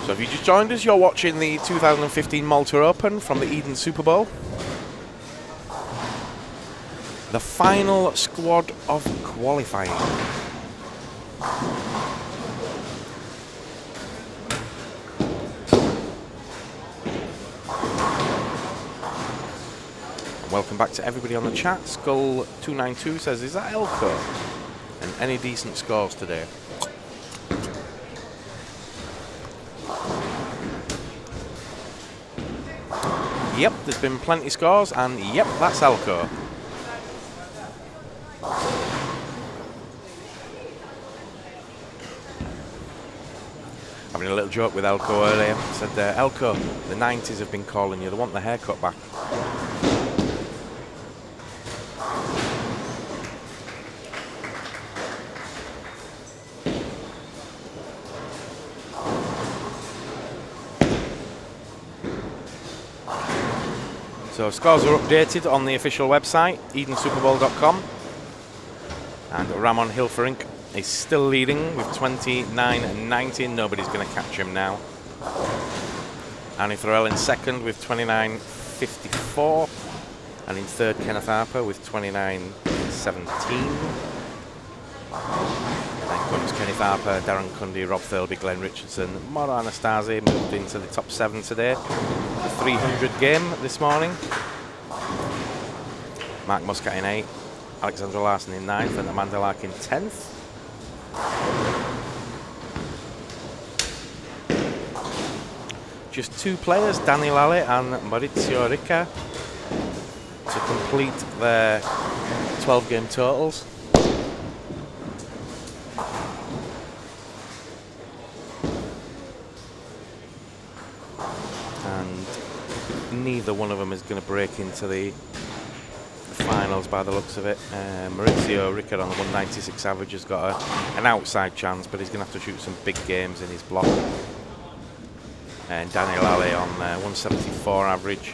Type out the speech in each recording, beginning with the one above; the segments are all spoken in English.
So if you just joined us, you're watching the 2015 Malta Open from the Eden Super Bowl. The final squad of qualifying. And welcome back to everybody on the chat. Skull292 says, is that Elko? And any decent scores today? Yep, there's been plenty scores, and yep, that's Elko. Having a little joke with Elko earlier. Said, Elko, the 90s have been calling you. They want the haircut back. So scores are updated on the official website, edensuperbowl.com. And Ramon Hilferink is still leading with 29.90. Nobody's going to catch him now. Annie Thorell in second with 29.54. And in third, Kenneth Harper with 29.17. Then comes Kenneth Harper, Darren Cundy, Rob Thirlby, Glenn Richardson. Moro Anastasi moved into the top 7 today. The 300 game this morning. Mark Muscat in 8th, Alexandra Larson in 9th, and Amanda Lark in 10th. Just 2 players, Danny Lally and Maurizio Ricca, to complete their 12 game totals. Neither one of them is going to break into the finals by the looks of it. Maurizio Ricca on the 196 average has got an outside chance, but he's going to have to shoot some big games in his block. And Daniel Alley on 174 average.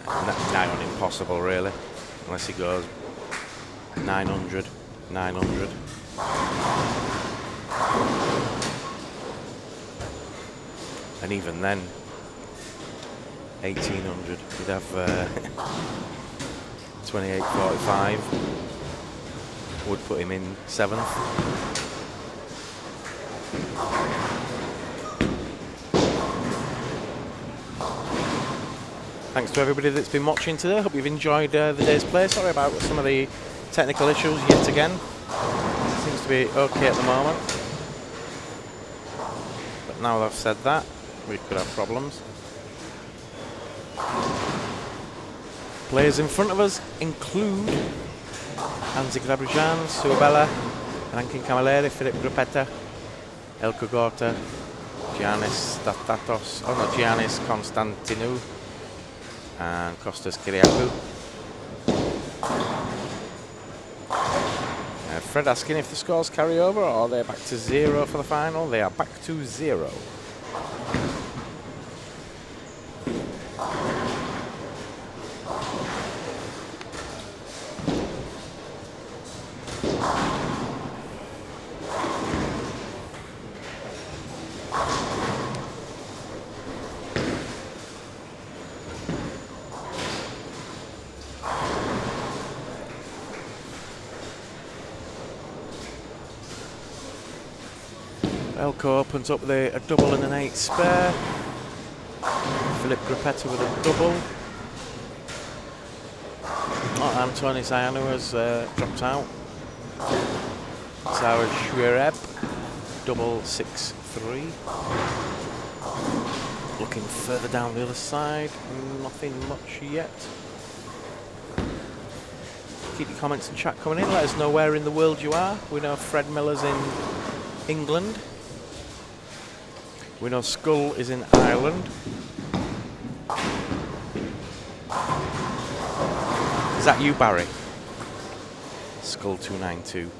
Nigh on impossible, really, unless he goes 900, 900. And even then, 1800, you'd have 28.45, would put him in 7th. Thanks to everybody that's been watching today. Hope you've enjoyed the day's play. Sorry about some of the technical issues yet again. Seems to be okay at the moment. But now that I've said that, we could have problems. Players in front of us include Anzi Grabrijan, Suabella, Rankin Camilleri, Filip Gruppetta, Elko Gorta, Giannis Statatos, Giannis Konstantinou, and Kostas Kyriakou. Fred asking if the scores carry over or they're back to 0 for the final. They are back to 0. Elko opens up with a double and an 8 spare. Filip Gruppetta with a double. Antoni Sayanu has dropped out. Sarah Schwereb, double 6-3. Looking further down the other side, nothing much yet. Keep your comments and chat coming in. Let us know where in the world you are. We know Fred Miller's in England. We know Skull is in Ireland. Is that you, Barry? Skull292.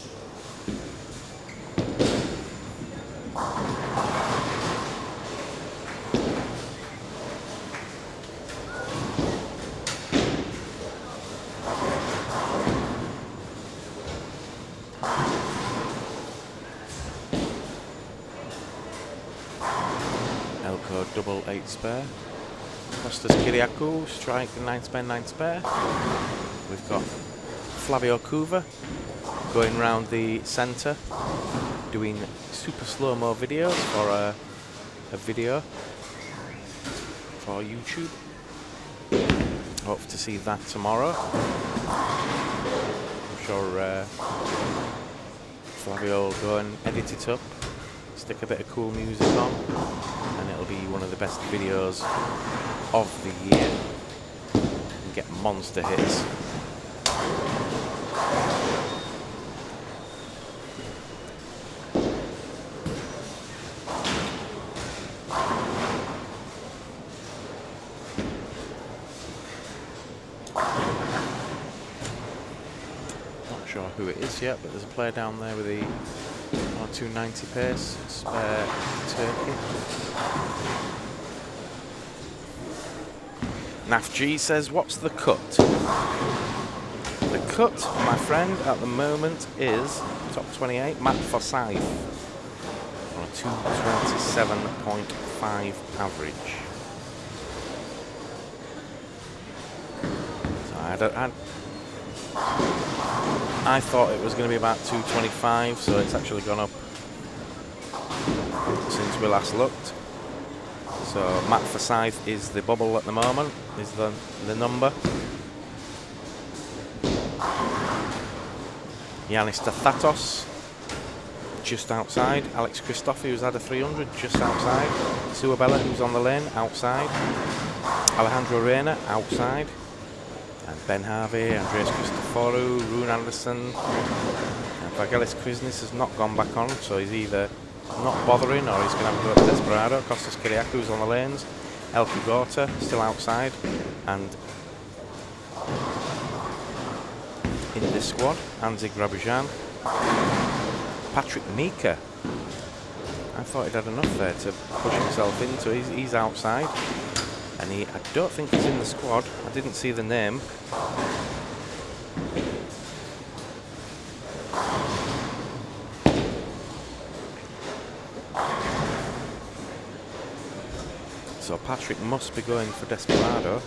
code 88 spare. Costas Kyriakou, strike 9 spare, 9 spare. We've got Flavio Cuva going round the centre, doing super slow-mo videos for a video for YouTube. Hope to see that tomorrow. I'm sure Flavio will go and edit it up, stick a bit of cool music on, and it'll be one of the best videos of the year. And get monster hits. Sure who it is yet, but there's a player down there with the 290 pace, spare Turkey. Naf G says, what's the cut? The cut, my friend, at the moment is top 28, Matt Forsyth on a 227.5 average. So I thought it was going to be about 225, so it's actually gone up since we last looked. So Matt Forsyth is the bubble at the moment, is the number. Yanis Tathatos, just outside. Alex Christophe, who's had a 300, just outside. Suabella, who's on the lane, outside. Alejandro Reina, outside. And Ben Harvey, Andreas Christoforou, Rune Anderson, and Vagelis Kriznis has not gone back on, so he's either not bothering or he's going to have a go at Desperado. Costas Kyriakou's on the lanes, Elke Gorta still outside, and in this squad, Anzi Grabujan, Patrick Mika. I thought he'd had enough there to push himself in, so he's outside. And I don't think he's in the squad. I didn't see the name. So Patrick must be going for Desperado.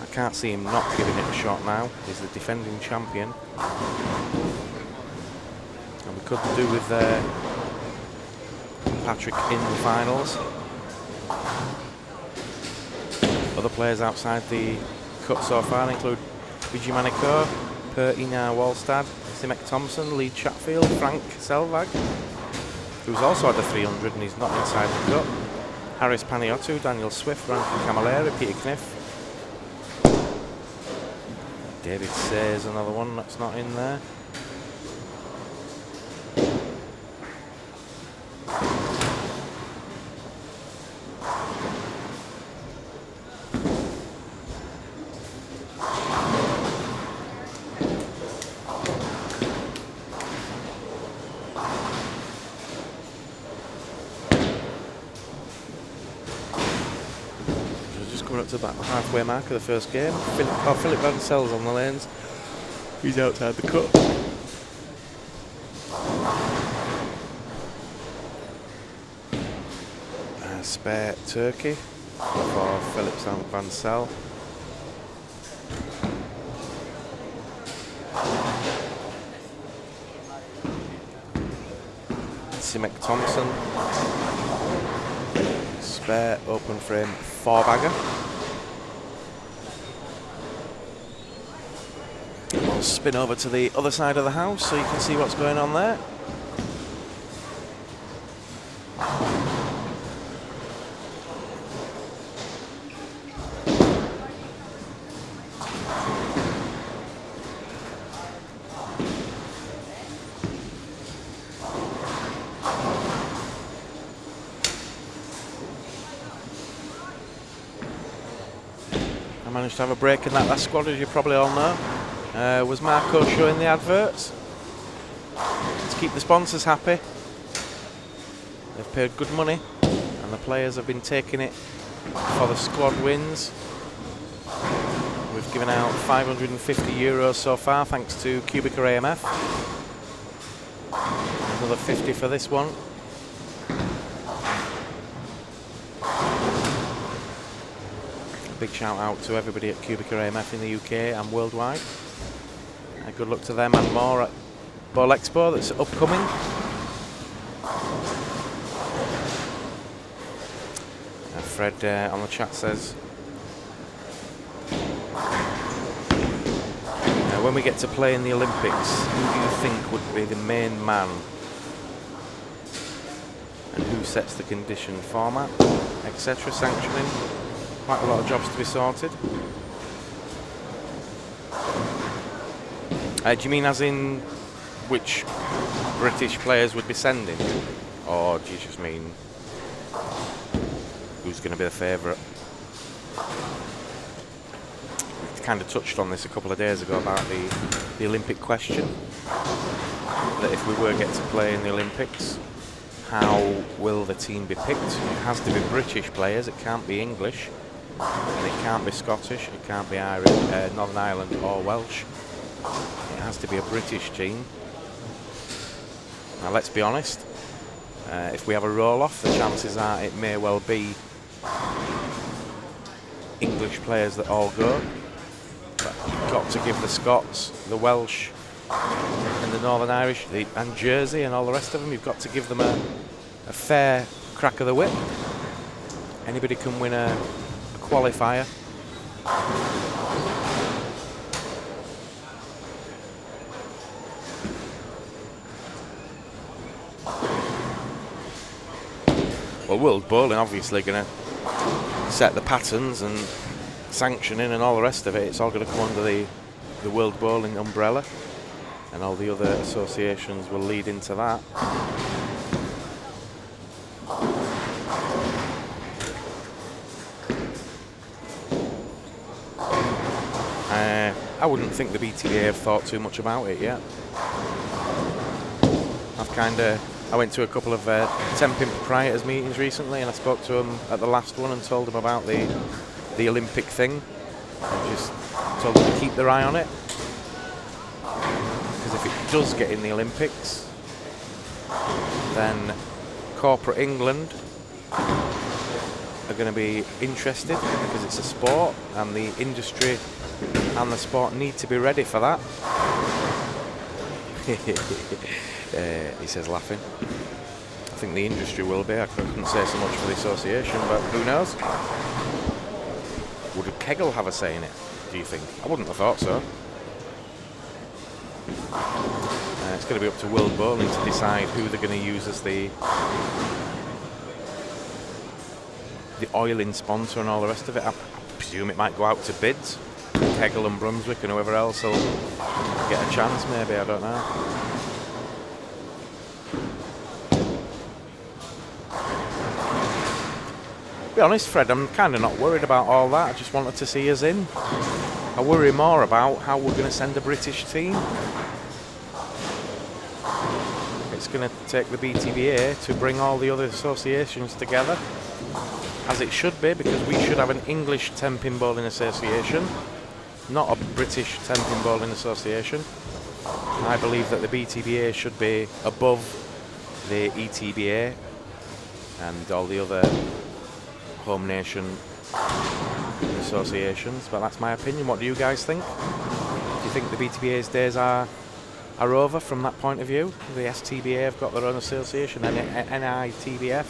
I can't see him not giving it a shot now. He's the defending champion. And we could do with Patrick in the finals. Other players outside the cut so far include Vigi Manico, Per Inar Wallstad, Simek Thompson, Lee Chatfield, Frank Selvag, who's also had a 300 and he's not inside the cut, Harris Paniotu, Daniel Swift, Rankin Camilleri, Peter Kniff, David Sayers, another one that's not in there. Up to about the halfway mark of the first game. Philip Van Sel's on the lanes. He's outside the cut. Spare Turkey for Philip Van Sel. Simek Thompson. Spare open frame 4-bagger. We'll spin over to the other side of the house so you can see what's going on there. I managed to have a break in that last squad, as you probably all know. Was Marco showing the adverts to keep the sponsors happy? They've paid good money and the players have been taking it for the squad wins. We've given out €550 so far thanks to QubicaAMF. Another 50 for this one. big shout out to everybody at QubicaAMF in the UK and worldwide. Good luck to them and more at Bowl Expo that's upcoming. Fred on the chat says, when we get to play in the Olympics, who do you think would be the main man? And who sets the condition, format, etc., sanctioning? Quite a lot of jobs to be sorted. Do you mean as in which British players would be sending? Or do you just mean who's going to be the favourite? We kind of touched on this a couple of days ago about the Olympic question. That if we were get to play in the Olympics, how will the team be picked? It has to be British players, it can't be English, and it can't be Scottish, it can't be Irish, Northern Ireland or Welsh. It has to be a British team. Now let's be honest, if we have a roll-off, the chances are it may well be English players that all go. But you've got to give the Scots, the Welsh and the Northern Irish and Jersey and all the rest of them, you've got to give them a fair crack of the whip. Anybody can win a qualifier. Well, World Bowling obviously going to set the patterns and sanctioning and all the rest of it. It's all going to come under the World Bowling umbrella, and all the other associations will lead into that. I wouldn't think the BTBA have thought too much about it yet. I went to a couple of temping proprietors meetings recently, and I spoke to them at the last one and told them about the Olympic thing. I just told them to keep their eye on it, because if it does get in the Olympics, then corporate England are going to be interested, because it's a sport and the industry and the sport need to be ready for that. He says, laughing. I think the industry will be. I couldn't say so much for the association, but who knows? Would Kegel have a say in it, do you think? I wouldn't have thought so. It's going to be up to World Bowling to decide who they're going to use as the oiling sponsor and all the rest of it. I presume it might go out to bids. Kegel and Brunswick and whoever else will get a chance, maybe, I don't know. To be honest, Fred, I'm kind of not worried about all that. I just wanted to see us in. I worry more about how we're going to send a British team. It's going to take the BTBA to bring all the other associations together, as it should be, because we should have an English Temping Bowling Association, not a British Temping Bowling Association. I believe that the BTBA should be above the ETBA and all the other home nation associations, but that's my opinion. What do you guys think? Do you think the BTBA's days are over from that point of view? The STBA have got their own association, and NITBF,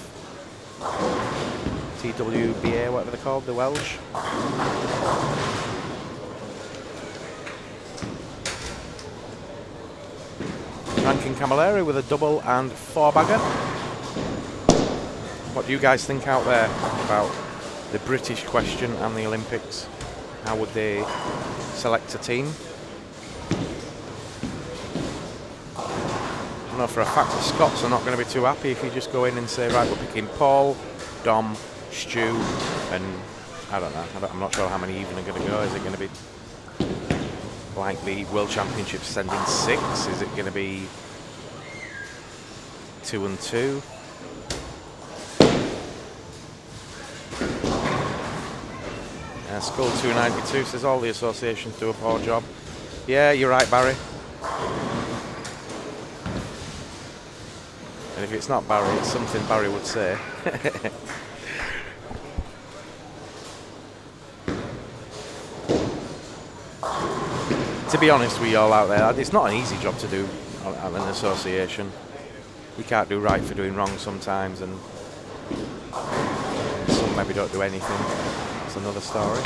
TWBA, whatever they're called, the Welsh. Ranking Camilleri with a double and four-bagger. What do you guys think out there about the British question and the Olympics? How would they select a team? I know for a fact the Scots are not going to be too happy if you just go in and say, right, we're picking Paul, Dom, Stu, and I don't know. I'm not sure how many even are going to go. Is it going to be like the World Championships sending 6? Is it going to be 2 and 2? Skull 292 says all the associations do a poor job. Yeah, you're right, Barry. And if it's not Barry, it's something Barry would say. to be honest with you all out there, it's not an easy job to do at an association. You can't do right for doing wrong sometimes, and some maybe don't do anything. That's another story.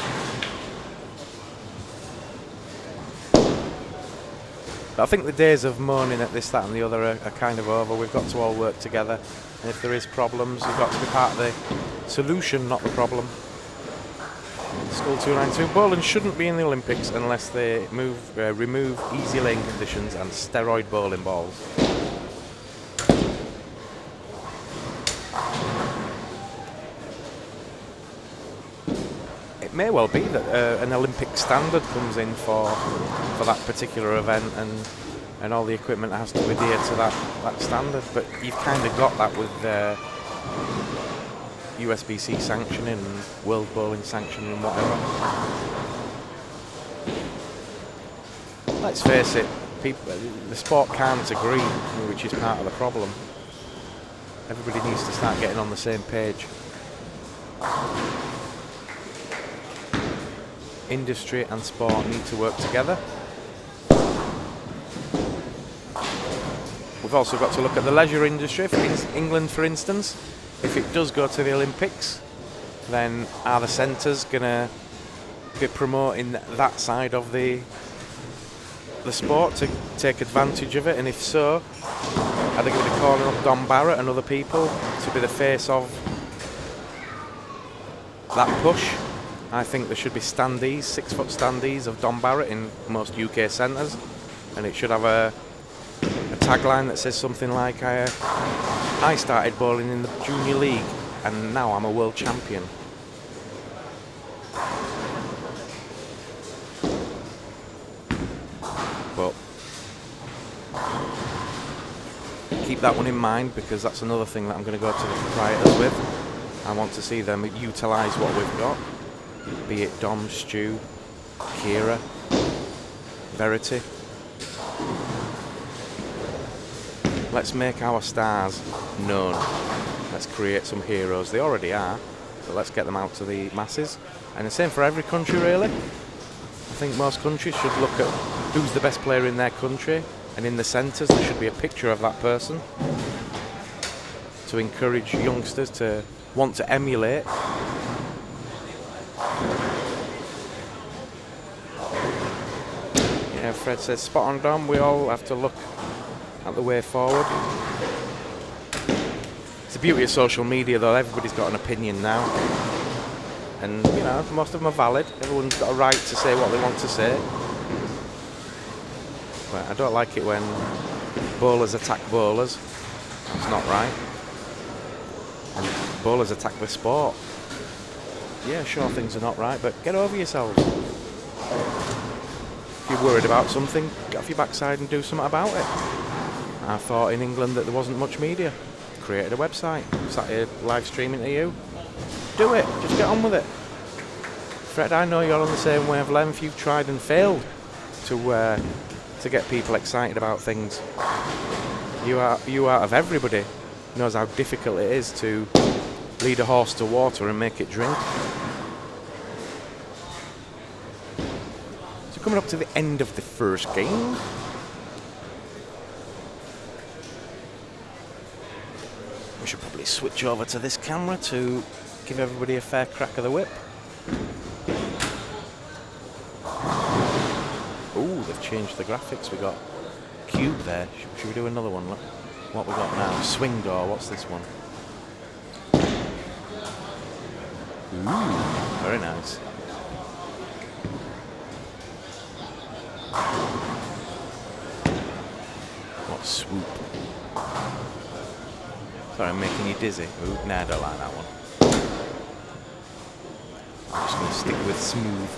But I think the days of moaning at this, that and the other are kind of over. We've got to all work together, and if there is problems, you've got to be part of the solution, not the problem. Skull 292. Bowling shouldn't be in the Olympics unless they remove easy laying conditions and steroid bowling balls. It may well be that an Olympic standard comes in for that particular event, and all the equipment has to adhere to that standard. But you've kind of got that with USBC sanctioning and World Bowling sanctioning and whatever. Let's face it, the sport can't agree, which is part of the problem. Everybody needs to start getting on the same page. Industry and sport need to work together. We've also got to look at the leisure industry. For England, for instance, if it does go to the Olympics, then are the centres going to be promoting that side of the sport to take advantage of it? And if so, are they going to be calling up Don Barrett and other people to be the face of that push? I think there should be standees, 6-foot standees of Don Barrett in most UK centres, and it should have a tagline that says something like, I started bowling in the junior league and now I'm a world champion. But keep that one in mind, because that's another thing that I'm going to go to the proprietors with. I want to see them utilise what we've got, be it Dom, Stu, Kira, Verity. Let's make our stars known. Let's create some heroes. They already are, but let's get them out to the masses. And the same for every country, really. I think most countries should look at who's the best player in their country, and in the centres there should be a picture of that person to encourage youngsters to want to emulate. Yeah, Fred says, spot on, Dom. We all have to look at the way forward. It's the beauty of social media, though. Everybody's got an opinion now, and you know, most of them are valid. Everyone's got a right to say what they want to say. But I don't like it when bowlers attack bowlers. It's not right. And bowlers attack the sport. Yeah, sure, things are not right, but get over yourselves. If you're worried about something, get off your backside and do something about it. I thought in England that there wasn't much media. Created a website, sat here live streaming to you. Do it, just get on with it. Fred, I know you're on the same wavelength. You've tried and failed to get people excited about things. You out of everybody knows how difficult it is to lead a horse to water and make it drink. So coming up to the end of the first game. We should probably switch over to this camera to give everybody a fair crack of the whip. Ooh, they've changed the graphics. We got cube there. Should we do another one? Look what we got now. Swing door. What's this one? Ooh, very nice. What swoop? Sorry, I'm making you dizzy. Ooh, nah, I don't like that one. I'm just going to stick with smooth.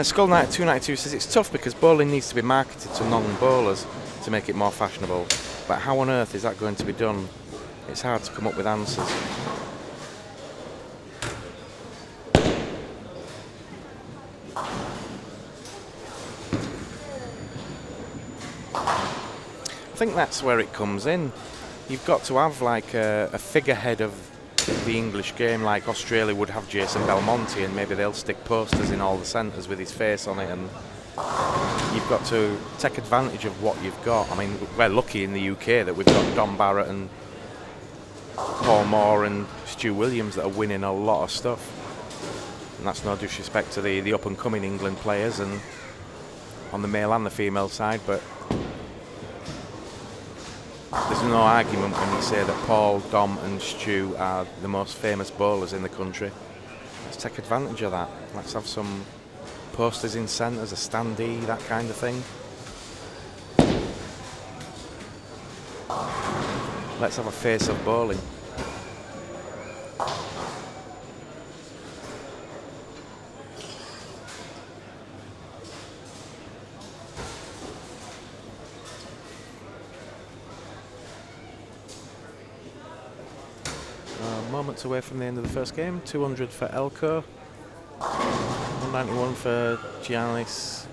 Skull 292 says it's tough because bowling needs to be marketed to non-bowlers to make it more fashionable. But how on earth is that going to be done? It's hard to come up with answers. I think that's where it comes in. You've got to have like a figurehead of the English game, like Australia would have Jason Belmonte, and maybe they'll stick posters in all the centres with his face on it, and you've got to take advantage of what you've got. I mean, we're lucky in the UK that we've got Don Barrett and Paul Moore and Stu Williams that are winning a lot of stuff, and that's no disrespect to the up-and-coming England players and on the male and the female side, but there's no argument when you say that Paul, Dom and Stu are the most famous bowlers in the country. Let's take advantage of that. Let's have some posters in centres, a standee, that kind of thing. Let's have a face of bowling. Moments away from the end of the first game. 200 for Elko, 191 for Giannis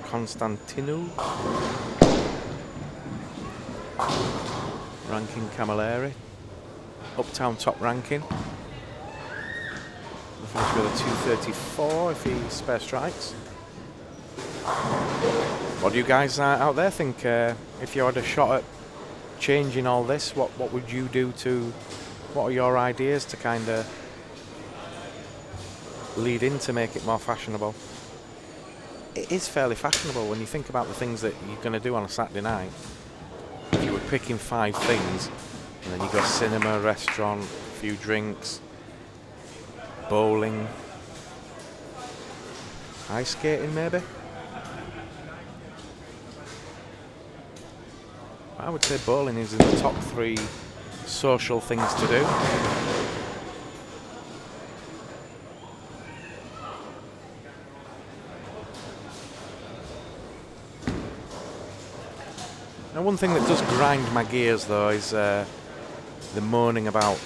Constantinou, ranking Camilleri, Uptown top ranking. We'll finish with a 234 if he spare strikes. What do you guys out there think? If you had a shot at changing all this, what would you do to, what are your ideas to kind of lead in to make it more fashionable? It is fairly fashionable when you think about the things that you're going to do on a Saturday night. If you were picking 5 things, and then you go cinema, restaurant, a few drinks, bowling, ice skating maybe. I would say bowling is in the top 3 social things to do. Now, one thing that does grind my gears though is the moaning about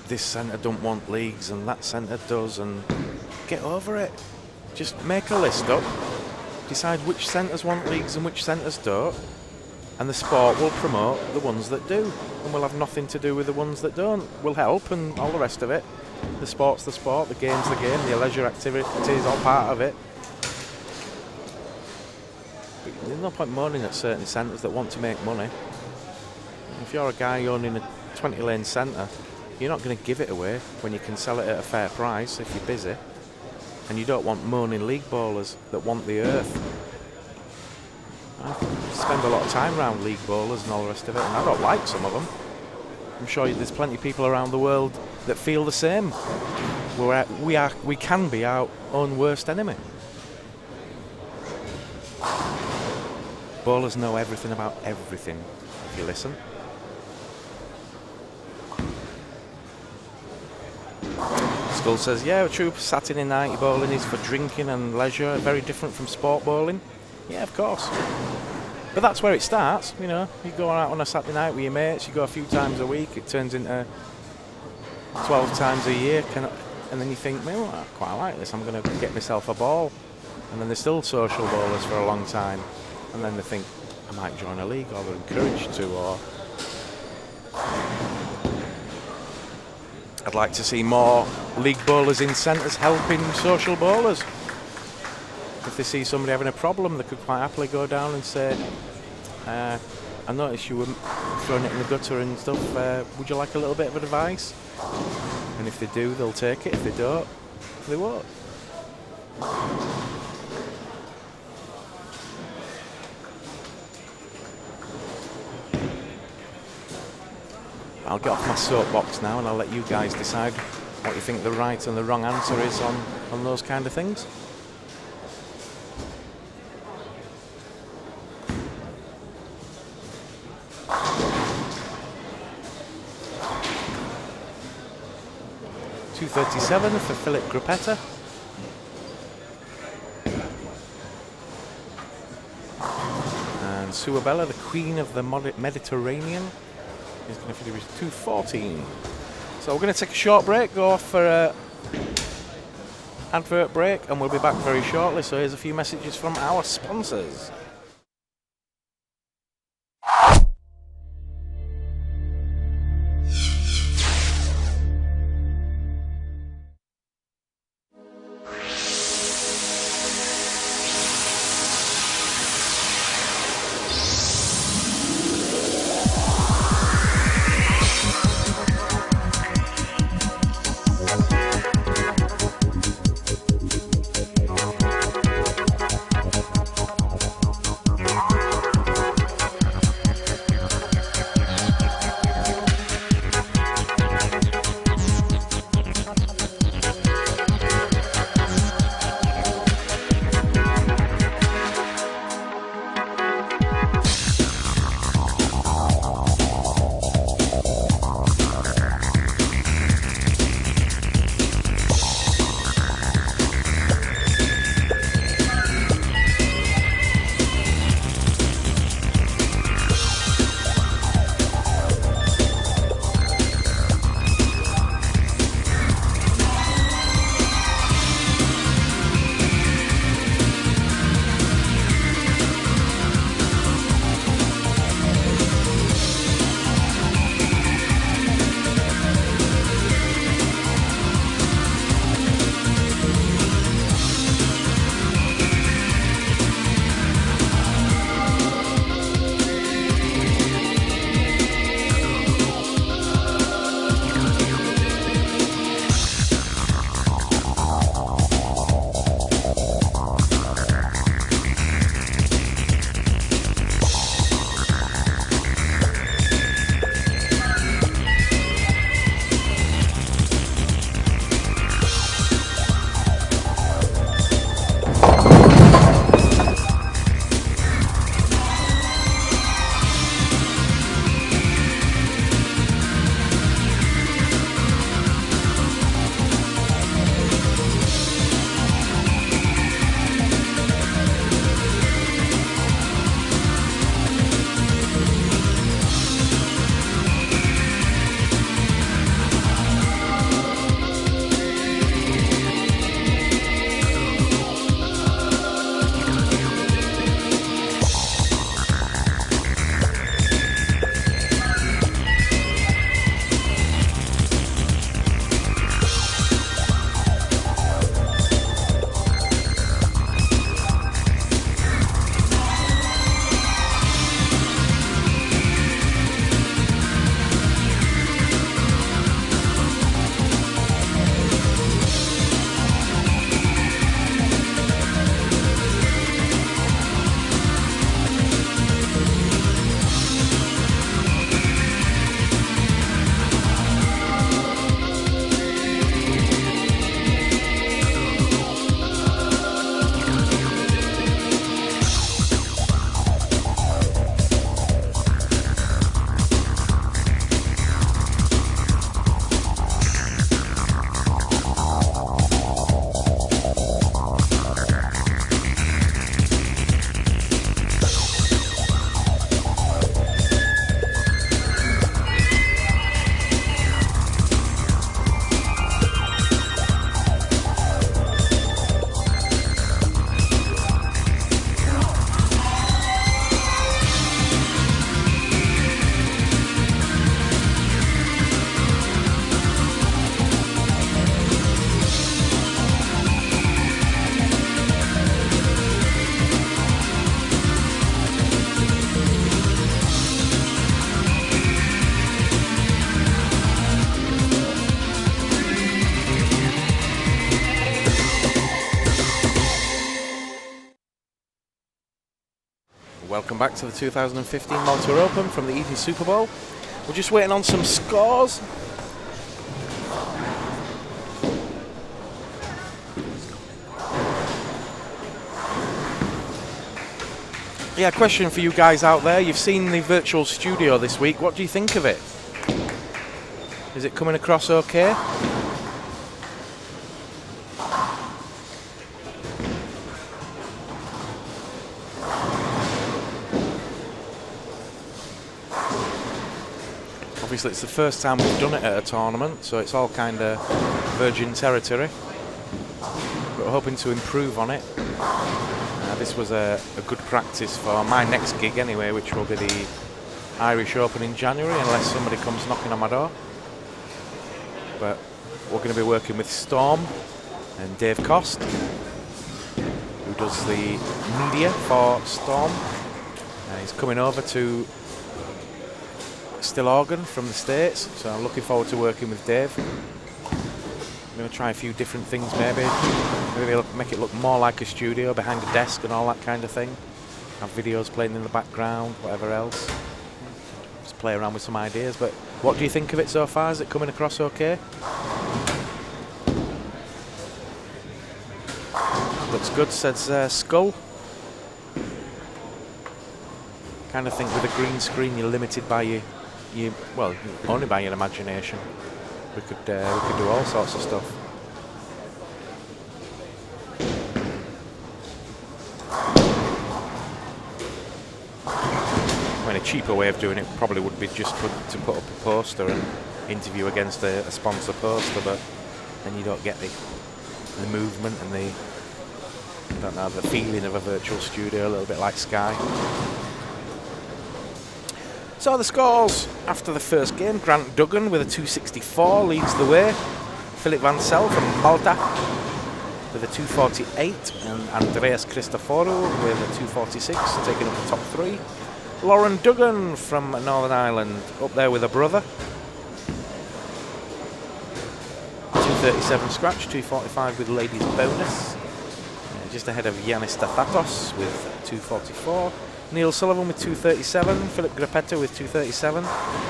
this centre don't want leagues and that centre does, and get over it. Just make a list up, decide which centres want leagues and which centres don't, and the sport will promote the ones that do, and we'll have nothing to do with the ones that don't. We'll help and all the rest of it. The sport's the sport, the game's the game, the leisure activity is all part of it. But there's no point moaning at certain centres that want to make money. If you're a guy owning a 20-lane centre, you're not going to give it away when you can sell it at a fair price if you're busy. And you don't want moaning league bowlers that want the earth. I spend a lot of time around league bowlers and all the rest of it, and I don't like some of them. I'm sure there's plenty of people around the world that feel the same. We can be our own worst enemy. Bowlers know everything about everything, if you listen. Skull says, yeah, true, Saturday night bowling is for drinking and leisure, very different from sport bowling. Yeah, of course. But that's where it starts, you know. You go out on a Saturday night with your mates, you go a few times a week, it turns into 12 times a year, and then you think, well, I quite like this, I'm going to get myself a ball. And then they're still social bowlers for a long time. And then they think, I might join a league, or they're encouraged to, or I'd like to see more league bowlers in centres helping social bowlers. If they see somebody having a problem, they could quite happily go down and say, I noticed you were throwing it in the gutter and stuff, would you like a little bit of advice? And if they do, they'll take it. If they don't, they won't. I'll get off my soapbox now and I'll let you guys decide what you think the right and the wrong answer is on those kind of things. .237 for Philip Gruppetta. And Suabella, the Queen of the Mediterranean, is going to finish with 214. So we're going to take a short break, go off for an advert break, and we'll be back very shortly. So here's a few messages from our sponsors. Welcome back to the 2015 Malta Open from the Eden Super Bowl. We're just waiting on some scores. Yeah, question for you guys out there. You've seen the virtual studio this week. What do you think of it? Is it coming across okay? Obviously it's the first time we've done it at a tournament, so it's all kind of virgin territory. We're hoping to improve on it. This was a good practice for my next gig anyway, which will be the Irish Open in January, unless somebody comes knocking on my door. But we're going to be working with Storm and Dave Cost, who does the media for Storm. He's coming over to Stillorgan from the States, so I'm looking forward to working with Dave. I'm going to try a few different things, maybe make it look more like a studio behind a desk and all that kind of thing. Have videos playing in the background, whatever else. Just play around with some ideas. But what do you think of it so far? Is it coming across okay? Looks good, says Skull. Kind of think with a green screen you're limited by well, only by your imagination. We could do all sorts of stuff. I mean, a cheaper way of doing it probably would be just to put up a poster and interview against a sponsor poster, but then you don't get the movement and the feeling of a virtual studio, a little bit like Sky. So the scores after the first game: Grant Duggan with a 264 leads the way. Philip Vancel from Malta with a 248, and Andreas Christoforou with a 246, taking up the top three. Lauren Duggan from Northern Ireland up there with a brother. 237 scratch, 245 with ladies bonus. Just ahead of Yanis Stathatos with 244. Neil Sullivan with 237, Philip Grappetta with 237,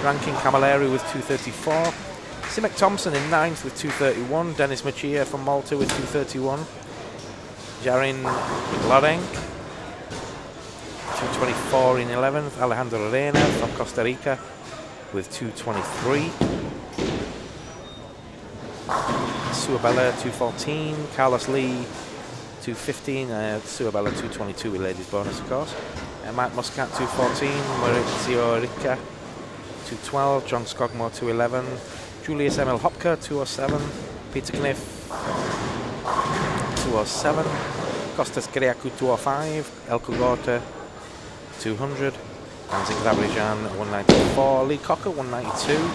Rankin Camilleri with 234, Simek Thompson in 9th with 231, Dennis Machia from Malta with 231, Jarin Lorenk 224 in 11th, Alejandro Reina from Costa Rica with 223, Suabella 214, Carlos Lee 215, Suabella 222 with ladies bonus of course. Mike Muscat 214, Maurizio Ricca 212, John Skogmore 211, Julius Emil Hopker 207, Peter Kniff 207, Kostas Kyriakou 205, Elko Gorta 200, Anzik Zabrijan 194, Lee Cocker 192,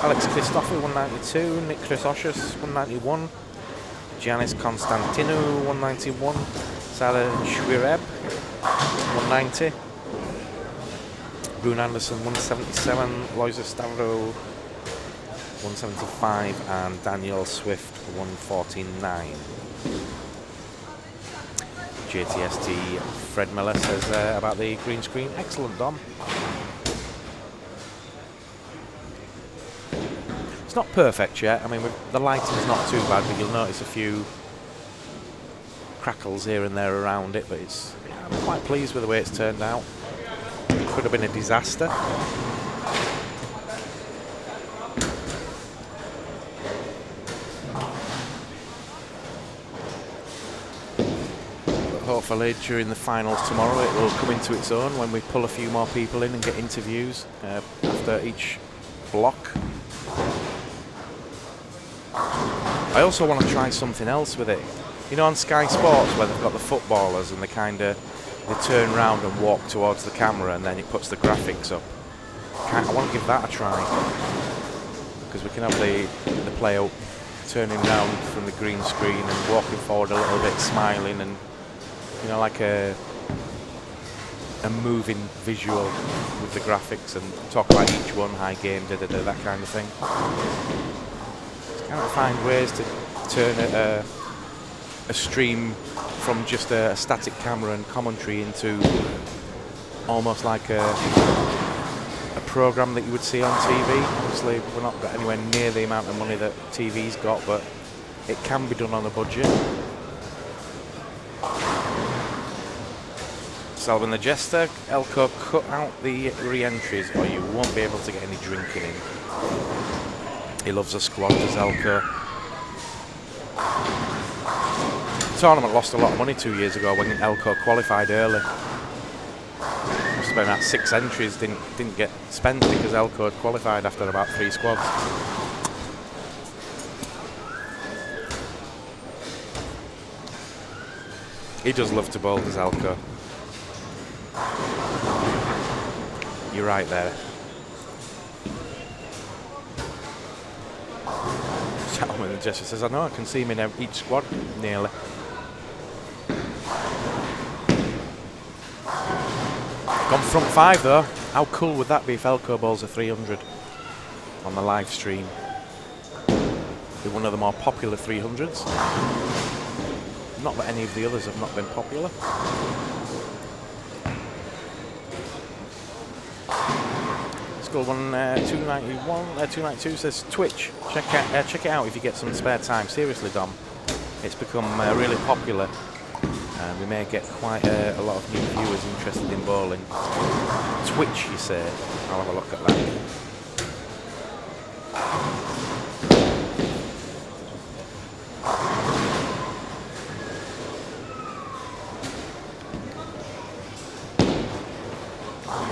Alex Christopher 192, Nick Chrysoshus 191, Giannis Konstantinou 191, Sarah Schwireb 190, Brune Anderson 177, Loisa Stavro 175, and Daniel Swift 149. JTST Fred Miller says about the green screen, excellent Dom. It's not perfect yet. I mean, the lighting's not too bad, but you'll notice a few crackles here and there around it, but I'm quite pleased with the way it's turned out. It could have been a disaster. But hopefully during the finals tomorrow it will come into its own when we pull a few more people in and get interviews after each block. I also want to try something else with it. You know, on Sky Sports where they've got the footballers and they turn round and walk towards the camera and then it puts the graphics up. I want to give that a try, because we can have the player turning round from the green screen and walking forward a little bit, smiling, and you know, like a moving visual with the graphics, and talk about each one, high game, that kind of thing. Just kind of find ways to turn a stream from just a static camera and commentary into almost like a program that you would see on TV. Obviously, we're not got anywhere near the amount of money that TV's got, but it can be done on a budget. Salvin the Jester, Elko, cut out the re-entries or you won't be able to get any drinking in. He loves a squad, does Elko. The tournament lost a lot of money 2 years ago when Elko qualified early. Must have been about 6 entries didn't get spent because Elko had qualified after about 3 squads. He does love to bowl, does Elko. You're right there. Gentleman, the gesture says, I know, I can see him in each squad, nearly. Gone front 5 though. How cool would that be if Elko bowls a 300 on the live stream? Be one of the more popular 300s. Not that any of the others have not been popular. Score 292 says Twitch. Check it out if you get some spare time. Seriously, Dom, it's become really popular. We may get quite a lot of new viewers interested in bowling. Twitch, you say? I'll have a look at that.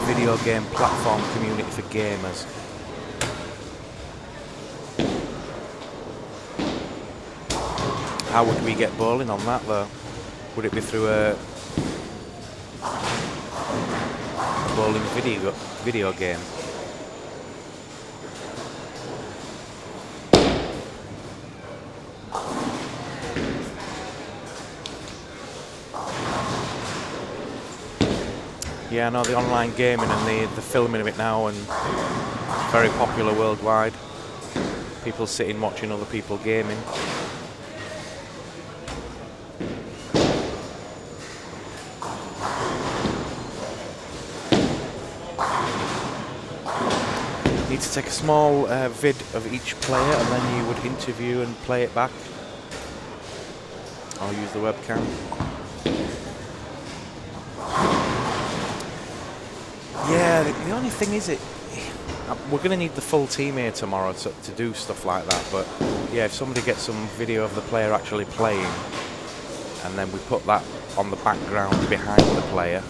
Video game platform community for gamers. How would we get bowling on that though? Would it be through a bowling video game? Yeah, I know the online gaming and the filming of it now, and very popular worldwide. People sitting watching other people gaming. Need to take a small vid of each player and then you would interview and play it back. I'll use the webcam. Yeah, the only thing is we're going to need the full team here tomorrow to do stuff like that, but yeah, if somebody gets some video of the player actually playing and then we put that on the background behind the player,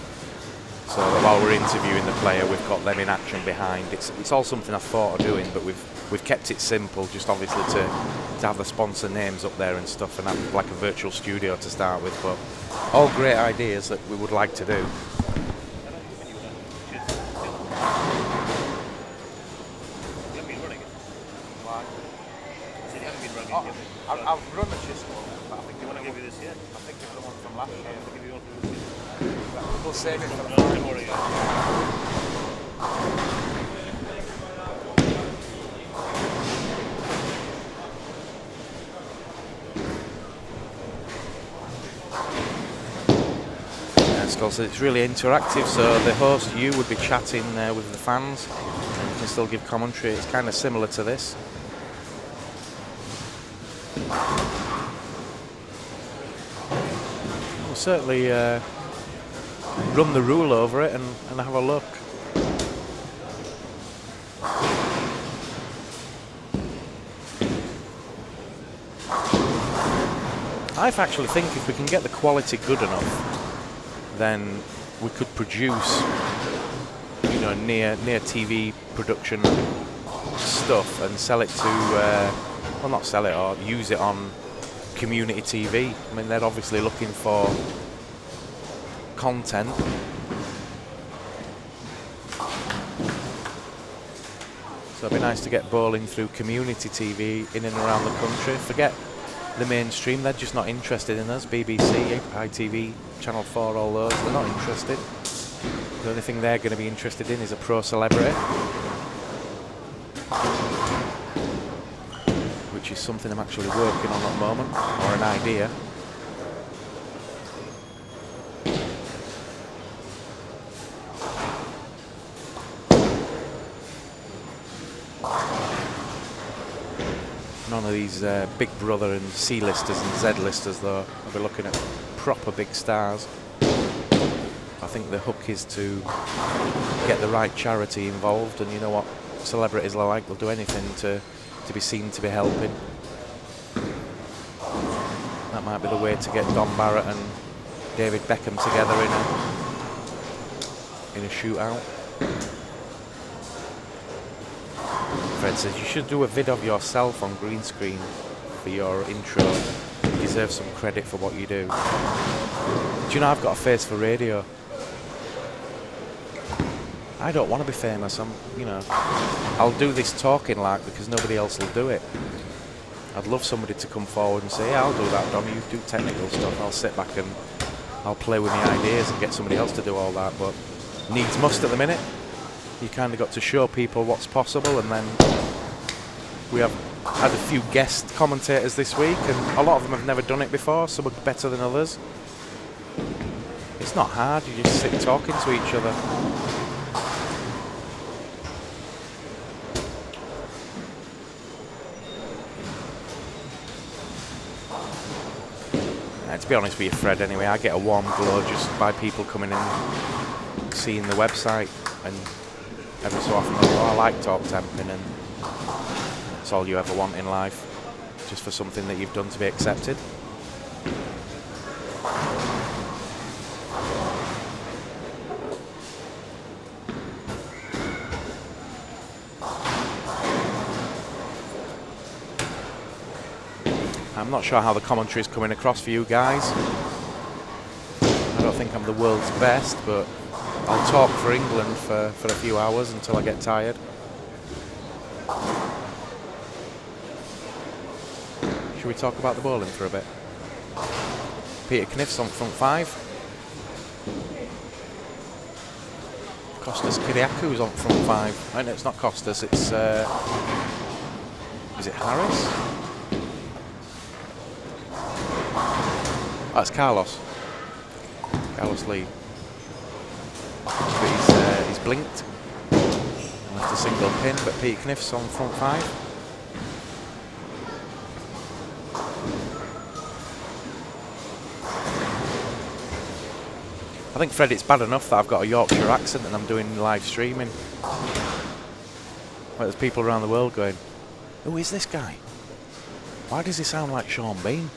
so that while we're interviewing the player we've got them in action behind. It's all something I thought of doing, but we've kept it simple, just obviously to have the sponsor names up there and stuff, and have like a virtual studio to start with, but all great ideas that we would like to do. I've run a Chisco, but I think you want to give you this here. I think it's the one from last year. I'll give you one from this year. We'll save it for the tomorrow. So it's really interactive, so the host, you would be chatting with the fans and you can still give commentary. It's kind of similar to this. We'll certainly run the rule over it and have a look. I actually think if we can get the quality good enough, then we could produce, you know, near TV production stuff and sell it to, well, not sell it, or use it on community TV. I mean, they're obviously looking for content. So it'd be nice to get bowling through community TV in and around the country. Forget the mainstream, they're just not interested in us. BBC, ITV, Channel 4, all those, they're not interested. The only thing they're going to be interested in is a pro celebrity, which is something I'm actually working on at the moment, or an idea. None of these Big Brother and C-listers and Z-listers, though. I'll be looking at proper big stars. I think the hook is to get the right charity involved, and you know what celebrities are like, they'll do anything to be seen to be helping. That might be the way to get Don Barrett and David Beckham together in a shootout. Fred says, you should do a vid of yourself on green screen for your intro. You deserve some credit for what you do. Do you know I've got a face for radio? I don't want to be famous. I'll do this talking like because nobody else will do it. I'd love somebody to come forward and say, yeah, I'll do that, Dom, you do technical stuff. I'll sit back and I'll play with my ideas and get somebody else to do all that, but needs must at the minute. You kind of got to show people what's possible, and then we have had a few guest commentators this week, and a lot of them have never done it before, some are better than others. It's not hard, you just sit talking to each other. To be honest with you, Fred, anyway, I get a warm glow just by people coming in and seeing the website, and every so often they go, I like talk temping, and that's all you ever want in life, just for something that you've done to be accepted. I'm not sure how the commentary is coming across for you guys. I don't think I'm the world's best, but I'll talk for England for a few hours until I get tired. Should we talk about the bowling for a bit? Peter Kniff's on front 5. Costas Kiriaku's on front 5. No, it's not Costas, it's... is it Harris? Oh, it's Carlos. Carlos Lee. But he's blinked. Left a single pin, but Pete Kniff's on front 5. I think, Fred, it's bad enough that I've got a Yorkshire accent and I'm doing live streaming. Well, there's people around the world going, who is this guy? Why does he sound like Sean Bean?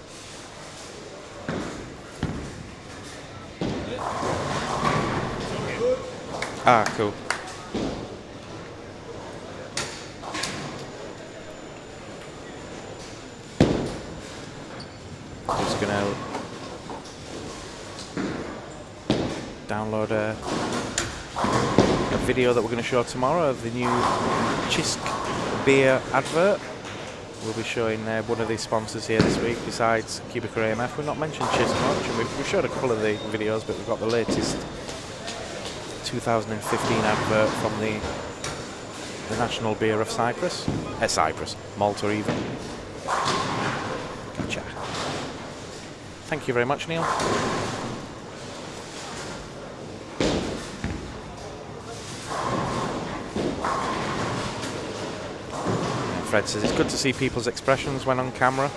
Ah, cool. Just gonna download a video that we're going to show tomorrow of the new Chisk beer advert. We'll be showing one of the sponsors here this week besides QubicaAMF. We've not mentioned Chisk much, and we've showed a couple of the videos, but we've got the latest 2015 advert from the national beer of Cyprus. Cyprus, Malta even. Gotcha. Thank you very much, Neil. Fred says it's good to see people's expressions when on camera.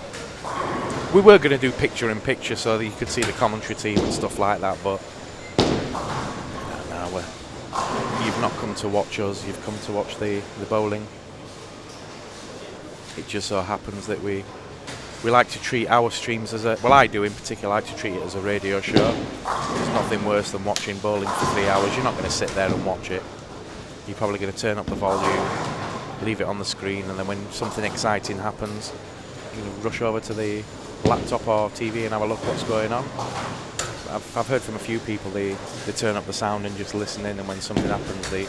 We were going to do picture-in-picture so that you could see the commentary team and stuff like that, but you've not come to watch us, you've come to watch the bowling. It just so happens that we like to treat our streams as a, well, I do in particular, like to treat it as a radio show. There's nothing worse than watching bowling for 3 hours. You're not going to sit there and watch it. You're probably going to turn up the volume, leave it on the screen, and then when something exciting happens, you rush over to the laptop or TV and have a look what's going on. I've heard from a few people, they turn up the sound and just listen in, and when something happens, the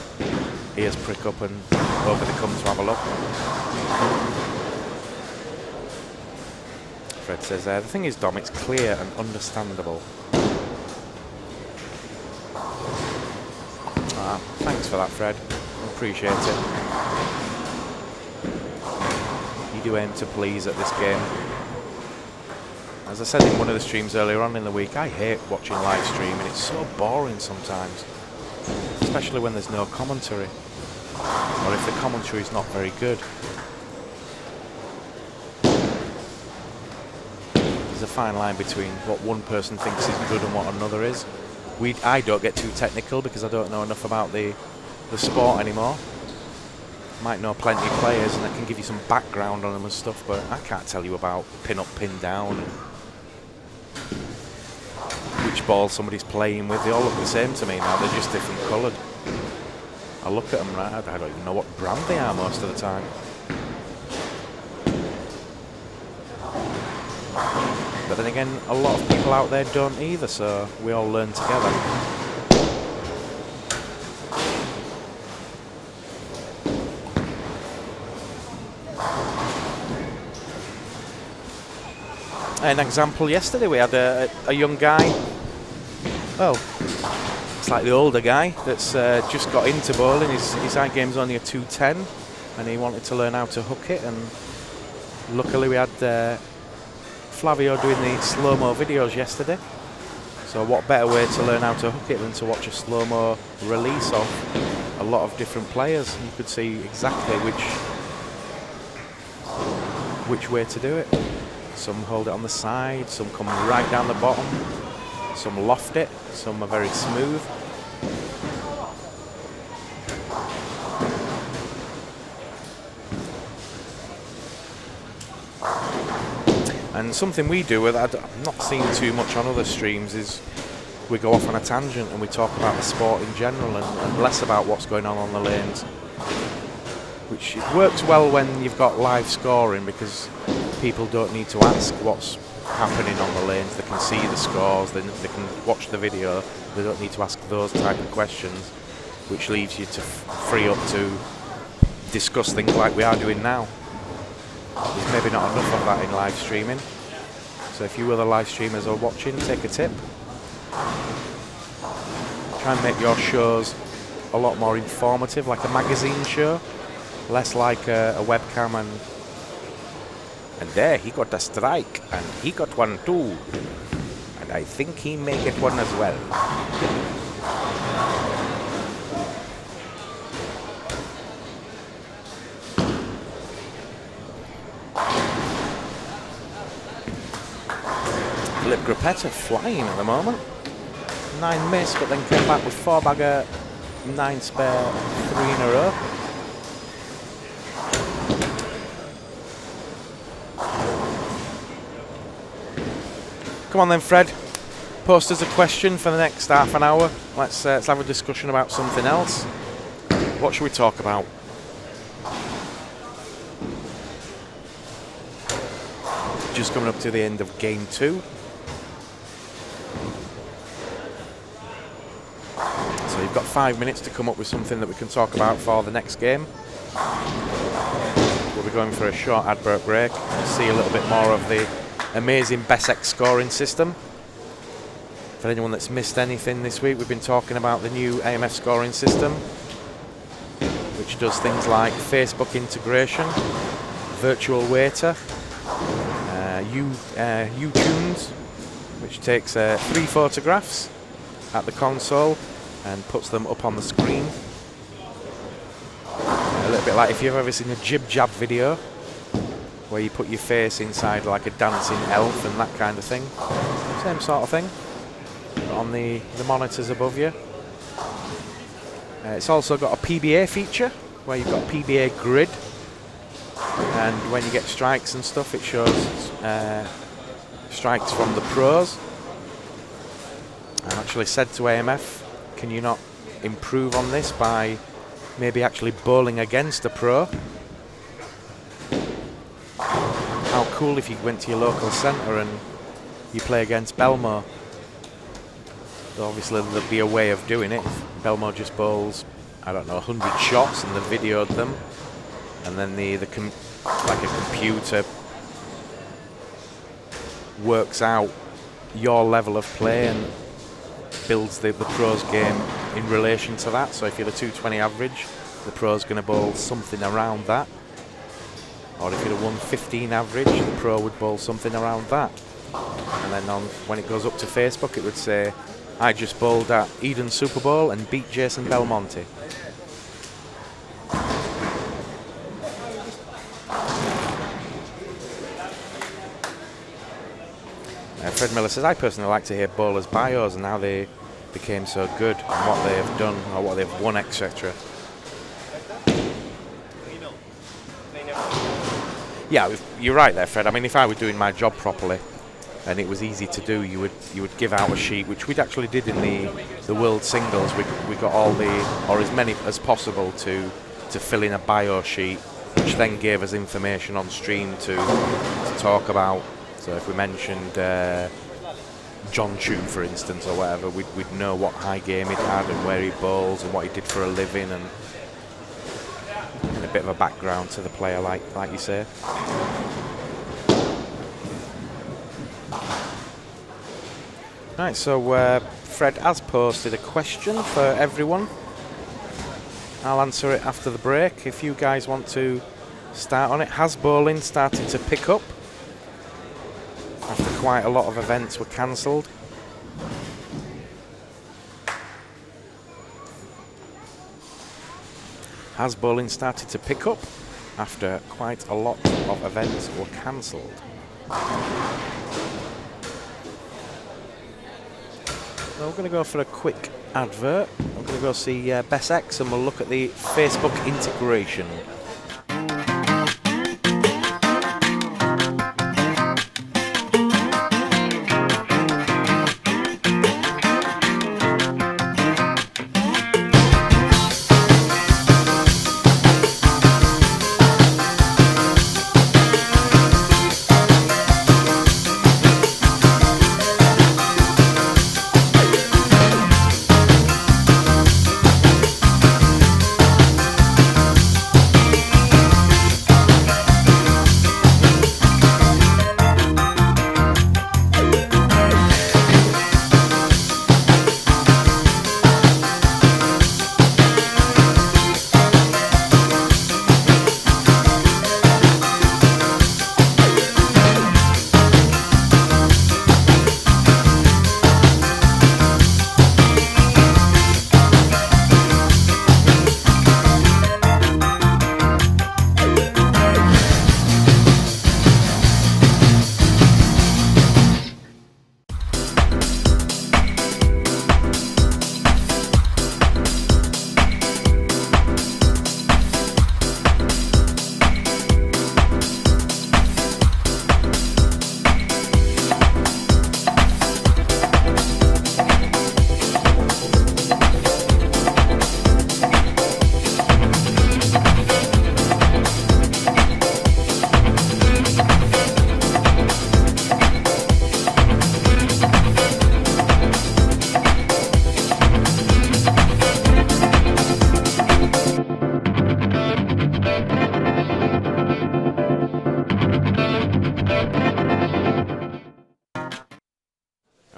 ears prick up and over they come to have a look. Fred says the thing is, Dom, it's clear and understandable. Thanks for that, Fred. I appreciate it. You do aim to please at this game. As I said in one of the streams earlier on in the week, I hate watching live streaming. It's so boring sometimes, especially when there's no commentary, or if the commentary is not very good. a fine line between what one person thinks is good and what another is. I don't get too technical because I don't know enough about the sport anymore. Might know plenty of players and I can give you some background on them and stuff, but I can't tell you about pin up, pin down, and which ball somebody's playing with. They all look the same to me now, they're just different coloured. I look at them, right, I don't even know what brand they are most of the time. But then again, a lot of people out there don't either, so we all learn together. An example yesterday, we had a young guy, well, it's like the older guy that's just got into bowling. His high game's only a 210 and he wanted to learn how to hook it, and luckily we had Flavio doing the slow-mo videos yesterday. So what better way to learn how to hook it than to watch a slow-mo release of a lot of different players. You could see exactly which way to do it. Some hold it on the side, some come right down the bottom, some loft it, some are very smooth. And something we do that I've not seen too much on other streams is we go off on a tangent and we talk about the sport in general and less about what's going on the lanes. Which it works well when you've got live scoring because people don't need to ask what's happening on the lanes. They can see the scores, they can watch the video. They don't need to ask those type of questions, which leaves you to free up to discuss things like we are doing now. There's maybe not enough of that in live streaming. So if you other live streamers are watching, take a tip. Try and make your shows a lot more informative, like a magazine show, less like a webcam and there he got a strike and he got one too, and I think he may get one as well. Philip Gruppetta flying at the moment. 9 miss, but then came back with 4 bagger, 9 spare, 3 in a row. Come on then, Fred. Post us a question for the next half an hour. Let's have a discussion about something else. What should we talk about? Just coming up to the end of game 2. So you've got 5 minutes to come up with something that we can talk about for the next game. We'll be going for a short advert break and see a little bit more of the amazing BESEX scoring system. For anyone that's missed anything this week, we've been talking about the new AMF scoring system, which does things like Facebook integration, virtual waiter, U-Tunes, which takes 3 photographs at the console and puts them up on the screen. A little bit like if you've ever seen a Jib Jab video, where you put your face inside like a dancing elf and that kind of thing. Same sort of thing on the monitors above you. It's also got a PBA feature where you've got a PBA grid, and when you get strikes and stuff it shows strikes from the pros. I actually said to AMF, can you not improve on this by maybe actually bowling against a pro? How cool if you went to your local centre and you play against Belmo. Obviously there'd be a way of doing it. If Belmo just bowls, I don't know, 100 shots and they videoed them, and then like a computer works out your level of play and builds the pros game in relation to that. So if you're the 220 average, the pro's going to bowl something around that. Or if you're a 115 average, the pro would bowl something around that. And then when it goes up to Facebook, it would say, I just bowled at Eden Super Bowl and beat Jason Belmonte. Fred Miller says, I personally like to hear bowlers' bios and how they became so good and what they have done or what they've won, etc. Yeah, you're right there, Fred. I mean, if I were doing my job properly and it was easy to do, you would give out a sheet, which we actually did in the World Singles. We got all or as many as possible to fill in a bio sheet, which then gave us information on stream to talk about. So if we mentioned John Chu, for instance, or whatever, we'd know what high game he'd had and where he bowls and what he did for a living, and a bit of a background to the player, like you say. Right, so Fred has posted a question for everyone. I'll answer it after the break if you guys want to start on it. Has bowling started to pick up after quite a lot of events were cancelled? Has bowling started to pick up after quite a lot of events were cancelled? So we're going to go for a quick advert. I'm going to go see Bess X and we'll look at the Facebook integration.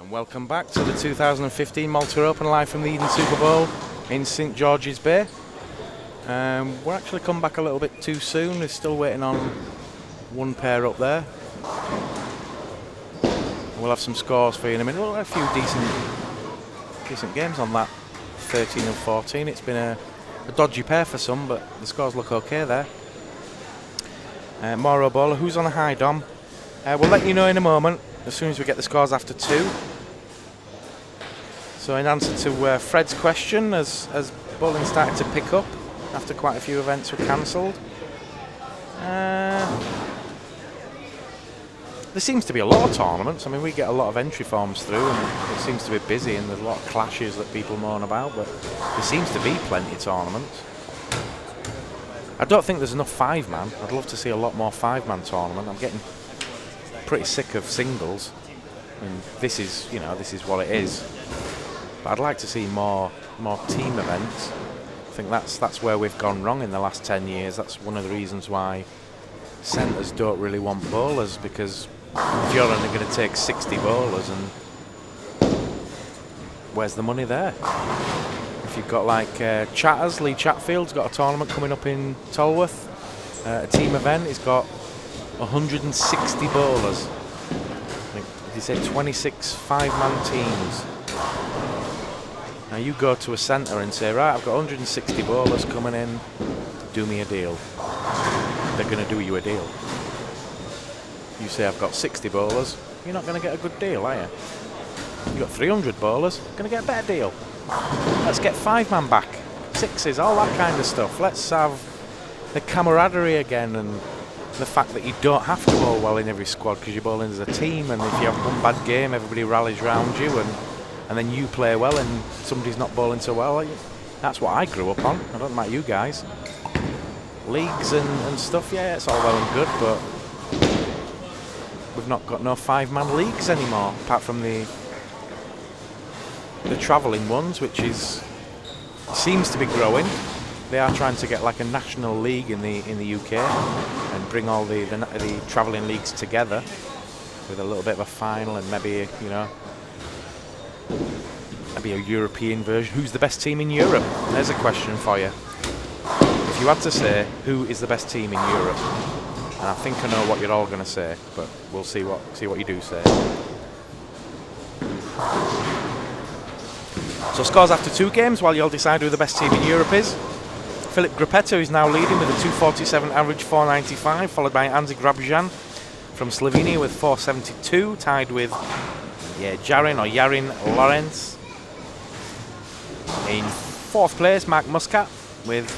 Welcome back to the 2015 Malta Open, live from the Eden Super Bowl in St George's Bay. We're actually come back a little bit too soon. We're still waiting on one pair up there. We'll have some scores for you in a minute. We'll have a few decent games on that 13 and 14. It's been a dodgy pair for some, but the scores look okay there. Mauro Bowler, who's on a high, Dom? We'll let you know in a moment as soon as we get the scores after 2. So in answer to Fred's question, as bowling started to pick up after quite a few events were cancelled, there seems to be a lot of tournaments. I mean, we get a lot of entry forms through and it seems to be busy and there's a lot of clashes that people moan about, but there seems to be plenty of tournaments. I don't think there's enough 5-man. I'd love to see a lot more 5-man tournament. I'm getting pretty sick of singles, and this is what it is. But I'd like to see more team events. I think that's where we've gone wrong in the last 10 years. That's one of the reasons why centres don't really want bowlers, because if you're only going to take 60 bowlers, and where's the money there? If you've got like Chatters, Lee Chatfield's got a tournament coming up in Tolworth, a team event. He's got 160 bowlers. Did you say 26 5-man teams? Now you go to a centre and say, right, I've got 160 bowlers coming in, do me a deal. They're going to do you a deal. You say I've got 60 bowlers, you're not going to get a good deal, are you? You've got 300 bowlers, going to get a better deal. Let's get 5-man back, 6s, all that kind of stuff. Let's have the camaraderie again, and the fact that you don't have to bowl well in every squad because you're bowling as a team, and if you have one bad game, everybody rallies round you, and then you play well and somebody's not bowling so well. That's what I grew up on. I don't know about you guys. Leagues and stuff, yeah, it's all well and good, but we've not got no 5-man leagues anymore, apart from the travelling ones, which seems to be growing. They are trying to get like a national league in the UK and bring all the travelling leagues together with a little bit of a final and maybe maybe a European version. Who's the best team in Europe? There's a question for you. If you had to say who is the best team in Europe, and I think I know what you're all going to say, but we'll see what you do say. So scores after 2 games while you'll decide who the best team in Europe is. Filip Grupeto is now leading with a 247 average, 495, followed by Anzi Grabjan from Slovenia with 472, tied with Yarin Lawrence. In 4th place, Mark Muscat with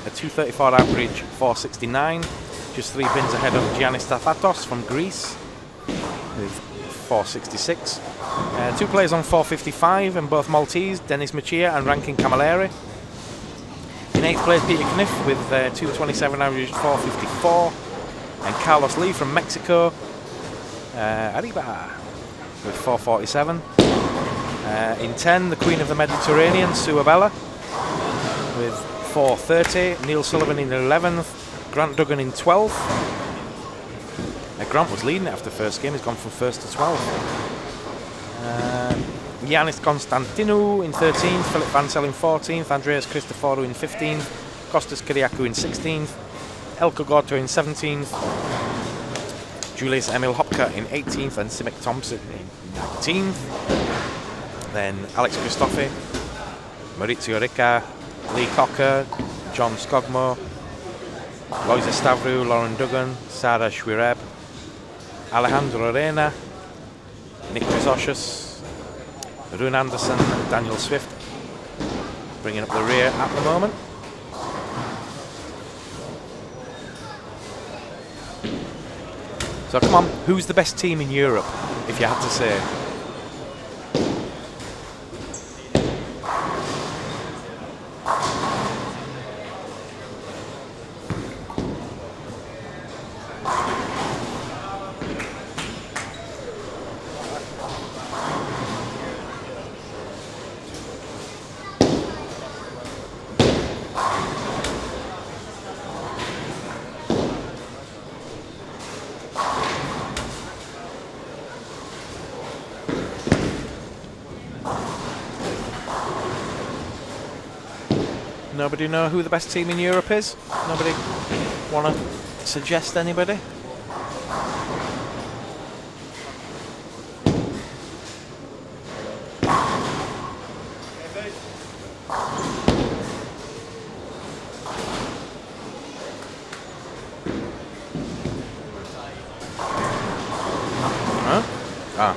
a 234 average, 469, just 3 pins ahead of Giannis Tathatos from Greece with 466. 2 players on 455, and both Maltese, Denis Machia and Rankin Camilleri. In 8th place, Peter Kniff with 227 average, 454, and Carlos Lee from Mexico, Arriba with 447. In 10, the Queen of the Mediterranean, Sue Abella with 430. Neil Sullivan in 11th. Grant Duggan in 12th. Grant was leading it after the first game. He's gone from 1st to 12th. Giannis Constantinou in 13th. Philip Vansel in 14th. Andreas Christoforou in 15th. Kostas Kyriakou in 16th. Elko Gorto in 17th. Julius Emil Hopka in 18th. And Simic Thompson in 19th. Then Alex Christophe, Maurizio Ricca, Lee Cocker, John Skogmo, Loisa Stavru, Lauren Duggan, Sara Schwireb, Alejandro Reina, Nick Chrysotius, Rune Anderson, Daniel Swift, bringing up the rear at the moment. So come on, who's the best team in Europe, if you had to say? Nobody know who the best team in Europe is? Nobody want to suggest anybody? Huh? Ah.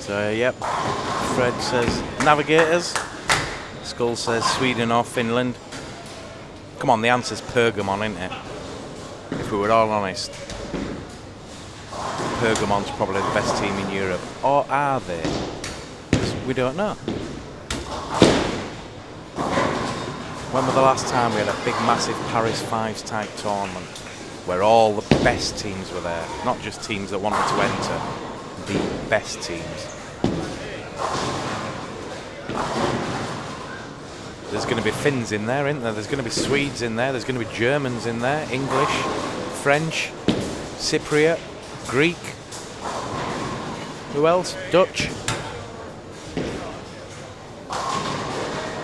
So, yep. Fred says Navigators. Skull says Sweden or Finland. Come on, the answer's Pergamon, isn't it? If we were all honest. Pergamon's probably the best team in Europe. Or are they? 'Cause we don't know. When was the last time we had a big, massive Paris 5s type tournament where all the best teams were there? Not just teams that wanted to enter, the best teams. There's going to be Finns in there, isn't there? There's going to be Swedes in there. There's going to be Germans in there. English, French, Cypriot, Greek. Who else? Dutch.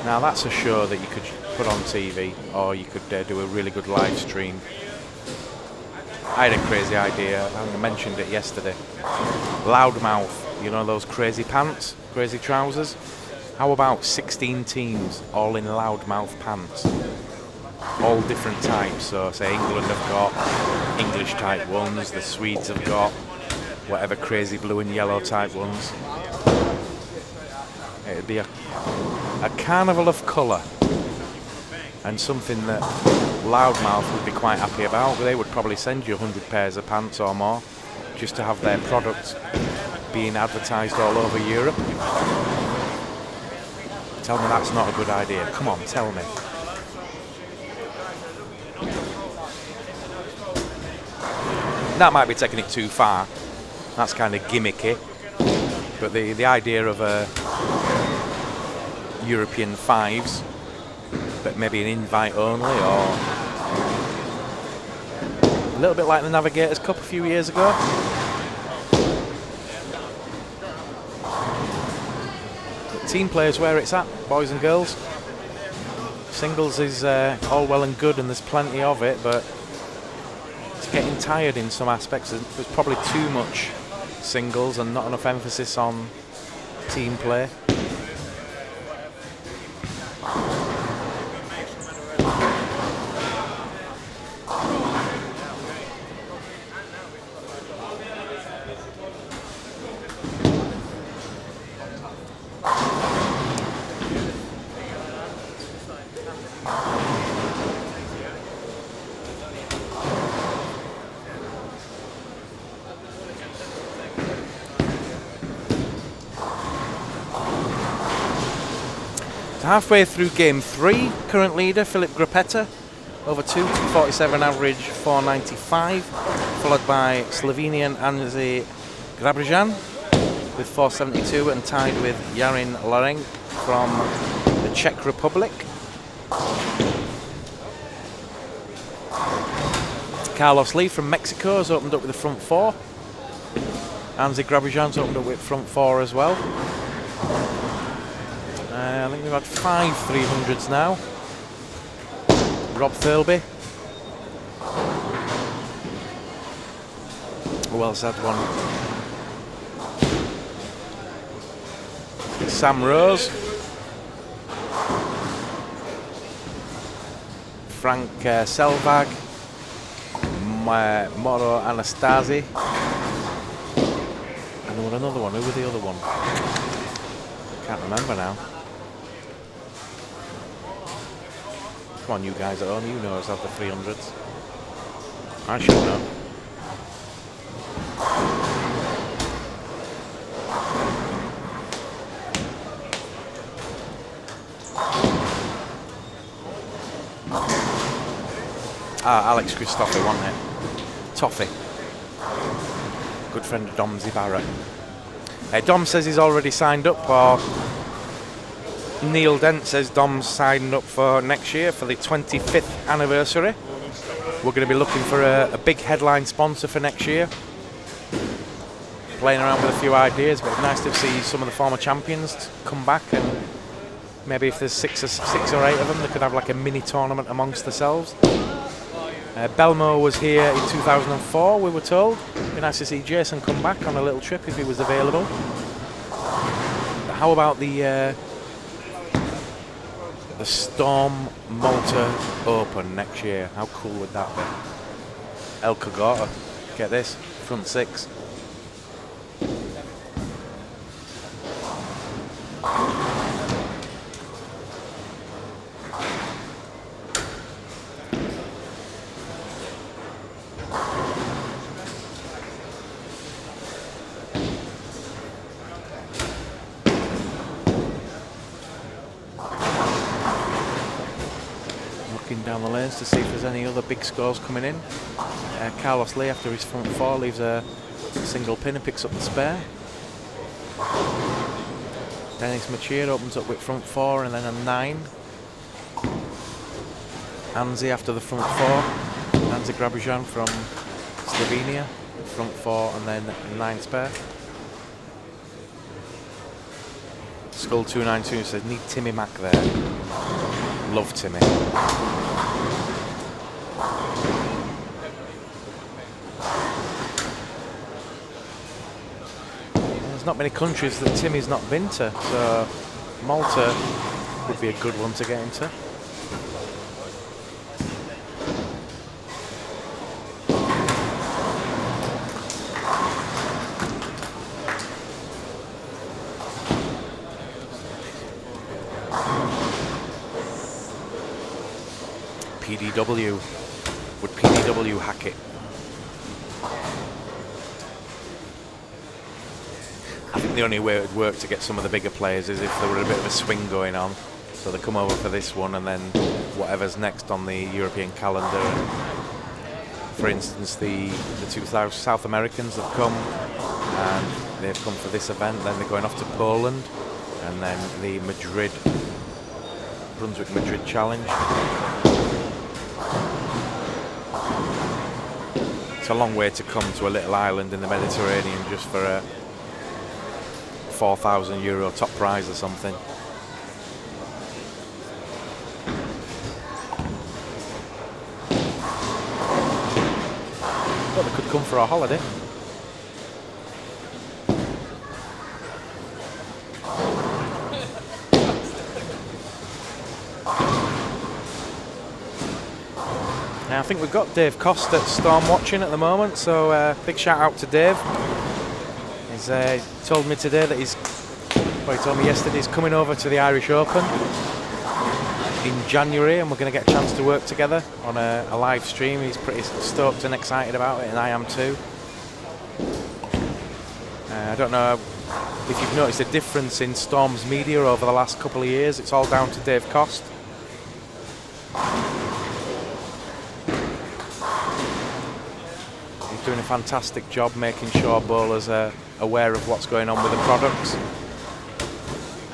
Now that's a show that you could put on TV, or you could do a really good live stream. I had a crazy idea. I think I mentioned it yesterday. Loudmouth. You know those crazy pants, crazy trousers? How about 16 teams all in loudmouth pants? All different types. So say England have got English type ones, the Swedes have got whatever crazy blue and yellow type ones. It'd be a carnival of colour, and something that Loudmouth would be quite happy about. They would probably send you 100 pairs of pants or more just to have their product being advertised all over Europe. Tell me that's not a good idea. Come on, tell me. That might be taking it too far. That's kind of gimmicky. But the idea of a European fives, but maybe an invite only, or a little bit like the Navigators Cup a few years ago. Team players where it's at, boys and girls. Singles is all well and good, and there's plenty of it, but it's getting tired in some aspects. There's probably too much singles and not enough emphasis on team play. Halfway through game 3, current leader Filip Grapeta, over 247 average, 495, followed by Slovenian Anze Grabrijan with 472 and tied with Jarin Lareng from the Czech Republic. Carlos Lee from Mexico has opened up with the front 4. Anze Grabrijan's opened up with front 4 as well. I think we've had 5 300s now. Rob Thirlby. Who else had one? Sam Rose. Frank Selvag. Moro Anastasi. And there was another one. Who was the other one? Can't remember now. Come on, you guys at home, you know us have the 300s. I should know. Alex Christopher, wasn't it? Toffee. Good friend of Domsy Barrett. Dom says he's already signed up, or Neil Dent says Dom's signed up for next year for the 25th anniversary. We're going to be looking for a big headline sponsor for next year. Playing around with a few ideas, but it's nice to see some of the former champions come back, and maybe if there's six or eight of them, they could have like a mini tournament amongst themselves. Belmo was here in 2004, we were told. It'd be nice to see Jason come back on a little trip if he was available. But how about the Storm Malta Open next year? How cool would that be? El Cagota, get this, front 6. Looking down the lanes to see if there's any other big scores coming in. Carlos Lee, after his front four, leaves a single pin and picks up the spare. Denis Machir opens up with front four and then a 9. Anzi after the front four. Anzi Grabujan from Slovenia, front four and then a 9 spare. Skull 292 says, need Timmy Mack there. Love Timmy. There's not many countries that Timmy's not been to, so Malta would be a good one to get into. PDW. Would PDW hack it? I think the only way it would work to get some of the bigger players is if there were a bit of a swing going on. So they come over for this one and then whatever's next on the European calendar. For instance, the two South Americans have come and they've come for this event. Then they're going off to Poland and then the Brunswick-Madrid Challenge. It's a long way to come to a little island in the Mediterranean just for a €4,000 top prize or something. But they could come for a holiday. Now I think we've got Dave Cost at Storm watching at the moment, so big shout out to Dave. He's told me today that he told me yesterday he's coming over to the Irish Open in January and we're going to get a chance to work together on a live stream. He's pretty stoked and excited about it and I am too. I don't know if you've noticed a difference in Storm's media over the last couple of years. It's all down to Dave Cost. He's doing a fantastic job making sure bowlers are aware of what's going on with the products.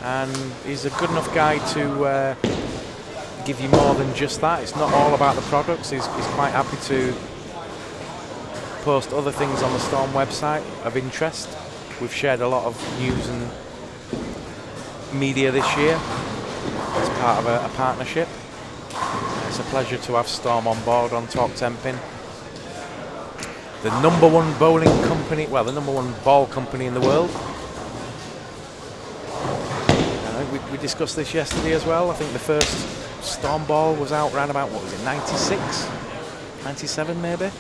And he's a good enough guy to give you more than just that. It's not all about the products. He's quite happy to post other things on the Storm website of interest. We've shared a lot of news and media this year as part of a partnership. It's a pleasure to have Storm on board on Talk Temping. The #1 bowling company, well, the #1 ball company in the world. We discussed this yesterday as well. I think the first Storm ball was out around about, what was it, 96? 97 maybe?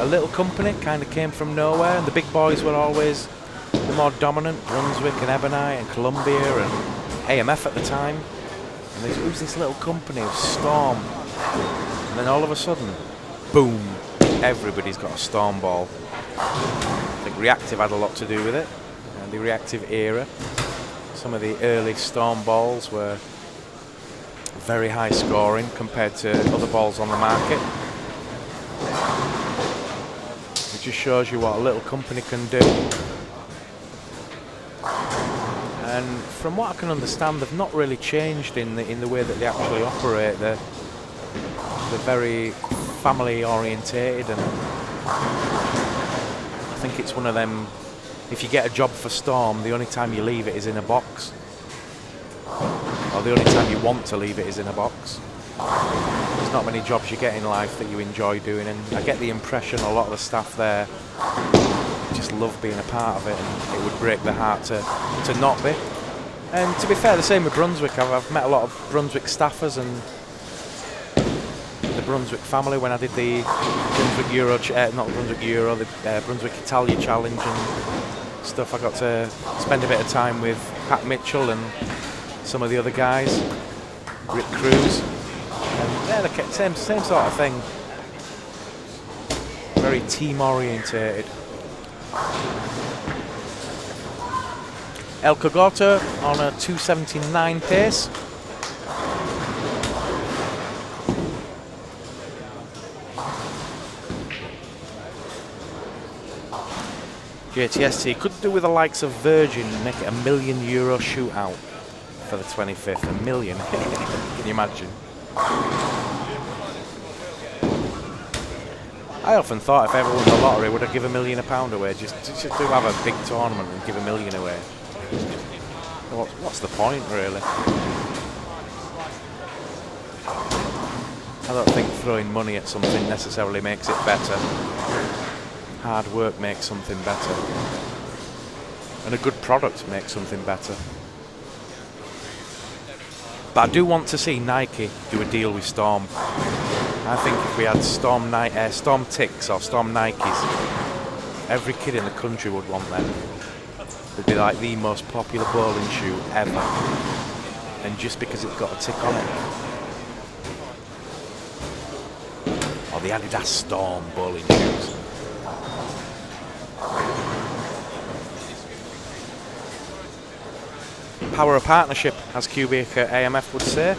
A little company, kind of came from nowhere, and the big boys were always the more dominant, Brunswick and Ebonite and Columbia and AMF at the time. And there was this little company of Storm. And then all of a sudden, boom, everybody's got a Storm ball. I think Reactive had a lot to do with it, and the Reactive era. Some of the early Storm balls were very high scoring compared to other balls on the market. It just shows you what a little company can do. And from what I can understand, they've not really changed in the way that they actually operate. They're very family orientated, and I think it's one of them. If you get a job for Storm, the only time you leave it is in a box. Or the only time you want to leave it is in a box. There's not many jobs you get in life that you enjoy doing, and I get the impression a lot of the staff there just love being a part of it, and it would break their heart to not be. And to be fair, the same with Brunswick. I've met a lot of Brunswick staffers and the Brunswick family when I did the Brunswick Euro, not Brunswick Euro, the Brunswick Italia Challenge, and stuff. I got to spend a bit of time with Pat Mitchell and some of the other guys, Rick Cruz, and they're the same sort of thing. Very team orientated. El Cogotto on a 2:79 pace. JTST could do with the likes of Virgin and make it €1 million shootout for the 25th. $1 million. Can you imagine? I often thought if I ever won the lottery, would I give £1 million away just to have a big tournament and give $1 million away? What's the point, really? I don't think throwing money at something necessarily makes it better. Hard work makes something better. And a good product makes something better. But I do want to see Nike do a deal with Storm. I think if we had Storm Ticks or Storm Nikes, every kid in the country would want them. They'd be like the most popular bowling shoe ever. And just because it's got a tick on it. Or the Adidas Storm bowling shoes. Power of partnership, as QubicaAMF would say.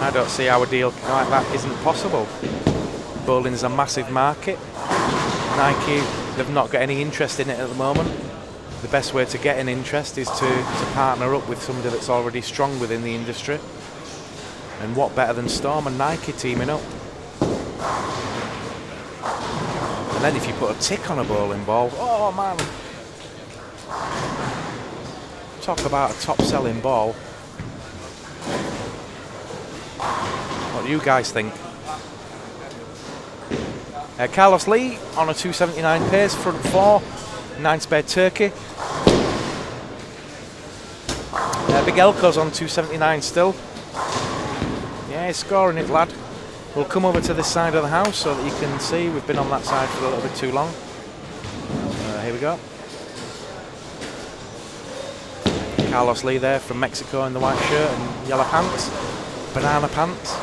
I don't see how a deal like that isn't possible. Bowling is a massive market. Nike, they've not got any interest in it at the moment. The best way to get an interest is to partner up with somebody that's already strong within the industry. And what better than Storm and Nike teaming up? And then if you put a tick on a bowling ball, oh man! Talk about a top-selling ball. What do you guys think? Carlos Lee on a 2:79 pace, front four, 9-spare turkey. Big Elko's on 2:79 still. Yeah, he's scoring it, lad. We'll come over to this side of the house so that you can see. We've been on that side for a little bit too long. Here we go. Carlos Lee there from Mexico in the white shirt and yellow pants. Banana pants.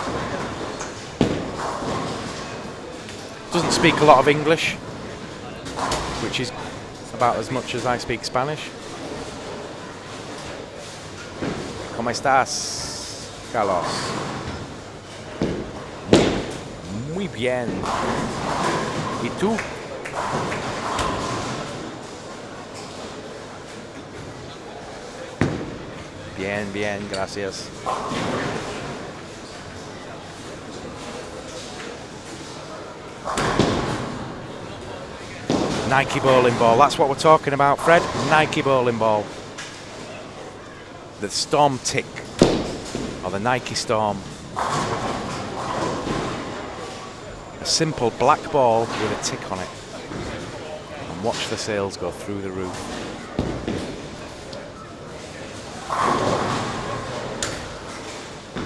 Doesn't speak a lot of English, which is about as much as I speak Spanish. ¿Cómo estás, Carlos? Muy bien. ¿Y tú? Bien, bien, gracias. Nike bowling ball, that's what we're talking about, Fred. Nike bowling ball. The Storm Tick, or the Nike Storm. A simple black ball with a tick on it. And watch the sales go through the roof.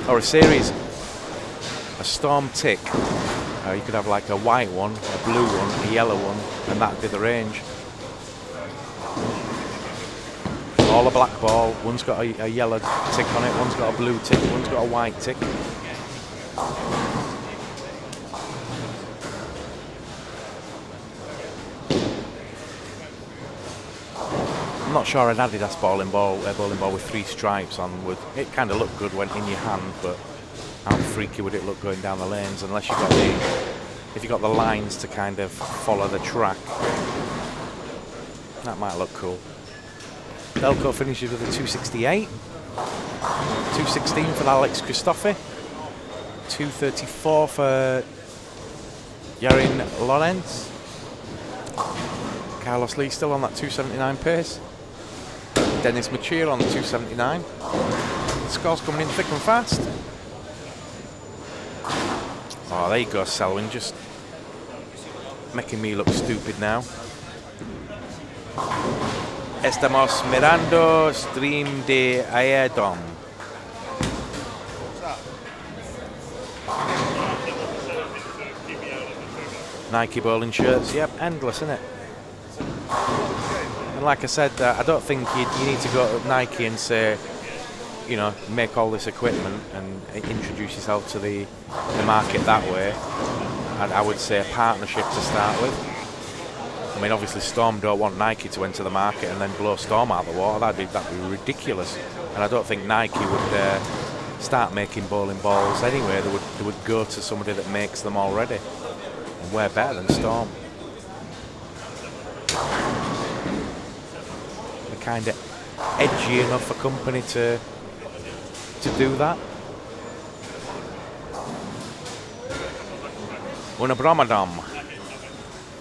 Or a series, a Storm Tick. You could have like a white one, a blue one, a yellow one, and that'd be the range. All a black ball, one's got a yellow tick on it, one's got a blue tick, one's got a white tick. I'm not sure an Adidas bowling ball with 3 stripes on would. It kind of looked good when in your hand, but how freaky would it look going down the lanes unless you got if you got the lines to kind of follow the track. That might look cool. Delco finishes with a 268. 216 for Alex Christophe. 234 for Yarin Lorenz. Carlos Lee still on that 279 pace. Dennis Machir on the 279. Scores coming in thick and fast. Oh, there you go, Selwyn, just making me look stupid now. Estamos mirando stream de Aedon. Nike bowling shirts, yep, endless, isn't it? And like I said, I don't think you need to go to Nike and say, you know, make all this equipment and introduce yourself to the market that way. I would say a partnership to start with. I mean, obviously Storm don't want Nike to enter the market and then blow Storm out of the water. That'd be ridiculous. And I don't think Nike would start making bowling balls anyway. They would go to somebody that makes them already. And we're better than Storm. They're kind of edgy enough a company to do that. Unabromadom.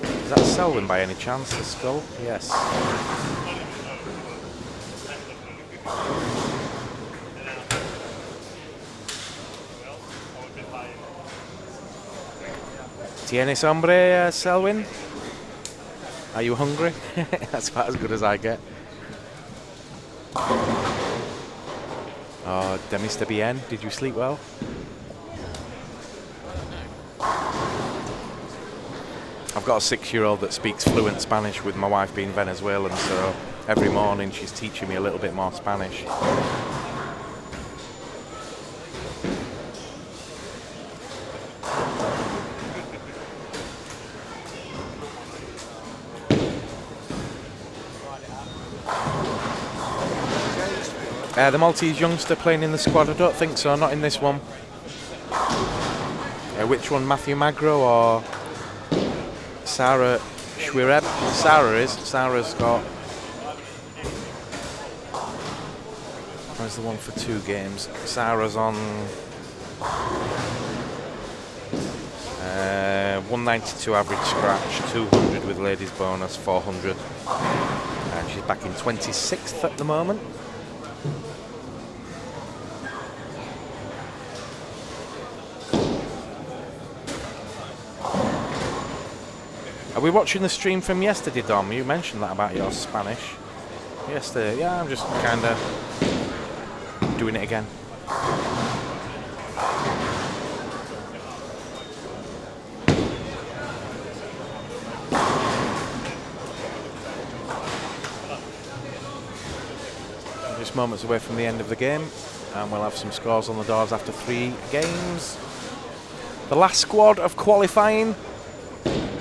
Is that Selwyn by any chance, the skull? Yes. ¿Tienes hambre, Selwyn? Are you hungry? That's about as good as I get. Oh, Mr. Bien, did you sleep well? I've got a 6-year-old that speaks fluent Spanish with my wife being Venezuelan, so every morning she's teaching me a little bit more Spanish. The Maltese youngster playing in the squad? I don't think so, not in this one. Which one, Matthew Magro or Sarah Schwireb? Sarah's got... Where's the one for 2 games? Sarah's on 192 average scratch, 200 with ladies bonus, 400. And she's back in 26th at the moment. Are we watching the stream from yesterday, Dom? You mentioned that about your Spanish. Yesterday, yeah, I'm just kind of doing it again. Just moments away from the end of the game, and we'll have some scores on the doors after 3 games. The last squad of qualifying.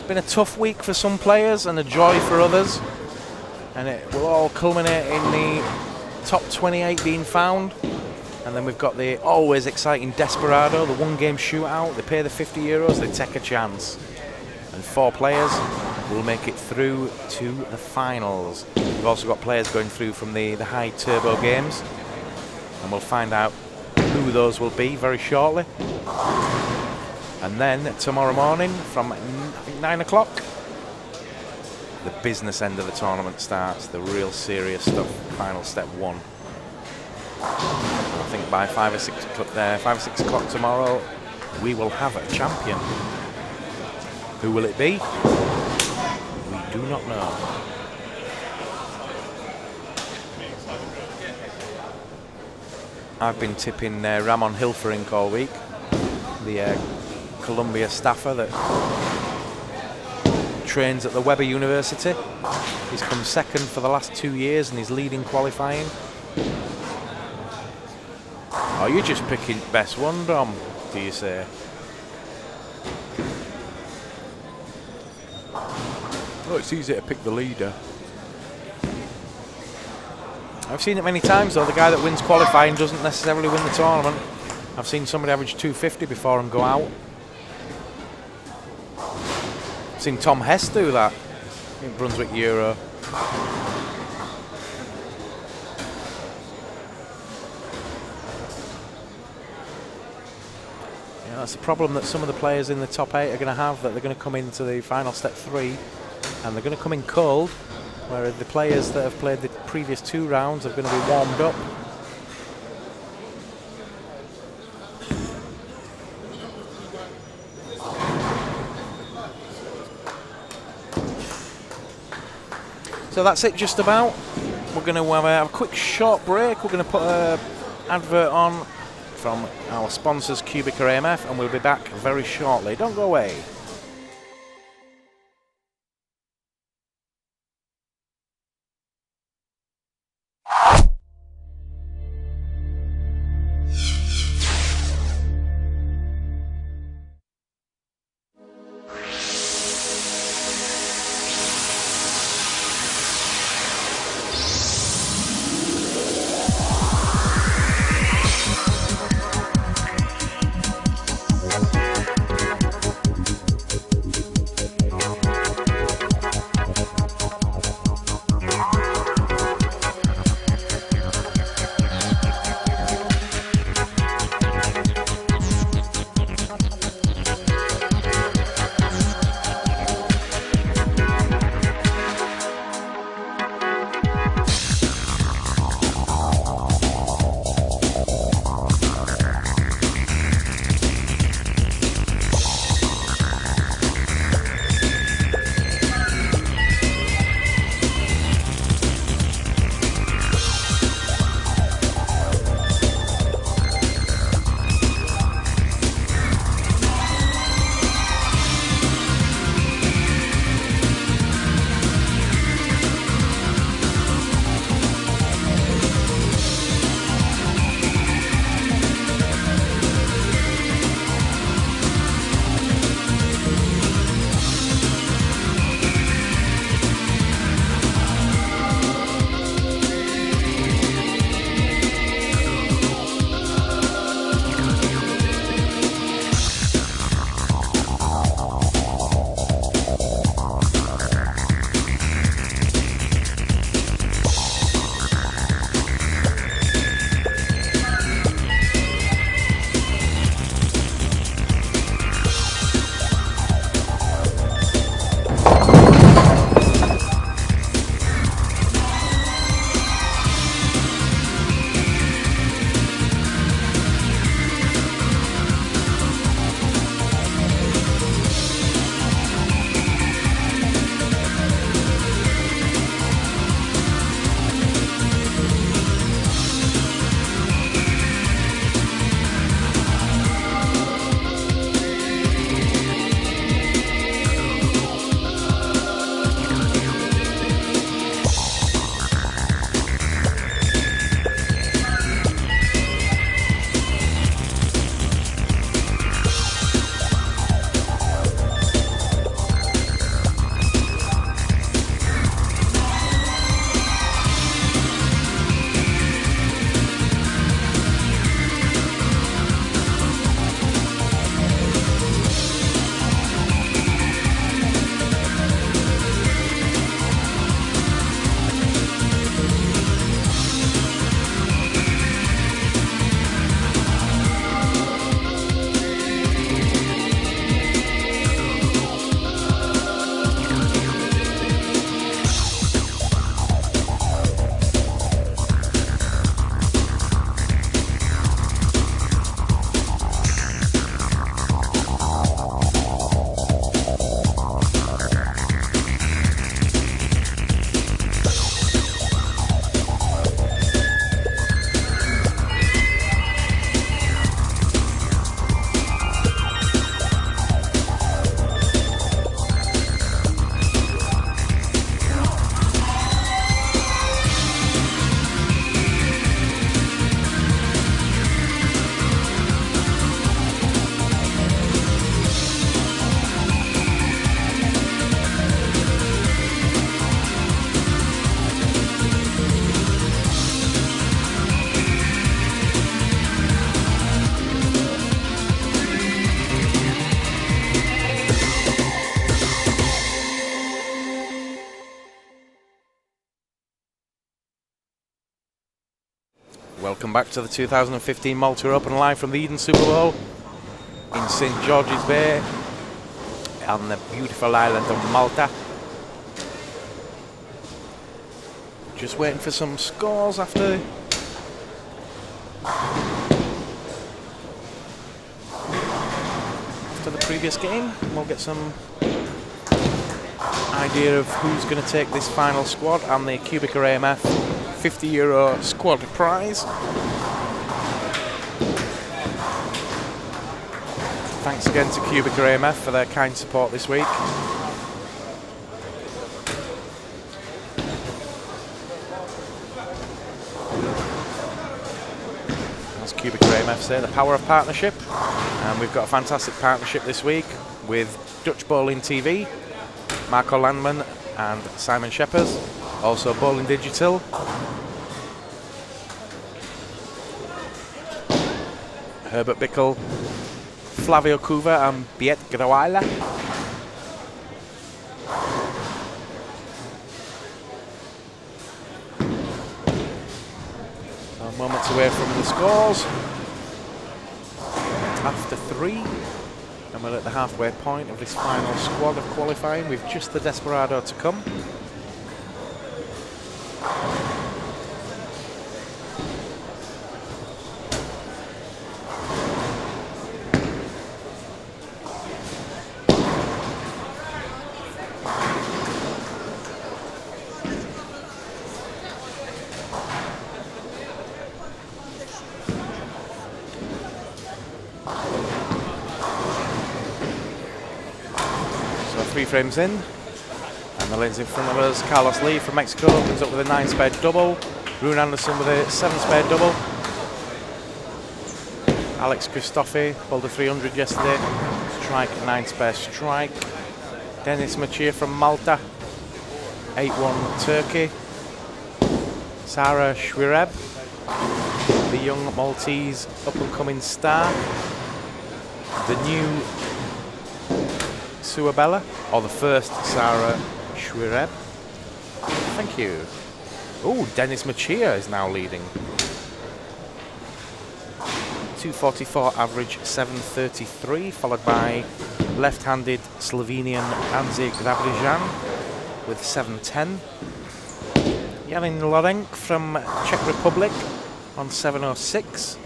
Been a tough week for some players and a joy for others, and it will all culminate in the top 28 being found. And then we've got the always exciting Desperado, the 1-game shootout. They pay the €50, they take a chance, and 4 players will make it through to the finals. We've also got players going through from the high turbo games, and we'll find out who those will be very shortly. And then tomorrow morning from 9 o'clock, the business end of the tournament starts, the real serious stuff, final step 1. I think by 5 or 6 o'clock tomorrow, we will have a champion. Who will it be? We do not know. I've been tipping Ramon Hilferink all week, the Columbia staffer that trains at the Weber University. He's come 2nd for the last 2 years and he's leading qualifying. Oh, you're just picking best one, Dom, do you say? Oh, it's easy to pick the leader. I've seen it many times though, the guy that wins qualifying doesn't necessarily win the tournament. I've seen somebody average 250 before and go out. I've seen Tom Hess do that in Brunswick Euro. Yeah, that's the problem that some of the players in the top 8 are going to have, that they're going to come into the final step 3 and they're going to come in cold, whereas the players that have played the previous 2 rounds are going to be warmed up. So that's it just about. We're going to have a quick short break. We're going to put an advert on from our sponsors QubicaAMF and we'll be back very shortly. Don't go away. Welcome back to the 2015 Malta Open, live from the Eden Super Bowl in St George's Bay on the beautiful island of Malta. Just waiting for some scores after the previous game. We'll get some idea of who's going to take this final squad and the QubicaAMF €50 squad prize. Thanks again to QubicaAMF for their kind support this week. As QubicaAMF say, the power of partnership. And we've got a fantastic partnership this week with Dutch Bowling TV, Marco Landman and Simon Shepherd. Also Bowling Digital. Herbert Bickle, Flavio Cuva and Biet Grawaila. So moments away from the scores. After 3, and we're at the halfway point of this final squad of qualifying with just the Desperado to come. So 3 frames in, and the lanes in front of us. Carlos Lee from Mexico comes up with a 9-spade double. Rune Anderson with a 7-spade double. Alex Christophe bowled a 300 yesterday. Strike, 9-spade strike. Dennis Machir from Malta, 8-1 Turkey. Sarah Schwireb, the young Maltese up-and-coming star. The new Suabella, or the first Sarah Schwireb. Thank you. Oh, Dennis Machir is now leading. 244 average, 733, followed by left-handed Slovenian Anze Gravrijan with 710. Jan Lorenk from Czech Republic on 706.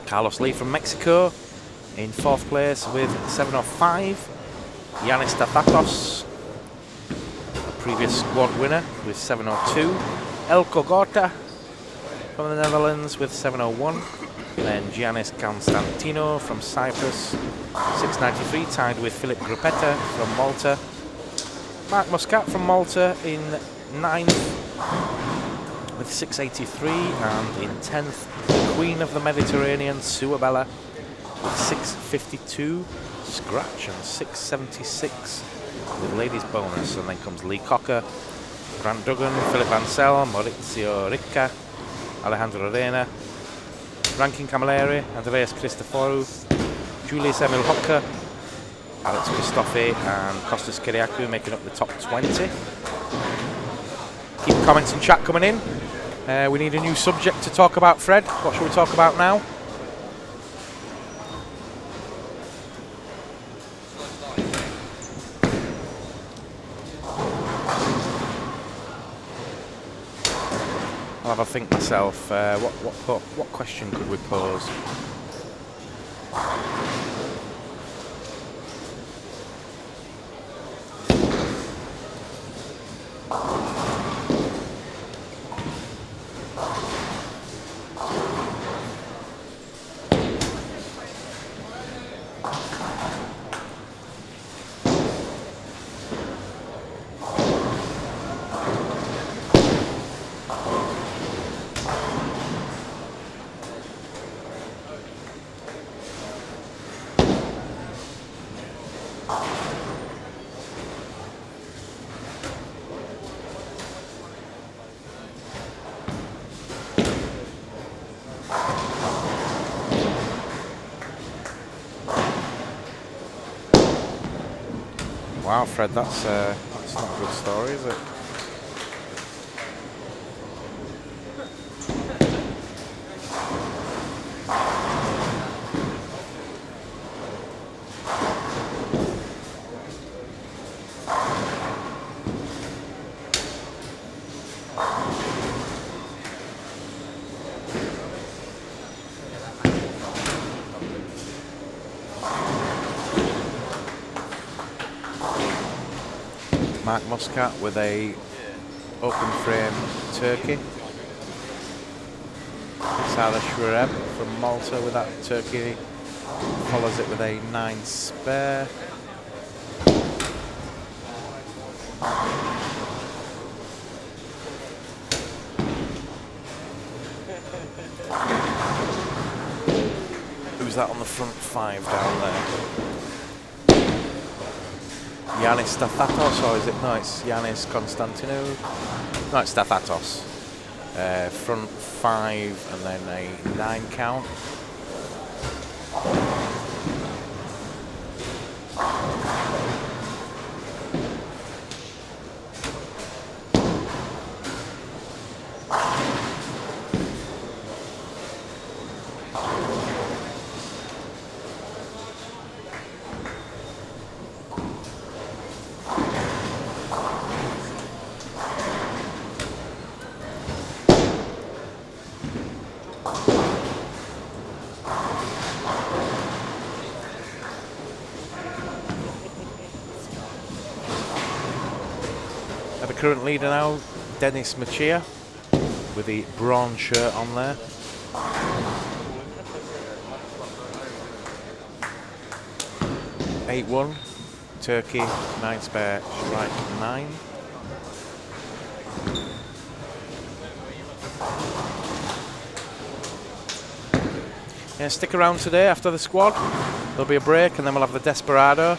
Carlos Lee from Mexico in 4th place with 705. Yanis Tathatos, a previous squad winner, with 702. Elko Gorta from the Netherlands with 701. Then Giannis Constantino from Cyprus, 693, tied with Philip Gruppetta from Malta. Mark Muscat from Malta in 9th with 683, and in 10th, the Queen of the Mediterranean, Suabella, with 652. Scratch and 676 with ladies bonus, and then comes Lee Cocker, Grant Duggan, Philip Ansel, Maurizio Ricca, Alejandro Reina, Rankin Camilleri, Andreas Christoforou, Julius Emil Hocker, Alex Christophe and Kostas Kyriakou making up the top 20. Keep comments and chat coming in. We need a new subject to talk about, Fred. What should we talk about now? I'll have a think myself. What question could we pose? Wow, Fred, that's not a good story, is it? Mark Muscat with a open frame turkey. Sala Shureb from Malta with that turkey. Follows it with a 9 spare. Who's that on the front 5 down there? Yanis Stathatos, or is it? No, it's Yanis Konstantinou. No, it's Stathatos. Front 5 and then a 9 count. The current leader now, Denis Machia, with the bronze shirt on there. (8-1), Turkey, 9 spare, strike 9. Yeah, stick around today after the squad. There'll be a break and then we'll have the Desperado.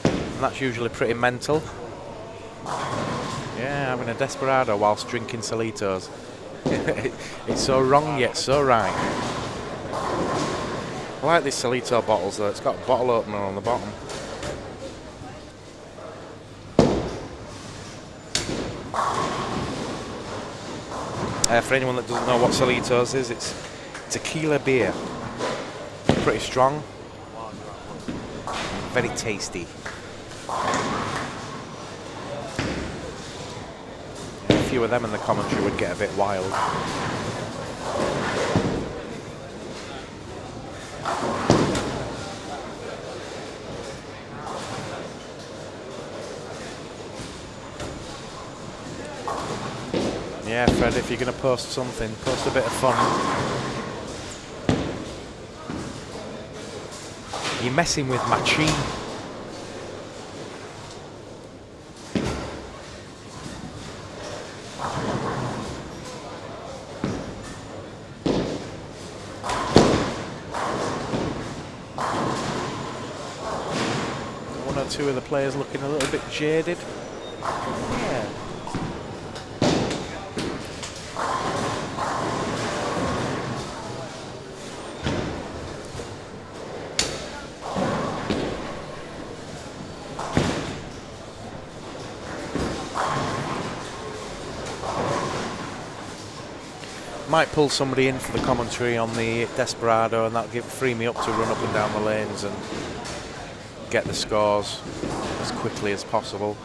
And that's usually pretty mental. Yeah, having a Desperado whilst drinking Solitos. It's so wrong yet so right. I like these Solito bottles though, it's got a bottle opener on the bottom. For anyone that doesn't know what Solitos is, it's tequila beer. Pretty strong. Very tasty. A few of them in the commentary would get a bit wild. Yeah, Fred, if you're going to post something, post a bit of fun. You're messing with my chi. One or two of the players looking a little bit jaded. Yeah. Might pull somebody in for the commentary on the Desperado, and that'll free me up to run up and down the lanes and get the scores as quickly as possible.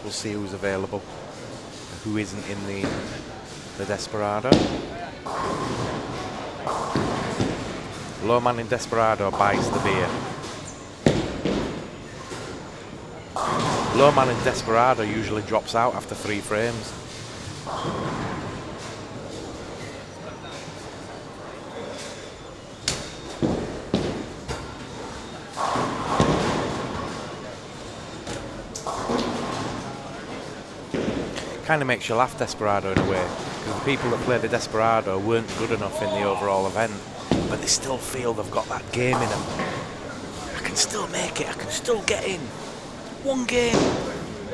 We'll see who's available, who isn't in the Desperado. Low man in Desperado buys the beer. Low man in Desperado usually drops out after 3 frames. Kind of makes you laugh, Desperado, in a way, because the people that play the Desperado weren't good enough in the overall event, but they still feel they've got that game in them. I can still make it, I can still get in. One game.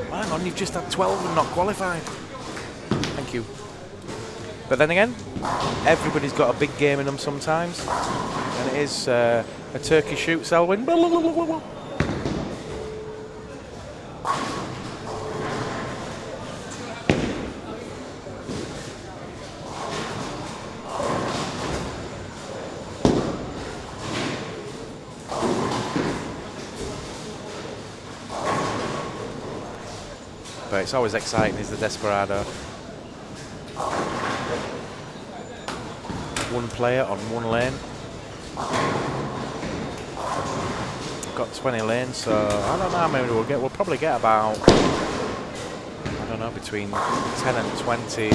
Well, hang on, you've just had 12 and not qualified. Thank you. But then again, everybody's got a big game in them sometimes, and it is a turkey shoot, Selwyn. But it's always exciting, is the Desperado. One player on one lane. got 20 lanes, so I don't know how many we'll get. We'll probably get about, I don't know, between 10 and 20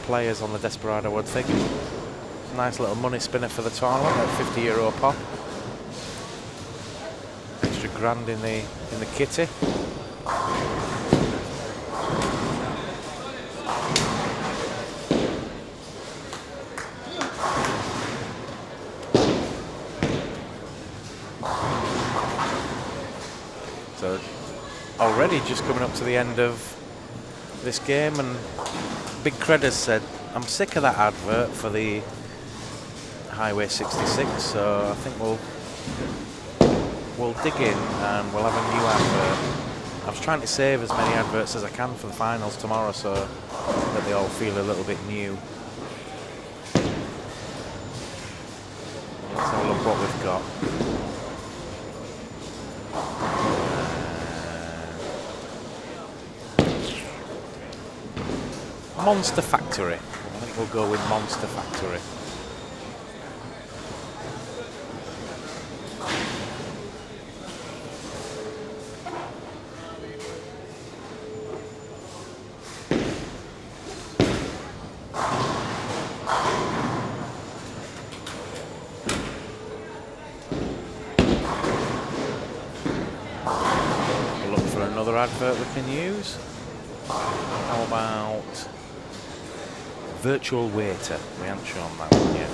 players on the Desperado, I would think. Nice little money spinner for the tournament at €50 a pop. Extra grand in the kitty. So already just coming up to the end of this game, and Big Creders said, I'm sick of that advert for the Highway 66, so I think we'll dig in and we'll have a new advert. I was trying to save as many adverts as I can for the finals tomorrow, so that they all feel a little bit new. Let's have a look what we've got. Monster Factory. I think we'll go with Monster Factory. We'll look for another advert we can use. How about Virtual Waiter? We haven't shown that one yet.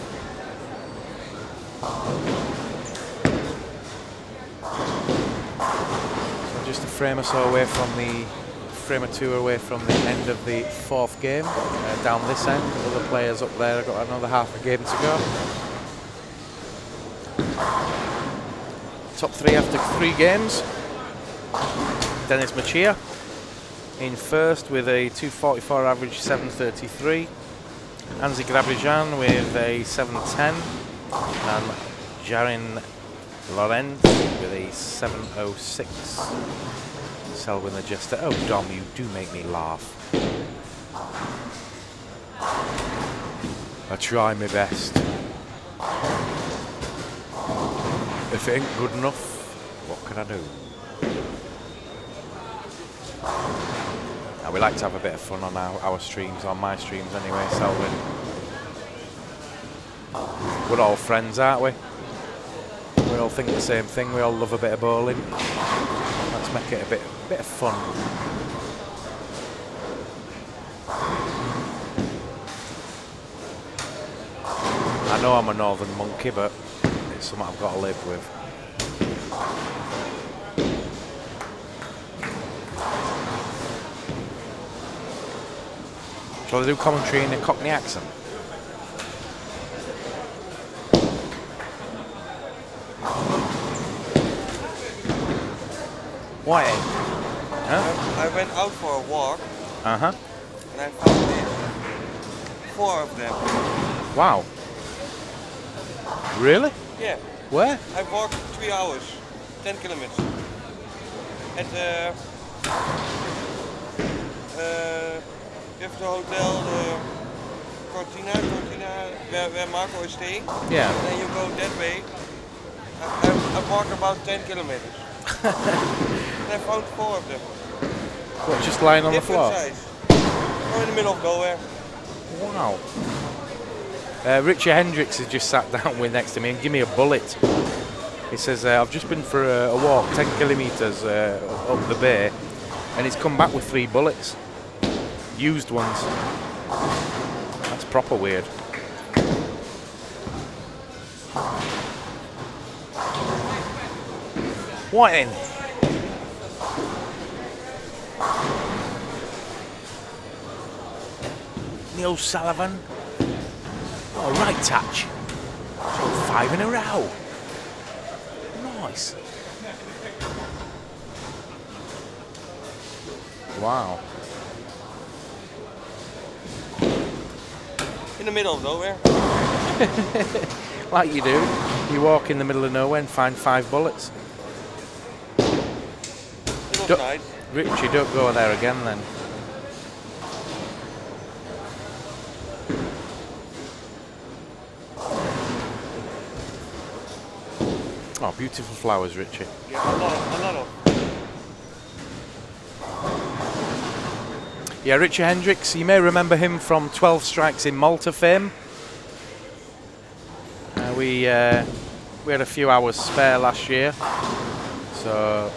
So just a frame or so away from the frame or two away from the end of the fourth game. Down this end, other players up there have got another half a game to go. Top three after 3 games. Dennis Machia in first with a 244 average, 733. Anzi Grabrijan with a 710, and Jarin Laurent with a 706. Selwyn the Jester. Oh, Dom, you do make me laugh. I try my best. If it ain't good enough, what can I do? We like to have a bit of fun on our streams, on my streams anyway, Selwyn. We're all friends, aren't we? We all think the same thing, we all love a bit of bowling. Let's make it a bit of fun. I know I'm a northern monkey, but it's something I've got to live with. Shall I do commentary in a Cockney accent? Why? Huh? I went out for a walk. Uh-huh. And I found 4 of them. Wow. Really? Yeah. Where? I walked 3 hours, 10 kilometers. At you have the hotel, Cortina, where Marco is staying. Yeah. And then you go that way. I walked about 10 kilometers. And I found 4 of them. What, just lying on the floor? Different size. Oh, in the middle of nowhere. Wow. Richard Hendricks has just sat down with next to me and give me a bullet. He says, I've just been for a walk, 10 kilometres up the bay, and he's come back with 3 bullets. Used ones. That's proper weird. What then? Neil Sullivan. Oh, right touch. So 5 in a row. Nice. Wow. In the middle of nowhere. Like you do. You walk in the middle of nowhere and find 5 bullets. It was nice. Richie, don't go there again then. Oh, Beautiful flowers, Richie. Yeah, a lot of. Yeah, Richie Hendricks, you may remember him from 12 Strikes in Malta fame. We had a few hours spare last year, so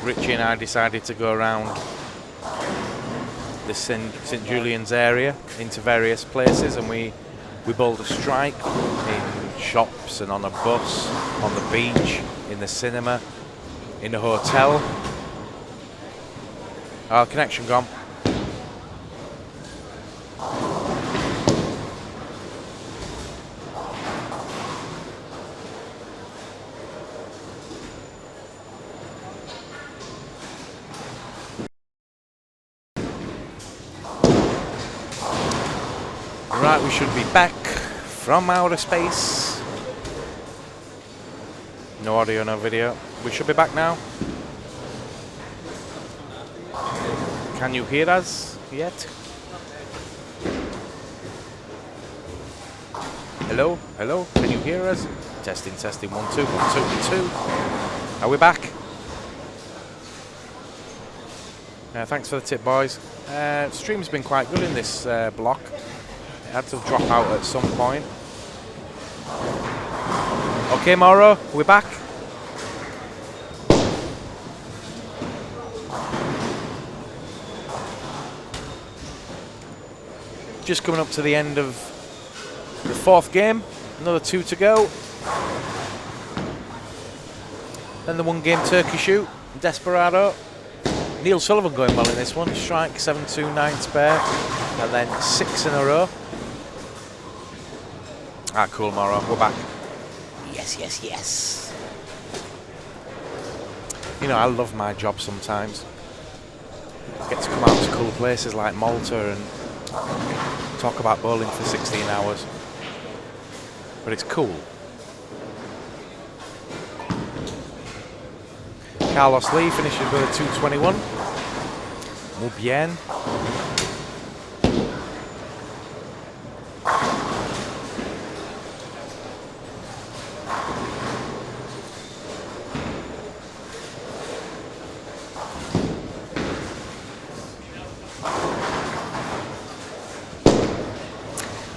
Richie and I decided to go around the St Julian's area into various places, and we bowled a strike in shops and on a bus, on the beach, in the cinema, in a hotel. Oh, connection gone. Right, we should be back from outer space. No audio, no video. We should be back now. Can you hear us yet? Hello? Hello? Can you hear us? Testing, testing. 1, 2, 1, 2, 2. Are we back? Thanks for the tip, boys. Stream's been quite good in this block. It had to drop out at some point. Okay, Mauro, we're back. Just coming up to the end of the 4th game. Another 2 to go. Then the 1 game turkey shoot. Desperado. Neil Sullivan going well in this one. Strike 7-2, 9 spare. And then 6 in a row. Ah, cool, Mauro. We're back. Yes, yes, yes. You know, I love my job sometimes. I get to come out to cool places like Malta and talk about bowling for 16 hours. But it's cool. Carlos Lee finishes with a 221. Muy bien.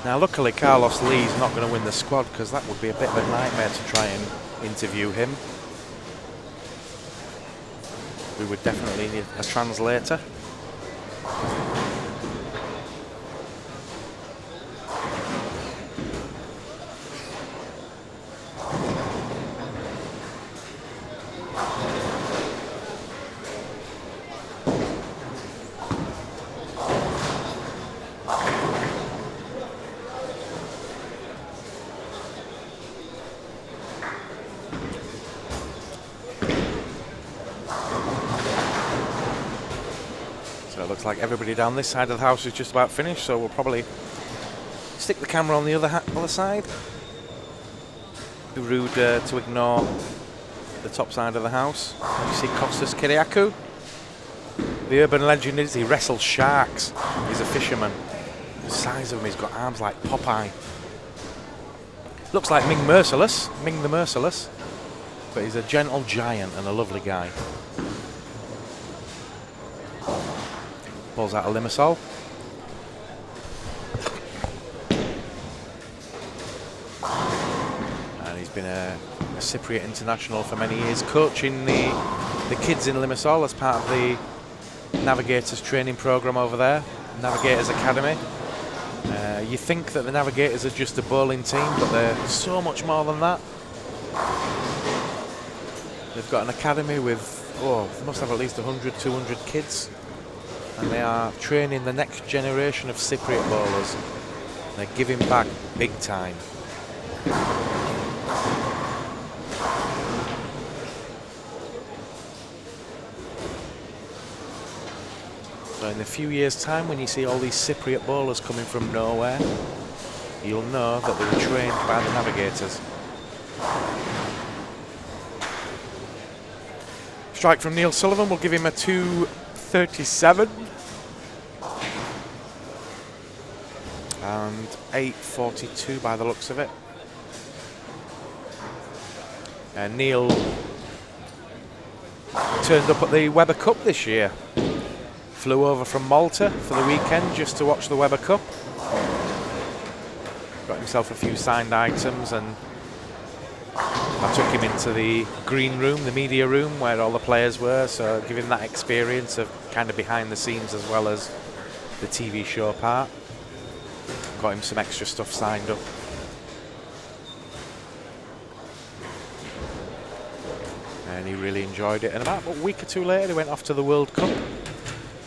Now, luckily, Carlos Lee's not going to win the squad because that would be a bit of a nightmare to try and interview him. We would definitely need a translator. Like everybody down this side of the house is just about finished, so we'll probably stick the camera on the other side. Be rude to ignore the top side of the house. You see Kostas Kyriakou. The urban legend is he wrestles sharks. He's a fisherman. The size of him, he's got arms like Popeye. Looks like Ming Merciless, Ming the Merciless, but he's a gentle giant and a lovely guy. Pulls out a Limassol. And he's been a Cypriot international for many years, coaching the kids in Limassol as part of the Navigators training program over there, Navigators Academy. You think that the Navigators are just a bowling team, but they're so much more than that. They've got an academy with, they must have at least 100, 200 kids. And they are training the next generation of Cypriot bowlers. They're giving back big time. So in a few years' time, when you see all these Cypriot bowlers coming from nowhere, you'll know that they were trained by the Navigators. Strike from Neil Sullivan will give him a 237. And 842 by the looks of it. Neil turned up at the Weber Cup this year. Flew over from Malta for the weekend just to watch the Weber Cup. Got himself a few signed items, and I took him into the green room, the media room, where all the players were, so give him that experience of kind of behind the scenes as well as the TV show part. Got him some extra stuff signed up. And he really enjoyed it. And about a week or two later, he went off to the World Cup,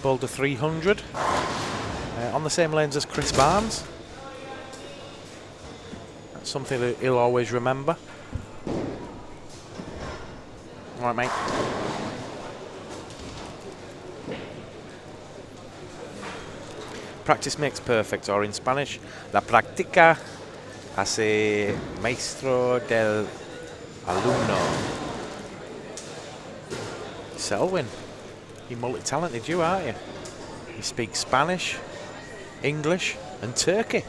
bowled a 300 on the same lanes as Chris Barnes. That's something that he'll always remember. All right, mate. Practice makes perfect, or in Spanish, la práctica hace maestro del alumno. Selwyn, you're multi-talented, you, aren't you? You speak Spanish, English, and Turkey.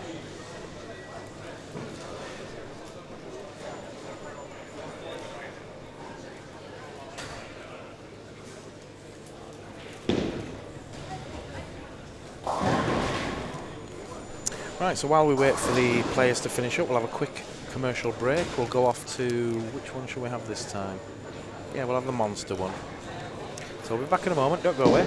Right, so while we wait for the players to finish up, we'll have a quick commercial break. We'll go off to, which one shall we have this time? Yeah, we'll have the Monster one. So we'll be back in a moment, don't go away.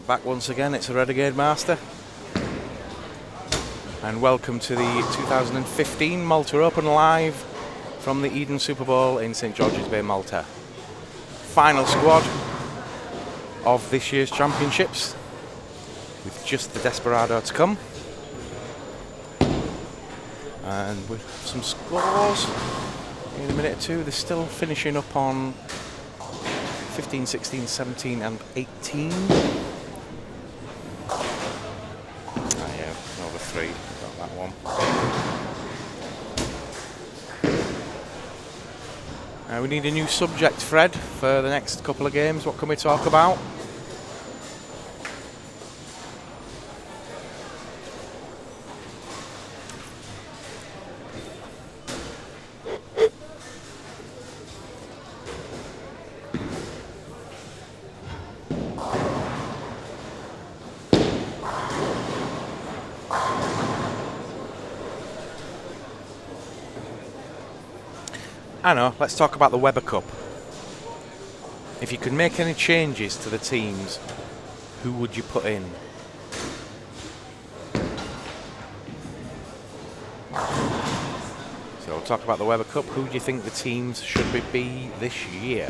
Back once again, it's a Renegade Master. And welcome to the 2015 Malta Open live from the Eden Super Bowl in St George's Bay, Malta. Final squad of this year's championships, with just the Desperado to come. And with some scores in a minute or two. They're still finishing up on 15, 16, 17 and 18. Three, got that one. We need a new subject, Fred, for the next couple of games. What can we talk about? I know, let's talk about the Weber Cup. If you could make any changes to the teams, who would you put in? So we'll talk about the Weber Cup. Who do you think the teams should be this year?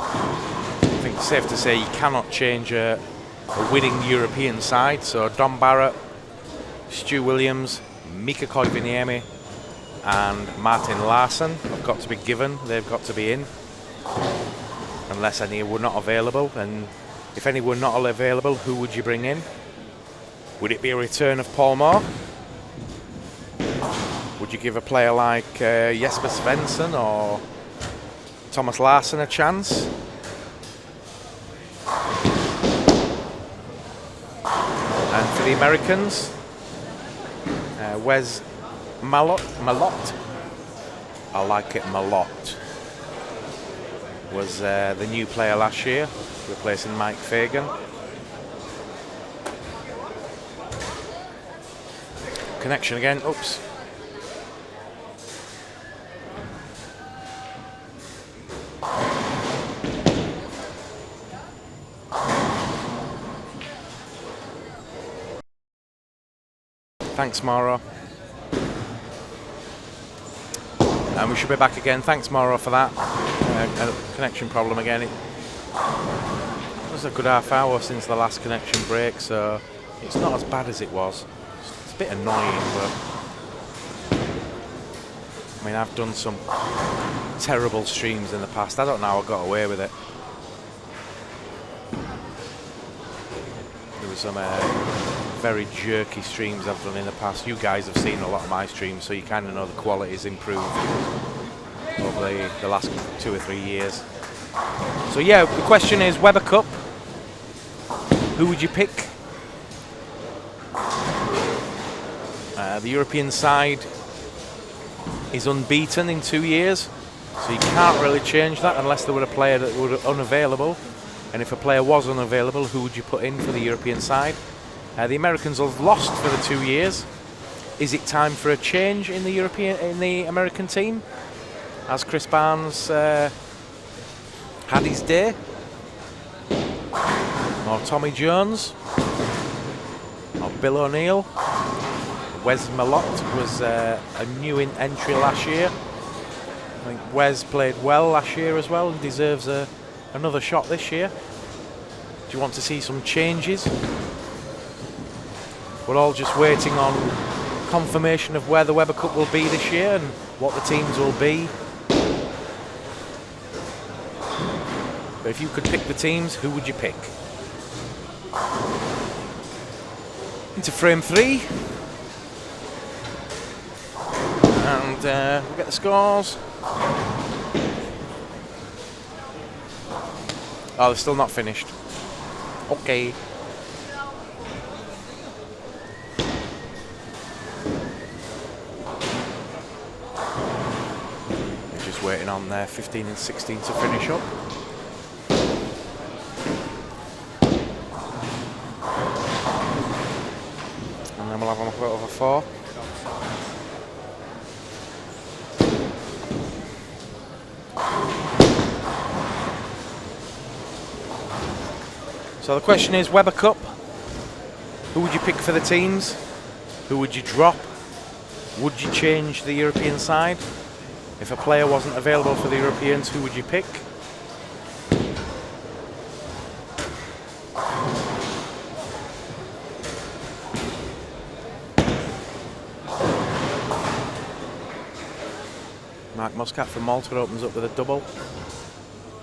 I think it's safe to say you cannot change a winning European side. So Don Barrett, Stu Williams, Mika Koivuniemi and Martin Larsson have got to be given. They've got to be in. Unless any were not available, and If any were not available, who would you bring in? Would it be a return of Paul Moore? Would you give a player like Jesper Svensson or Thomas Larsson a chance? And for the Americans, Wes Malott, I like it, Malott, was the new player last year, replacing Mike Fagan. Connection again, oops. Thanks, Mara. And we should be back again. Thanks, Mara, for that. Connection problem again. It was a good half hour since the last connection break, so it's not as bad as it was. It's a bit annoying, but I mean, I've done some terrible streams in the past. I don't know how I got away with it. There was some very jerky streams I've done in the past. You guys have seen a lot of my streams, so you kind of know the quality's improved over the last 2 or 3 years. So yeah, the question is Weber Cup. Who would you pick? The European side is unbeaten in 2 years, so you can't really change that unless there were a player that were unavailable. And if a player was unavailable, who would you put in for the European side? The Americans have lost for the 2 years. Is it time for a change in the American team? Has Chris Barnes had his day? Or Tommy Jones? Or Bill O'Neill? Wes Malott was a new entry last year. I think Wes played well last year as well and deserves another shot this year. Do you want to see some changes? We're all just waiting on confirmation of where the Weber Cup will be this year and what the teams will be. But if you could pick the teams, who would you pick? Into frame 3. And we'll get the scores. Oh, they're still not finished. Okay. Waiting on 15 and 16 to finish up. And then we'll have them up over 4. So the question is Weber Cup. Who would you pick for the teams? Who would you drop? Would you change the European side? If a player wasn't available for the Europeans, who would you pick? Mark Muscat from Malta opens up with a double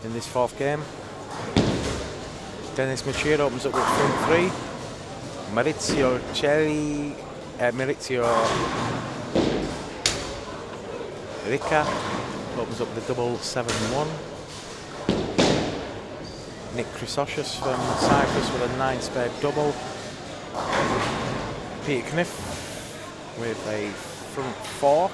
in this 4th game. Dennis Machir opens up with front 3. Maurizio Ricca opens up with a double 7-1. Nick Chrysoshis from Cyprus with a 9-spade double. Peter Kniff with a front 4.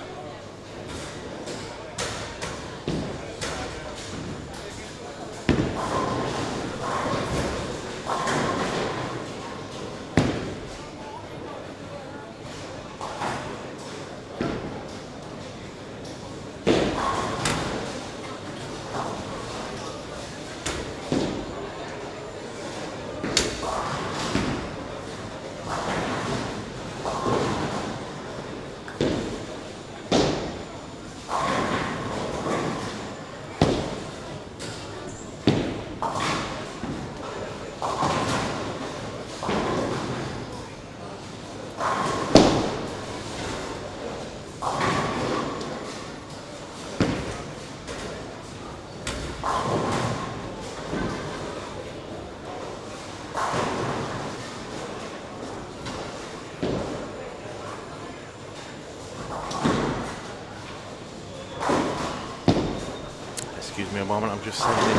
excuse me a moment, I'm just sending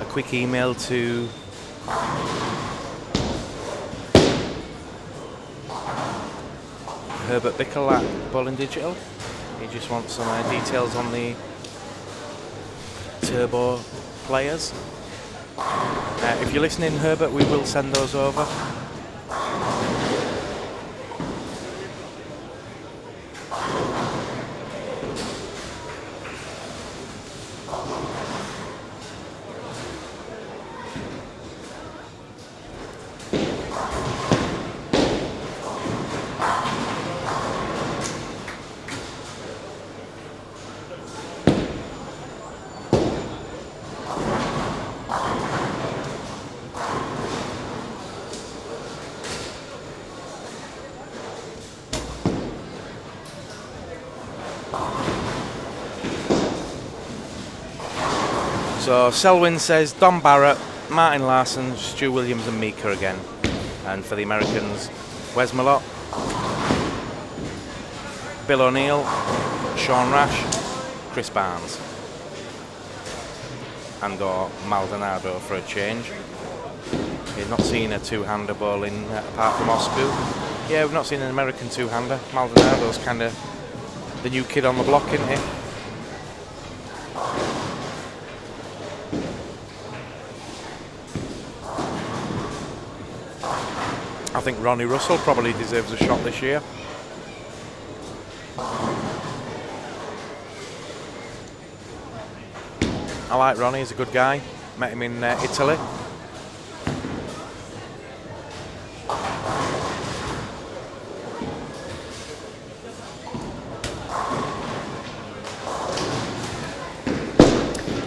a quick email to Herbert Bickle at Bowling Digital. He just wants some details on the turbo players. If you're listening, Herbert, we will send those over. So Selwyn says Don Barrett, Martin Larson, Stu Williams and Mika again. And for the Americans, Wes Malott, Bill O'Neill, Sean Rash, Chris Barnes. And or Maldonado for a change. We've not seen a two-hander bowling apart from Oscu. Yeah, we've not seen an American two-hander. Maldonado's kind of the new kid on the block, isn't he? I think Ronnie Russell probably deserves a shot this year. I like Ronnie, he's a good guy. Met him in Italy.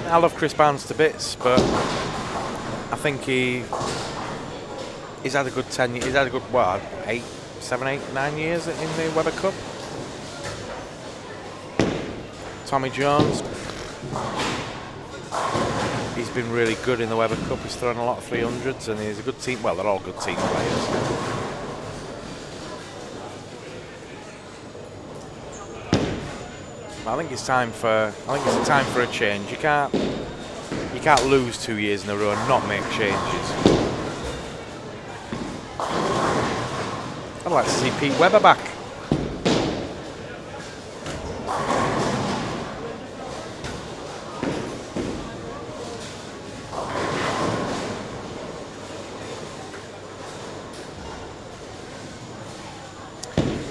I love Chris Barnes to bits, but I think he's had a good 10 years. He's had a good, what, 7, 8, 9 years in the Weber Cup. Tommy Jones. He's been really good in the Weber Cup. He's thrown a lot of 300s and he's a good team. Well, they're all good team players. I think it's time for a change. You can't lose 2 years in a row and not make changes. I'd like to see Pete Webber back.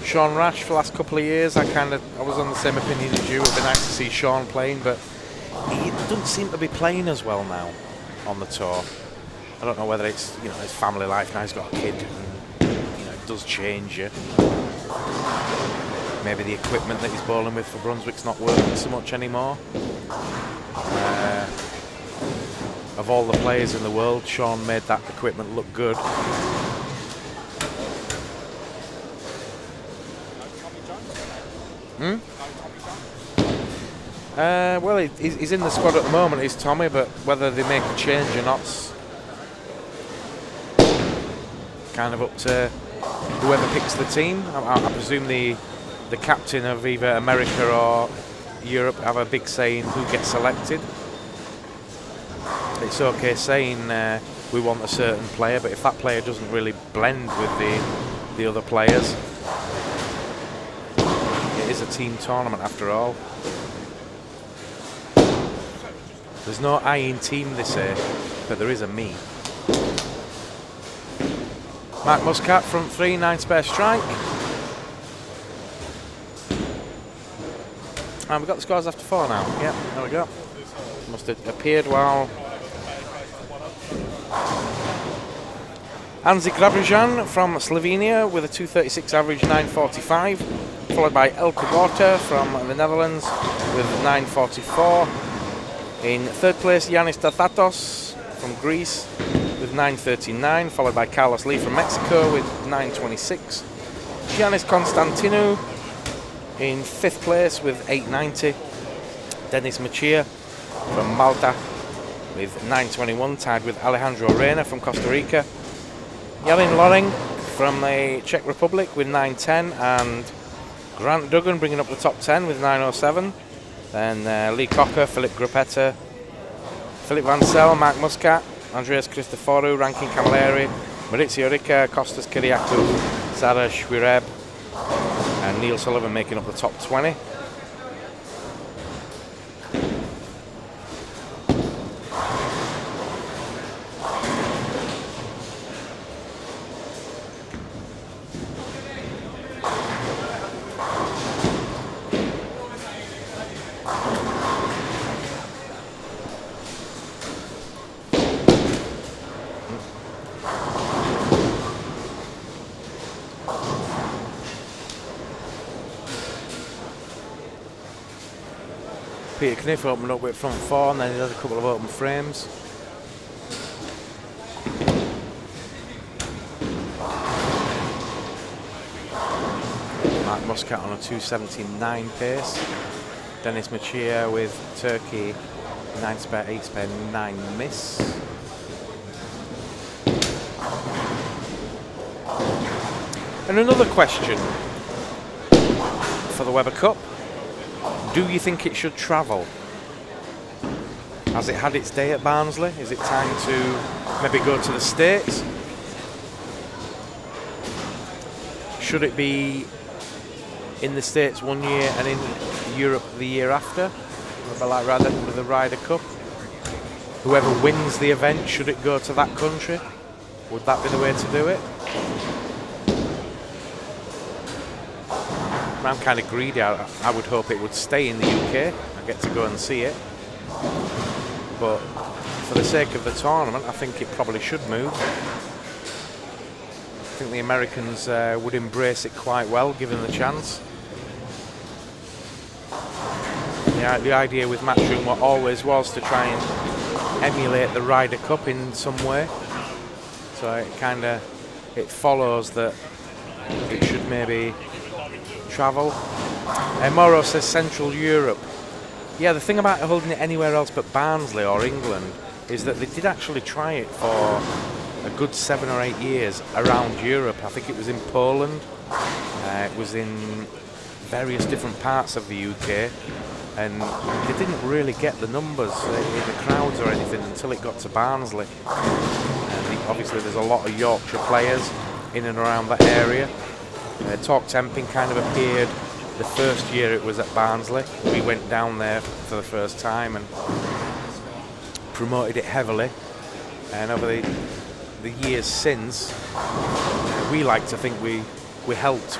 Sean Rash for the last couple of years, I was on the same opinion as you. It'd be nice to see Sean playing, but he doesn't seem to be playing as well now on the tour. I don't know whether it's his family life now. He's got a kid, and it does change you. Maybe the equipment that he's bowling with for Brunswick's not working so much anymore. Of all the players in the world, Sean made that equipment look good. Well, he's in the squad at the moment, is Tommy, but whether they make a change or not's kind of up to whoever picks the team. I presume the captain of either America or Europe have a big say in who gets selected. It's okay saying we want a certain player, but if that player doesn't really blend with the other players, it is a team tournament after all. There's no I in team, they say, but there is a me. Mark Muscat, front 3, 9 spare strike. And we've got the scores after 4 now. Yeah, there we go. Must have appeared while Anzi Grabrijan from Slovenia with a 236 average, 945, followed by El Kubota from the Netherlands with 944. In third place, Yanis Tathatos from Greece with 939, followed by Carlos Lee from Mexico with 926. Giannis Constantinou in fifth place with 890. Denis Machia from Malta with 921, tied with Alejandro Reina from Costa Rica. Yelin Loring from the Czech Republic with 910, and Grant Duggan bringing up the top 10 with 907. Then Lee Cocker, Philip Gruppetta, Philip Vansel, Mark Muscat, Andreas Christoforou, Rankin Camilleri, Maurizio Ricca, Kostas Kyriakou, Zara Shwireb, and Neil Sullivan making up the top 20. Peter Kniff opened up with front four, and then he does a couple of open frames. Mark Muscat on a 2:79 pace. Dennis Machia with Turkey 9 spare, 8 spare, 9 miss. And another question for the Weber Cup. Do you think it should travel? Has it had its day at Barnsley? Is it time to maybe go to the States? Should it be in the States one year and in Europe the year after? Like rather with the Ryder Cup? Whoever wins the event, should it go to that country? Would that be the way to do it? I'm kind of greedy. I would hope it would stay in the UK. I get to go and see it. But for the sake of the tournament, I think it probably should move. I think the Americans would embrace it quite well, given the chance. Yeah, the idea with Matchroom always was to try and emulate the Ryder Cup in some way. So it follows that it should maybe travel. Moro says Central Europe. Yeah, the thing about holding it anywhere else but Barnsley or England is that they did actually try it for a good 7 or 8 years around Europe. I think it was in Poland, it was in various different parts of the UK, and they didn't really get the numbers, the crowds or anything until it got to Barnsley. And obviously there's a lot of Yorkshire players in and around that area. Talk Temping kind of appeared the first year it was at Barnsley. We went down there for the first time and promoted it heavily. And over the years since, we like to think we helped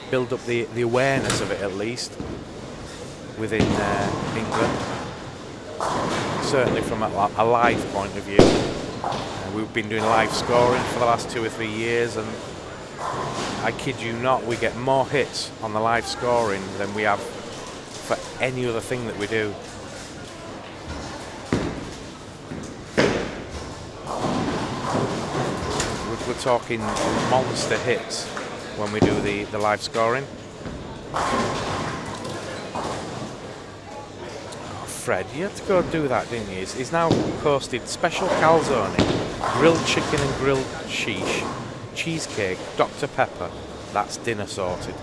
build up the awareness of it, at least within England. Certainly from a live point of view. We've been doing live scoring for the last 2 or 3 years, and I kid you not, we get more hits on the live scoring than we have for any other thing that we do. We're talking monster hits when we do the live scoring. Oh, Fred, you had to go do that, didn't you? He's now posted special calzone, grilled chicken and grilled sheesh, cheesecake, Dr. Pepper. That's dinner sorted.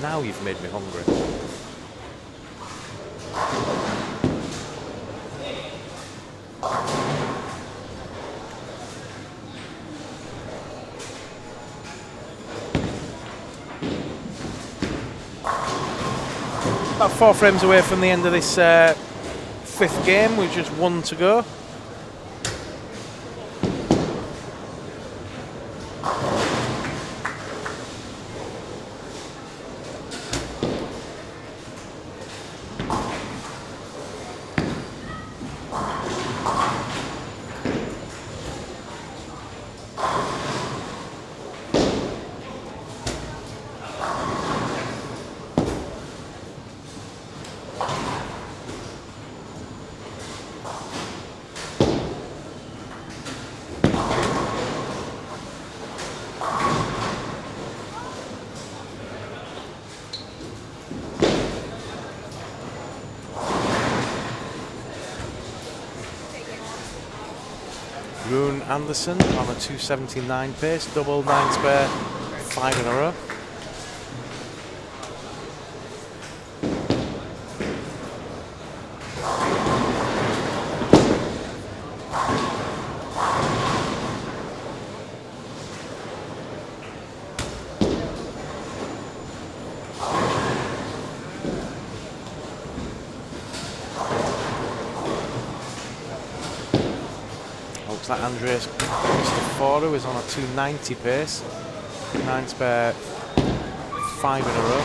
Now you've made me hungry. About 4 frames away from the end of this 5th game, with just 1 to go. Rune Anderson on a 2:79 pace, double 9 spare, 5 in a row. like Andreas Christoforou is on a 290 pace. 9 spare, 5 in a row.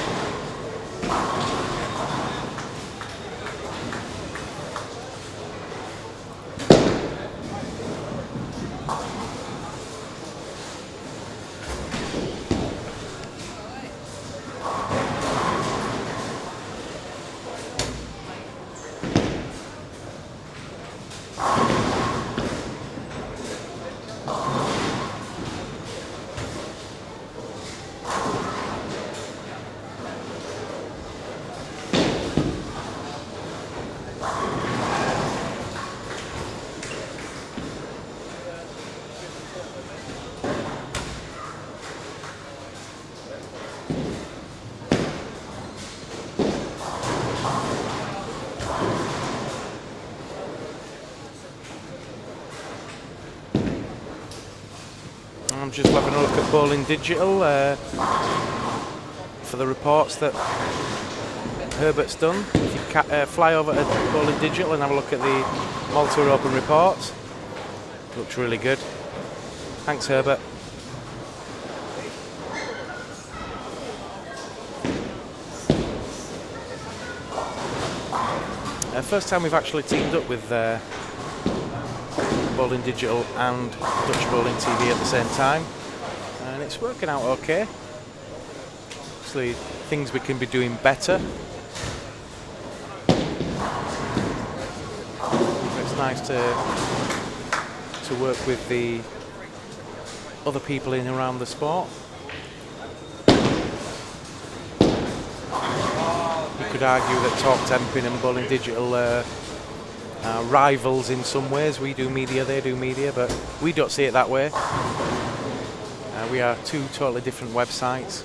I'm just having a look at Bowling Digital for the reports that Herbert's done. If you fly over to Bowling Digital and have a look at the Malta Open reports, looks really good. Thanks, Herbert. First time we've actually teamed up with Bowling Digital and Dutch Bowling TV at the same time, and it's working out okay. Obviously, things we can be doing better. It's nice to work with the other people in and around the sport. You could argue that Talk Temping and Bowling Digital rivals in some ways. We do media, they do media, but we don't see it that way. We are two totally different websites.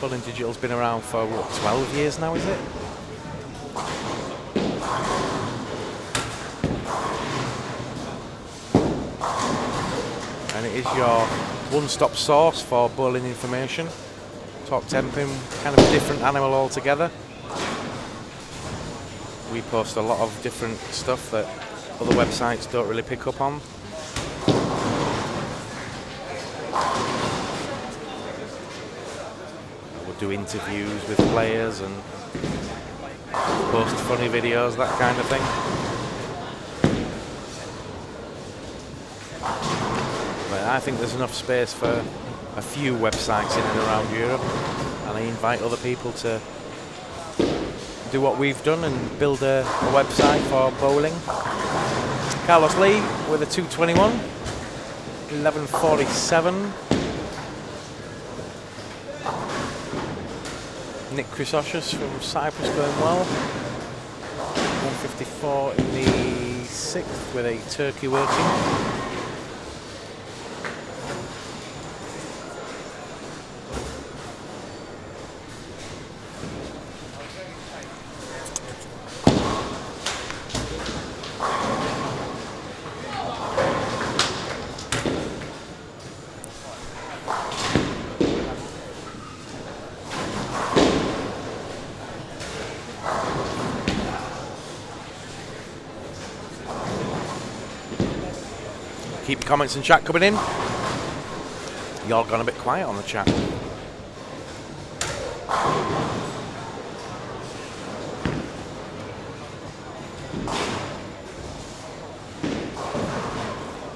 Bowling Digital's been around for what, 12 years now, is it? And it is your one-stop source for bowling information. Talk Temping, kind of a different animal altogether. We post a lot of different stuff that other websites don't really pick up on. We'll do interviews with players and post funny videos, that kind of thing. But I think there's enough space for a few websites in and around Europe, and I invite other people to do what we've done and build a website for bowling. Carlos Lee with a 221, 11:47. Nick Chrysoshus from Cyprus going well. 154 in the 6th with a turkey working. Keep your comments and chat coming in. You're gone a bit quiet on the chat.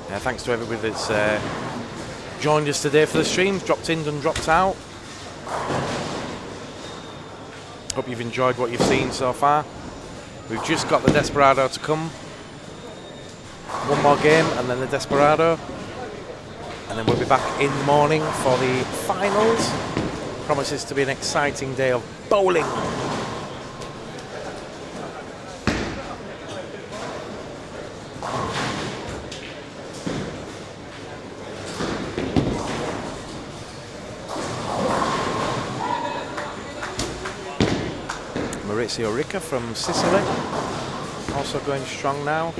Yeah, thanks to everybody that's joined us today for the stream. Dropped in and dropped out. Hope you've enjoyed what you've seen so far. We've just got the Desperado to come. One more game and then the Desperado, and then we'll be back in the morning for the finals. Promises to be an exciting day of bowling. Maurizio Ricca from Sicily, also going strong now.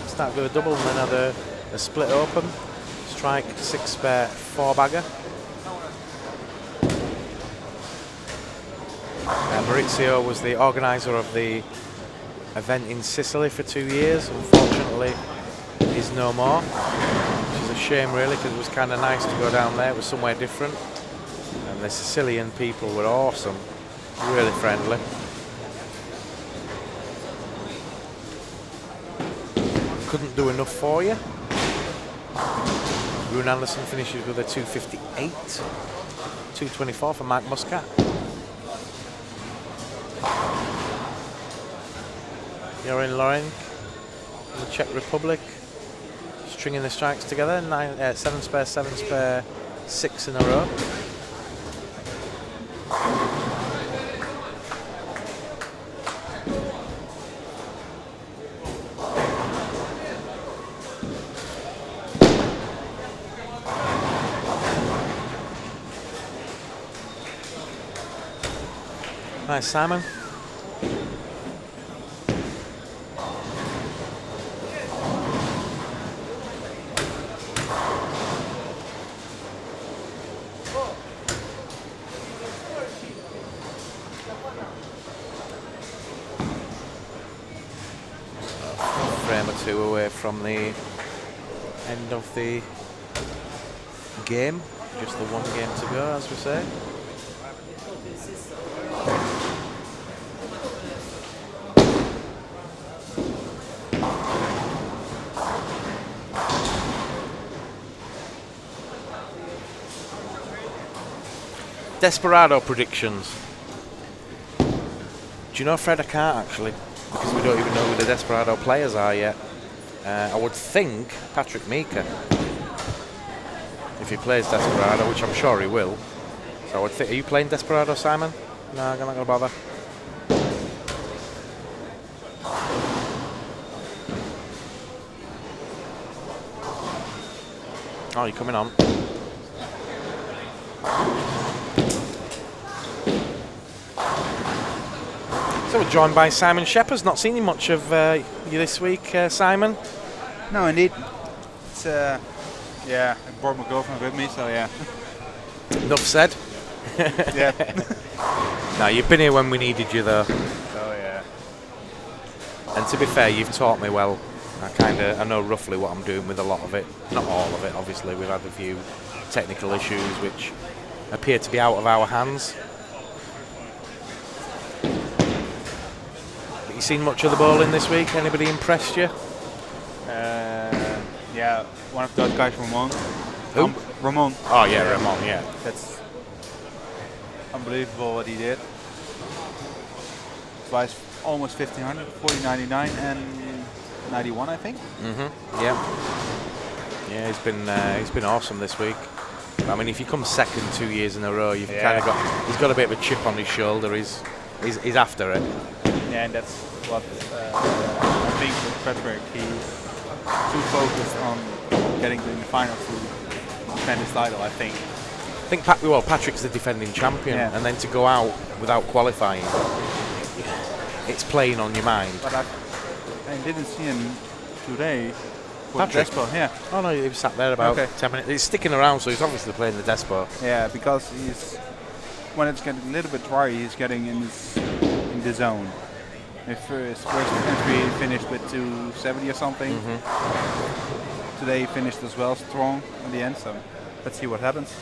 Start with a double and then had a split open. Strike 6 spare 4-bagger. Maurizio was the organiser of the event in Sicily for 2 years. Unfortunately, is no more, which is a shame really, because it was kind of nice to go down there. It was somewhere different, and the Sicilian people were awesome, really friendly. Couldn't do enough for you. Rune Anderson finishes with a 2:58, 2:24 for Mike Muscat. Jorin Lorenk from the Czech Republic, stringing the strikes together, 7 spare, 7 spare, 6 in a row. Nice, Simon. Frame or two away from the end of the game. Just the one game to go, as we say. Desperado predictions. Do you know, Fred? I can't actually, because we don't even know who the Desperado players are yet. I would think Patrick Mika, if he plays Desperado, which I'm sure he will. So I would think. Are you playing Desperado, Simon? No, I'm not going to bother. Oh, you're coming on. So we're joined by Simon Shepherd's. Not seen you much of you this week, Simon. No, indeed. It's yeah, I brought my girlfriend with me, so yeah. Enough said. Yeah. No, you've been here when we needed you, though. Oh yeah. And to be fair, you've taught me well. I know roughly what I'm doing with a lot of it. Not all of it, obviously. We've had a few technical issues which appear to be out of our hands. But you seen much of the bowling this week? Anybody impressed you? Yeah, one of those guys, Ramon. Who? Ramon. Oh yeah, Ramon. Yeah. That's unbelievable what he did. Twice, almost 1500, 40, 99, and 91, I think. Yeah. Yeah, he's been awesome this week. I mean, if you come second 2 years in a row, you've kind of got. He's got a bit of a chip on his shoulder. He's after it. Yeah, and that's what I think with Patrick. He's too focused on getting to the final to defend his title, I think. I think Patrick's the defending champion, and then to go out without qualifying, it's playing on your mind. But I didn't see him today. Patrick? Despo, yeah. Oh no, he was sat there about 10 minutes. He's sticking around, so he's obviously playing the Despo. Yeah, because when it's getting a little bit dry, he's getting in the zone. His first entry finished with 270 or something. Today he finished as well strong in the end, so let's see what happens.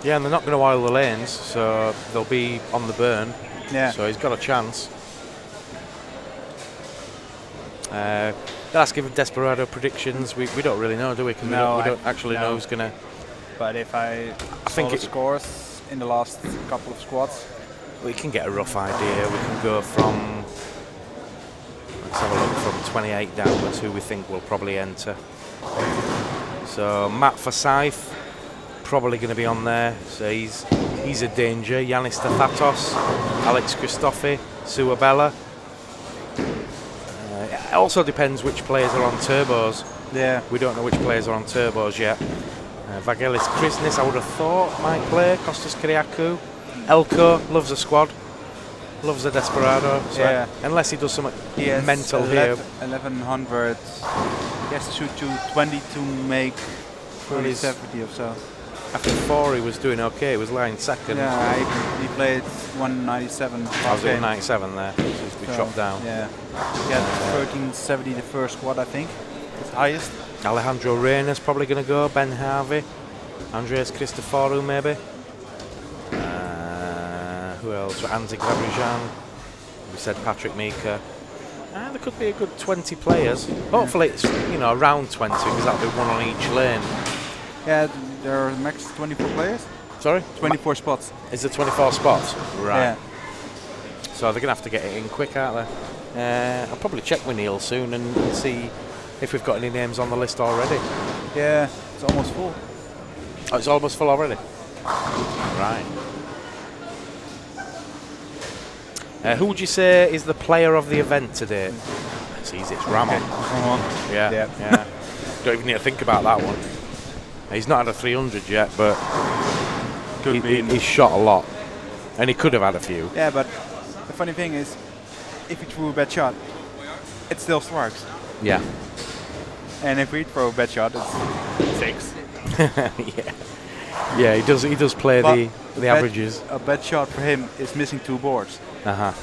Yeah, and they're not going to oil the lanes, so they'll be on the burn. Yeah. So he's got a chance. Let's give Desperado predictions. We don't really know, do we? Because we don't actually know who's going to. But if I think it scores in the last couple of squads, we can get a rough idea. We can go from, let's have a look, from 28 downwards who we think will probably enter. So Matt Forsyth, probably going to be on there. So he's a danger. Yanis Tathatos, Alex Christofi, Suabella. It also depends which players are on turbos. Yeah. We don't know which players are on turbos yet. Vagelis Krisnis, I would have thought, might play. Kostas Kyriakou. Elko loves a squad. Loves a Desperado. So yeah. Unless he does something he mental here. 1100. He has to shoot 220 to make 3070 or so. After 4 he was doing okay. He was lying second. Yeah, he played 197. I was at 197 there. So we dropped down. Yeah. He had 1370 the first squad, I think. his highest. Alejandro Reina's probably going to go. Ben Harvey. Andreas Christoforou maybe. Who else? Anzi Grabrijan. We said Patrick Meeker. There could be a good 20 players. Hopefully it's around 20 because that'll be one on each lane. Yeah, there are max 24 players. Sorry? 24 spots. Is there 24 spots? Right. Yeah. So they're going to have to get it in quick, aren't they? I'll probably check with Neil soon and see if we've got any names on the list already. Yeah, it's almost full. Oh, it's almost full already? Right. Who would you say is the player of the event today? It's easy, it's Ramon. Ramon. Yeah. Don't even need to think about that one. He's not had a 300 yet, but he's shot a lot. And he could have had a few. Yeah, but the funny thing is, if he threw a bad shot, it still strikes. Yeah. And if we throw a bad shot, it's 6. Yeah, he does play the averages. A bad shot for him is missing 2 boards. Yeah.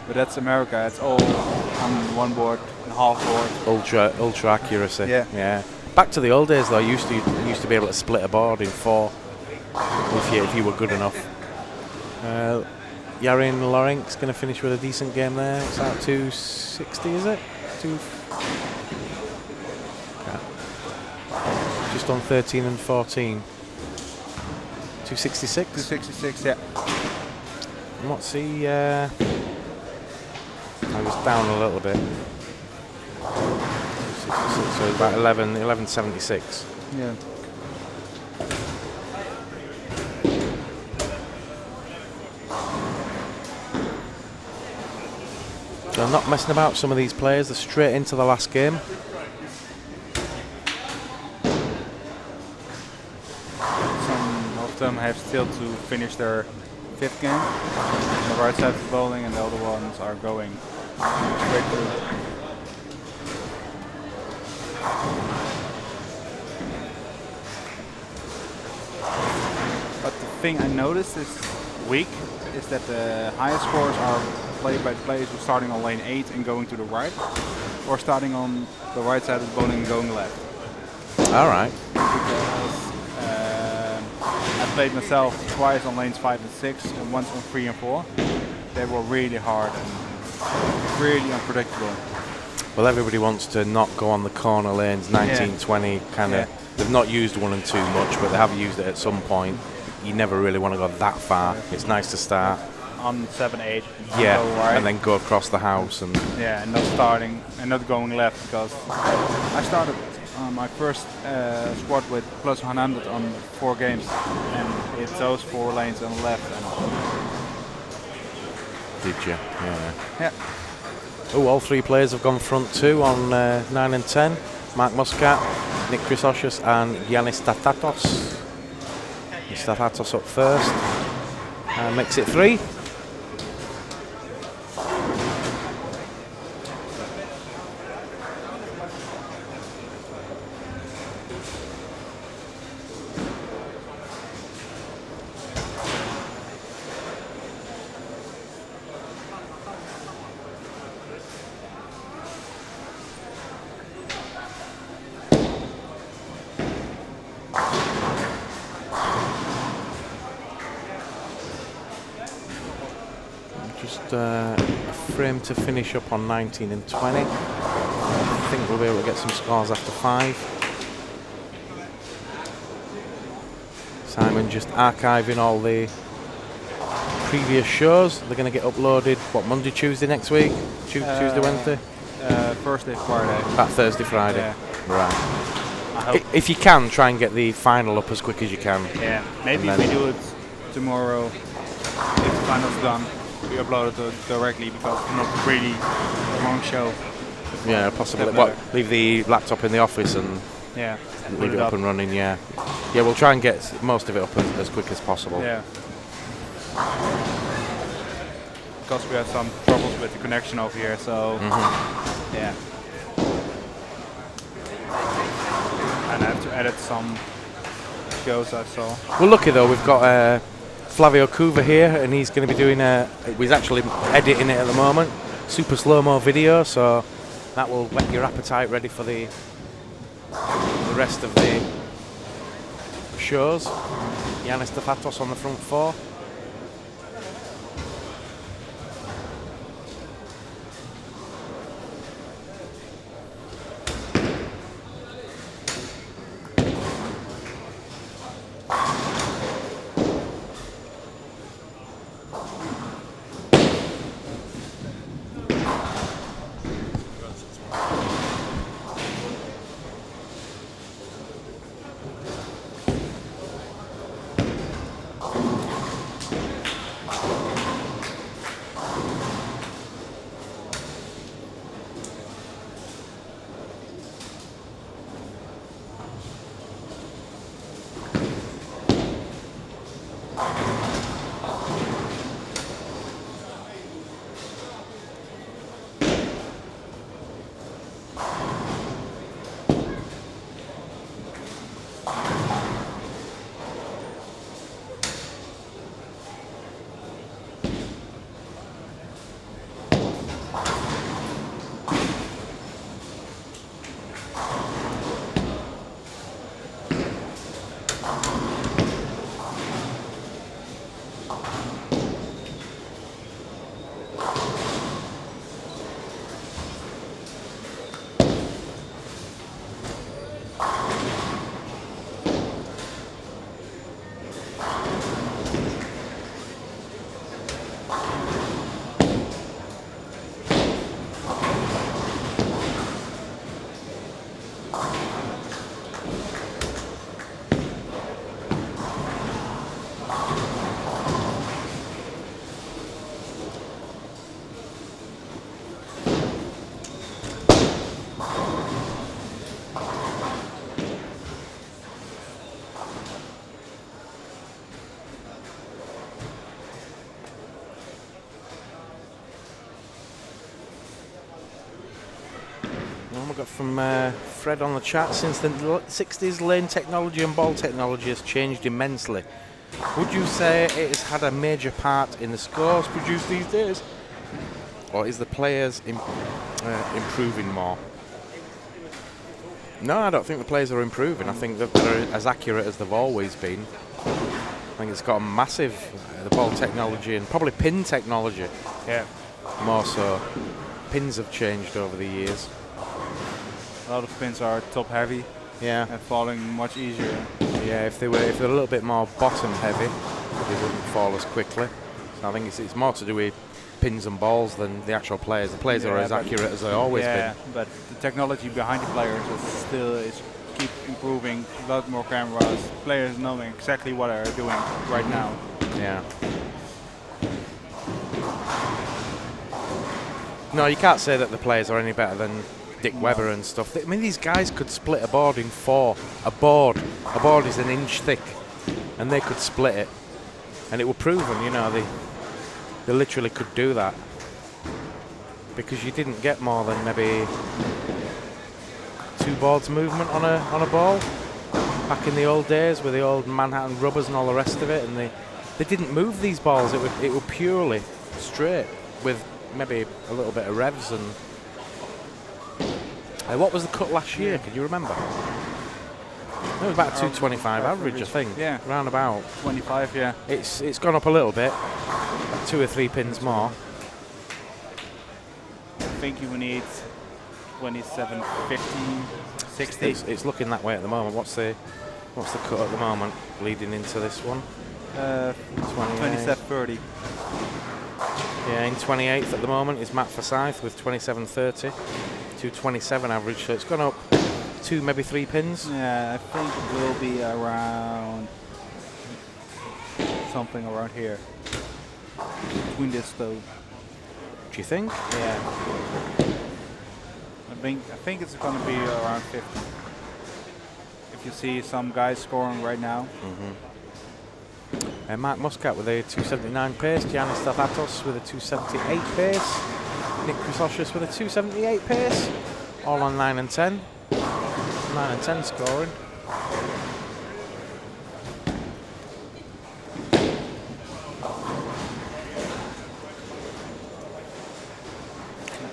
But that's America. It's all on 1 board and half board. Ultra accuracy. Yeah. Back to the old days though. You used to be able to split a board in 4 if you were good enough. Yarin Lorenk's going to finish with a decent game there. What's that? 260 is it? Just on 13 and 14. 266? 266, yeah. And what's he? I was down a little bit. 266, so about 1176. Yeah. They're not messing about, some of these players. They're straight into the last game. Some of them have still to finish their 5th game on the right side of the bowling, and the other ones are going straight through. But the thing I noticed this week is that the highest scores are played by players who are starting on lane 8 and going to the right, or starting on the right side of the bowling and going left. All right. Because I played myself twice on lanes 5 and 6 and once on 3 and 4. They were really hard and really unpredictable. Well, everybody wants to not go on the corner lanes, 19, 20, kind of. Yeah. They've not used 1 and 2 much, but they have used it at some point. You never really want to go that far. It's nice to start on 7, 8. Yeah, go right. and then go across the house and. Yeah, and not starting and not going left, because I started my first squad with plus 100 on 4 games, and it's those 4 lanes on the left. Did you? Yeah. Yeah. Oh, all 3 players have gone front 2 on 9 and 10. Mark Muscat, Nick Chrysotius and Yanis Statatos. Statatos up first. Makes it 3. A frame to finish up on 19 and 20. I think we'll be able to get some scores after 5. Simon just archiving all the previous shows. They're going to get uploaded, what, Monday, Tuesday next week? Tuesday, Wednesday? Thursday, Friday. About Thursday, Friday. Yeah. Right. If you can, try and get the final up as quick as you can. Yeah, maybe if we do it tomorrow, if the final's done, we upload it directly, because it's not really a long show. Yeah, possibly. What, leave the laptop in the office and leave it up and running, yeah. Yeah, we'll try and get most of it up as quick as possible. Yeah. Because we had some troubles with the connection over here, so yeah. And I have to edit some shows I saw. We're lucky though, we've got Flavio Cuva here, and he's going to be doing he's actually editing it at the moment, super slow-mo video, so That will whet your appetite ready for the rest of the shows. Giannis Stefatos on the front four. We got from Fred on the chat. Since the 60s, lane technology and ball technology has changed immensely. Would you say it has had a major part in the scores produced these days? Or is the players improving more? No, I don't think the players are improving. I think that they're as accurate as they've always been. I think it's got a massive, the ball technology and probably pin technology. Yeah. More so. Pins have changed over the years. A lot of pins are top heavy. Yeah. And falling much easier. Yeah, if they're a little bit more bottom heavy, they wouldn't fall as quickly. So I think it's more to do with pins and balls than the actual players. The players are as accurate as they've always been. Yeah, but the technology behind the players is keep improving. A lot more cameras. Players knowing exactly what they're doing right now. Yeah. No, you can't say that the players are any better than Dick Webber and stuff. I mean, these guys could split a board in four. A board is an inch thick, and they could split it, and it were proven. You know, they literally could do that because you didn't get more than maybe 2 boards movement on a ball back in the old days with the old Manhattan rubbers and all the rest of it, and they didn't move these balls. It were purely straight with maybe a little bit of revs. And what was the cut last year? Can you remember? It was about a 225 average, I think. Yeah. Round about 25. Yeah. It's gone up a little bit, 2 or 3 pins more. I think you need 27, 15, 60. It's looking that way at the moment. What's the cut at the moment leading into this one? 27, 30. Yeah, in 28th at the moment is Matt Forsyth with 27.30, 227 average. So it's gone up 2, maybe 3 pins. Yeah, I think it will be around something around here. Between this though. Do you think? Yeah. I think it's going to be around 50. If you see some guys scoring right now. Mark Muscat with a 279 pace, Giannis Stefatos with a 278 pace, Nick Chrysoshis with a 278 pace, all on 9 and 10. 9 and 10 scoring.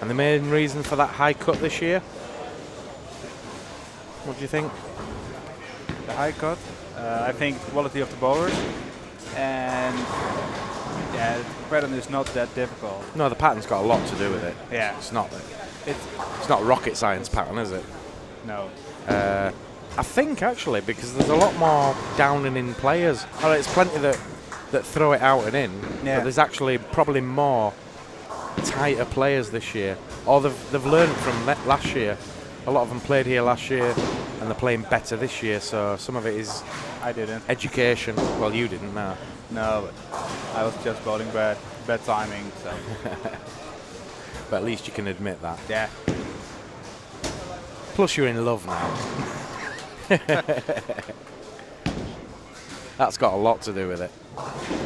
And the main reason for that high cut this year? What do you think? The high cut, I think the quality of the bowlers, and yeah, the pattern is not that difficult. No, the pattern's got a lot to do with it. Yeah. It's not It's rocket science pattern, is it? no. I think actually because there's a lot more down and in players. Oh, there's plenty that throw it out and in, Yeah. but there's actually probably more tighter players this year. Or they've learned from last year. A lot of them played here last year, and they're playing better this year. So some of it is I didn't. education. Well, you didn't, no. No, but I was just bowling bad timing. So But at least you can admit that. yeah. Plus, you're in love now. That's got a lot to do with it.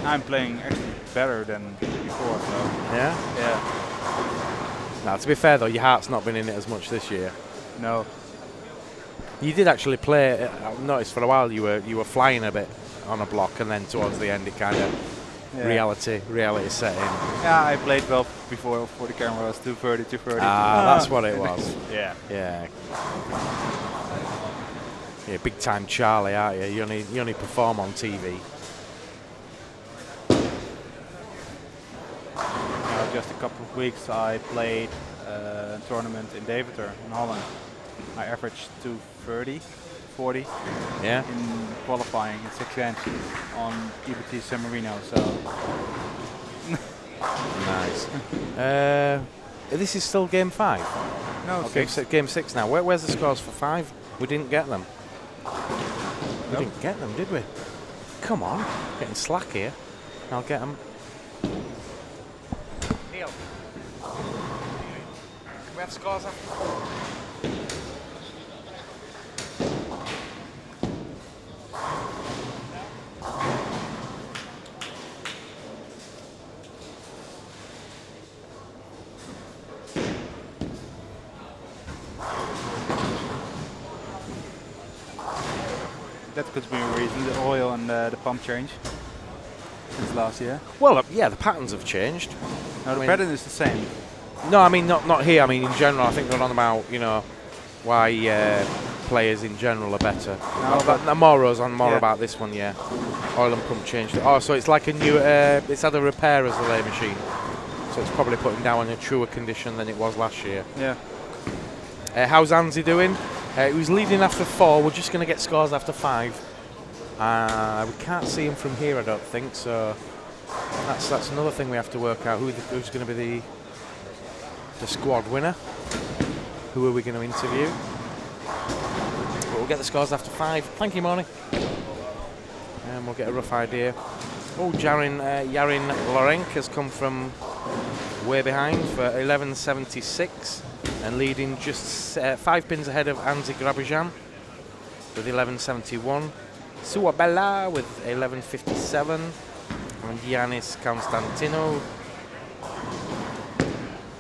I'm playing actually better than before. So Yeah? yeah. Now, to be fair, though, your heart's not been in it as much this year. No. You did actually play. I've noticed for a while you were flying a bit on a block, and then towards the end it kind of reality set in. Yeah, I played well before for the camera. It was 230, 230. That's what it was. Yeah. Yeah. Yeah, big time Charlie, aren't you? You only perform on TV. Just a couple of weeks I played a tournament in Deventer in Holland. I averaged 230, 40 Yeah. in qualifying in 6 games on EBT San Marino. So Nice. This is still game 5. no, Okay, so game 6 now. Where's the scores for 5? We didn't get them. We Nope. didn't get them, did we? Come on, getting slack here. I'll get them. Neil, can we have scores after? that could be a reason. The oil and the pump change since last year. Well, yeah, the patterns have changed. No, the I mean- pattern is the same. No, I mean not here. I mean in general. I think they're on about why players in general are better. No, but Moro's on more yeah. about this one. Yeah, oil and pump changed. Oh, so it's like a new. It's had a repair as the lay machine, so it's probably putting down in a truer condition than it was last year. Yeah. How's Anzi doing? He was leading after 4. We're just going to get scores after 5. We can't see him from here, I don't think. So that's another thing we have to work out. Who's going to be the squad winner? Who are we going to interview? But we'll get the scores after 5. Thank you, Moni. And we'll get a rough idea. Oh, Yarin Lorenk has come from way behind for 11.76 and leading just 5 pins ahead of Anzi Grabijan with 11.71. Suabella with 11.57 and Giannis Constantino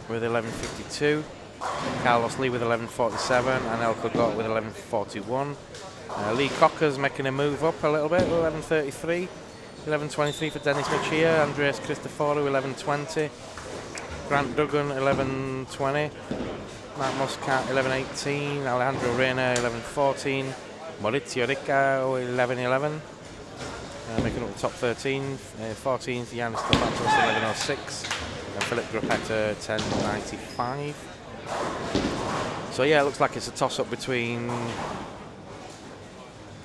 with 11.52. Carlos Lee with 11.47 and El Kogot with 11.41. Lee Cocker's making a move up a little bit with 11.33. 11.23 for Dennis Machia. Andreas Christoforou 11.20. Grant Duggan 11.20. Matt Muscat 11.18. Alejandro Reina 11.14. Maurizio Ricca 11.11. Making up the top 13. 14th Yanis Stefanos 11.06. And Philip Grappetta 10.95. So yeah, it looks like it's a toss-up between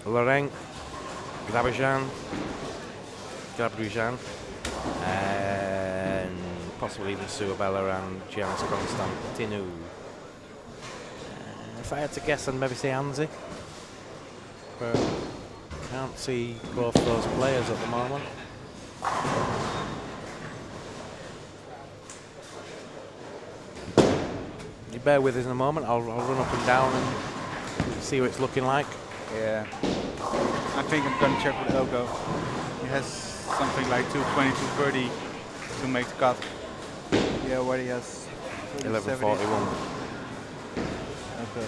Laurent, Grabijan, and possibly even Suabella and Giannis Constantino. If I had to guess, I'd maybe say Anzi. But can't see both those players at the moment. You bear with us in a moment. I'll run up and down and see what it's looking like. Yeah. I think I'm going to check with Elko. He has something like 220, 230 to make the cut. Yeah, where he has 11.41. Okay.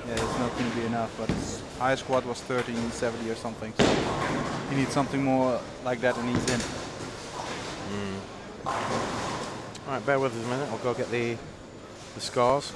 Yeah, it's not going to be enough, but his high squad was 13.70 or something. So he needs something more like that and he's in. All right, bear with us a minute. I'll go get the scores.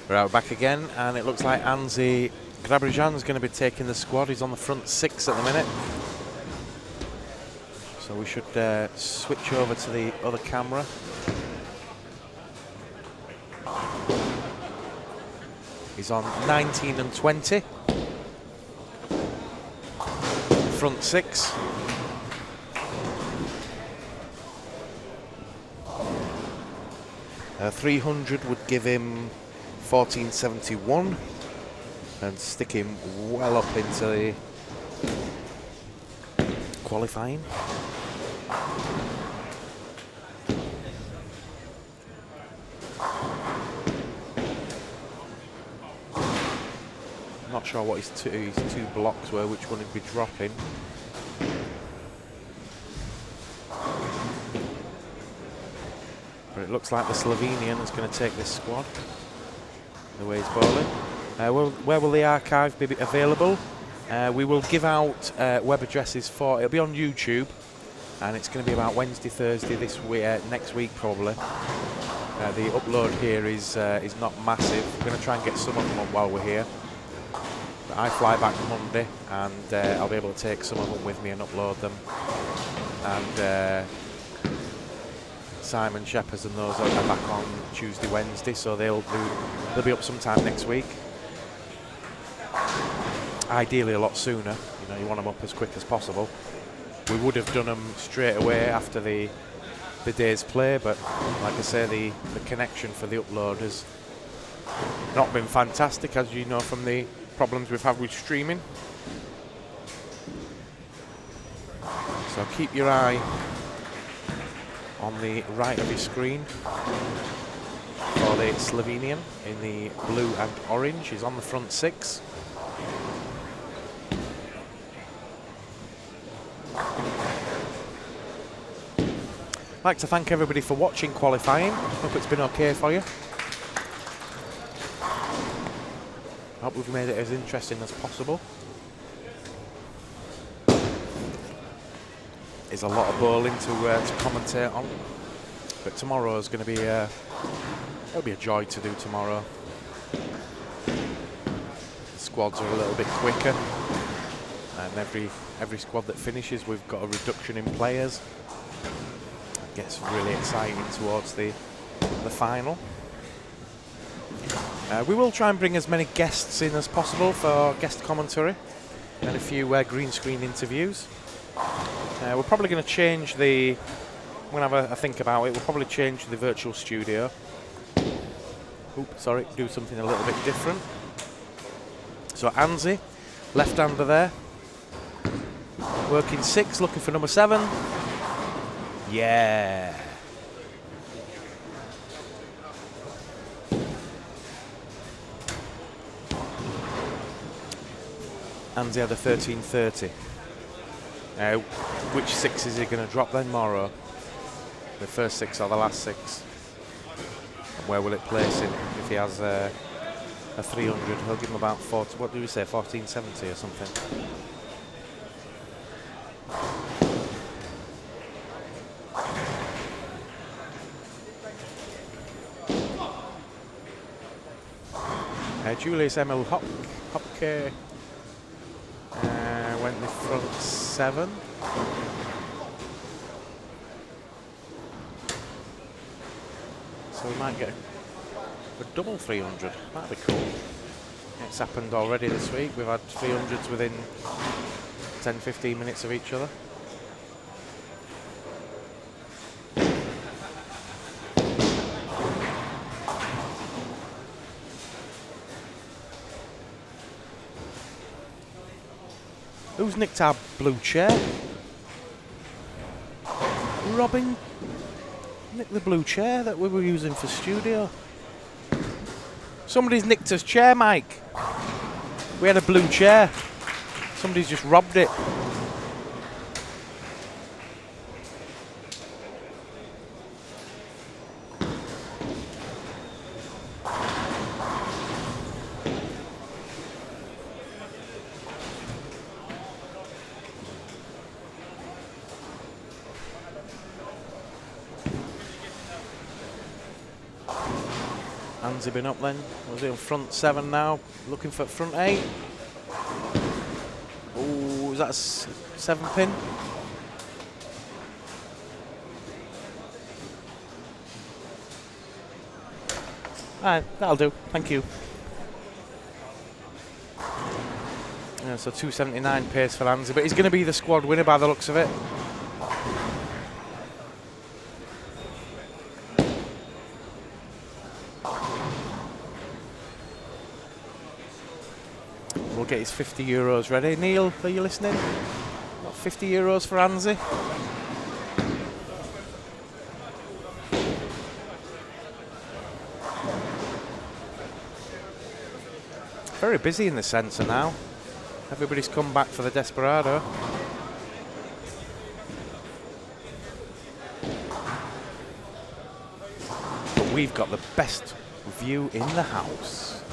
We're out back again, and it looks like Anzi Grabrijan's going to be taking the squad. He's on the front six at the minute. So we should switch over to the other camera. He's on 19 and 20. Front six. Uh, 300 would give him 1471 and stick him well up into the qualifying. Not sure what his two blocks were, which one he'd be dropping. But it looks like the Slovenian is going to take this squad, the way he's bowling. Where will the archive be available? We will give out web addresses for. It'll be on YouTube, and it's going to be about Wednesday, Thursday this week, next week probably. The upload here is not massive. We're going to try and get some of them up while we're here. But I fly back Monday, and I'll be able to take some of them with me and upload them. And Simon Shepherd's and those are back on Tuesday, Wednesday, so they'll be up sometime next week. Ideally a lot sooner. You know, you want them up as quick as possible. We would have done them straight away after the day's play, but like I say, the connection for the upload has not been fantastic, as you know from the problems we've had with streaming. So keep your eye on the right of your screen for the Slovenian in the blue and orange. He's on the front six. I'd like to thank everybody for watching qualifying. Hope it's been okay for you. Hope we've made it as interesting as possible. There's a lot of bowling to commentate on, but tomorrow is going to be it'll be a joy to do tomorrow. The squads are a little bit quicker, and every squad that finishes, we've got a reduction in players. Gets really exciting towards the final. We will try and bring as many guests in as possible for guest commentary and a few green screen interviews. We're probably going to change the. I'm going to have a think about it. We'll probably change the virtual studio. Oops, sorry, do something a little bit different. So Anzi, left-hander there, working six, looking for number 7. Yeah. Anzi had a 13.30. Which 6 is he going to drop then, Moro? The first 6 or the last 6? And where will it place him if he has a 300? He'll give him about 40. What do we say? 14.70 or something. Julius Emil Hopke went the front 7. So we might get a double 300. That'd be cool. It's happened already this week. We've had 300s within 10-15 minutes of each other. Who's nicked our blue chair? Robin nicked the blue chair that we were using for studio. Somebody's nicked his chair, Mike. We had a blue chair. Somebody's just robbed it. Anzi been up then. Was he on front 7 now? Looking for front 8. Oh, is that a 7 pin? Alright, that'll do. Thank you. Yeah, so 279 pace for Anzi, but he's going to be the squad winner by the looks of it. We'll get his 50 euros ready. Neil, are you listening? Got 50 euros for Anzi. Very busy in the centre now. Everybody's come back for the Desperado. But we've got the best view in the house.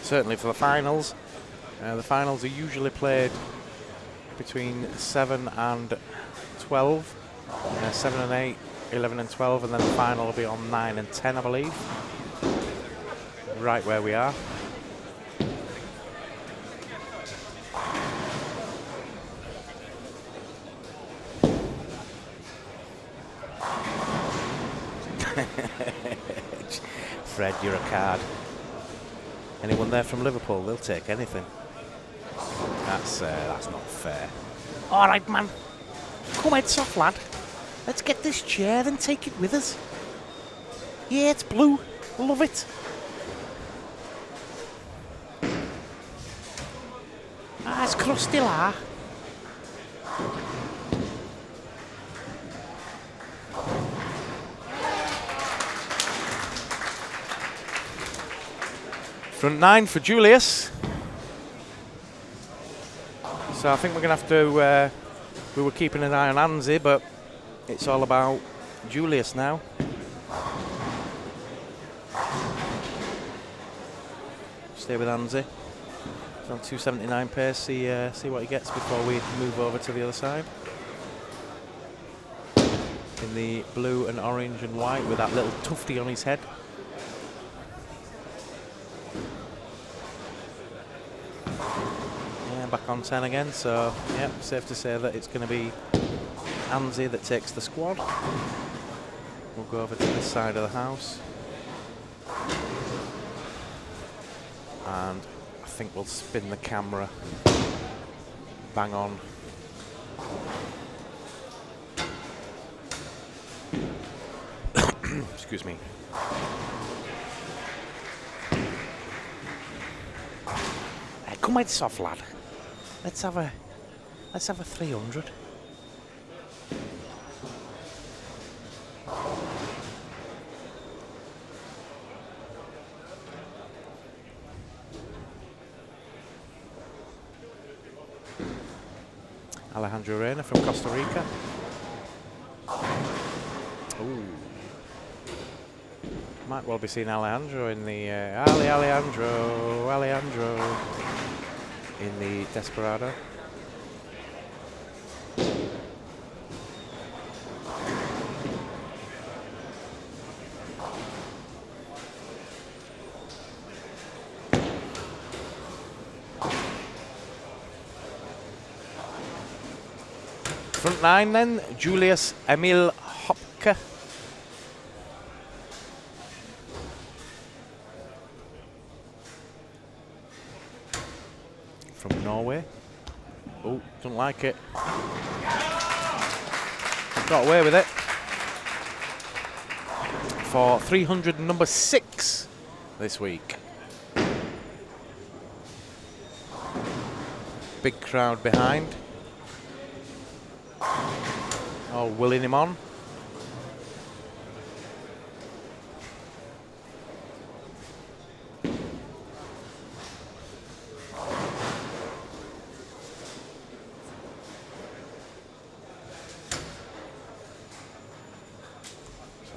certainly for the finals. The finals are usually played between 7 and 12, 7 and 8, 11 and 12, and then the final will be on 9 and 10, I believe. Right where we are. Fred, you're a card. Anyone there from Liverpool? They'll take anything. That's not fair. All right, man. Come heads off, lad. Let's get this chair and take it with us. Yeah, it's blue. Love it. Ah, it's crusty, la. Front 9 for Julius. So I think we're going to have to... we were keeping an eye on Anzi, but it's all about Julius now. Stay with Anzi. He's on 279 pace. See what he gets before we move over to the other side. In the blue and orange and white with that little tufty on his head. Back on 10 again, so yeah, safe to say that it's going to be Anzi that takes the squad. We'll go over to this side of the house. And I think we'll spin the camera bang on. Excuse me. Hey, come head soft, lad. Let's have a 300. Alejandro Reina from Costa Rica. Ooh. Might well be seeing Alejandro in the Alejandro in the Desperado. Front 9 then, Julius Emil Hopke. From Norway. Oh, don't like it. Got away with it. For 300 number 6 this week. Big crowd behind. Oh, willing him on.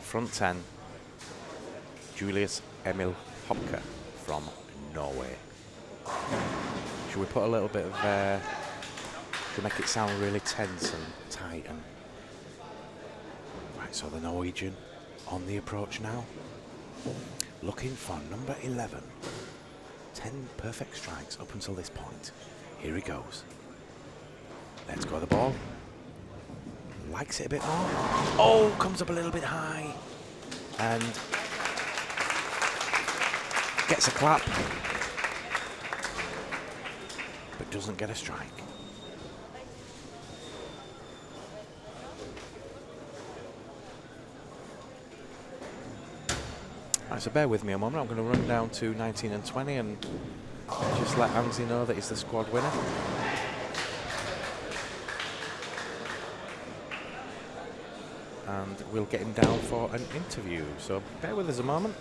Front 10, Julius Emil Hopke from Norway. Should we put a little bit of, should we make it sound really tense and tight? And right, so the Norwegian on the approach now, looking for number 11. 10 perfect strikes up until this point. Here he goes. Let's go the ball. Likes it a bit more. Oh, comes up a little bit high. And gets a clap. But doesn't get a strike. Right, so bear with me a moment. I'm going to run down to 19 and 20 and just let Anzi know that he's the squad winner. And we'll get him down for an interview. So bear with us a moment.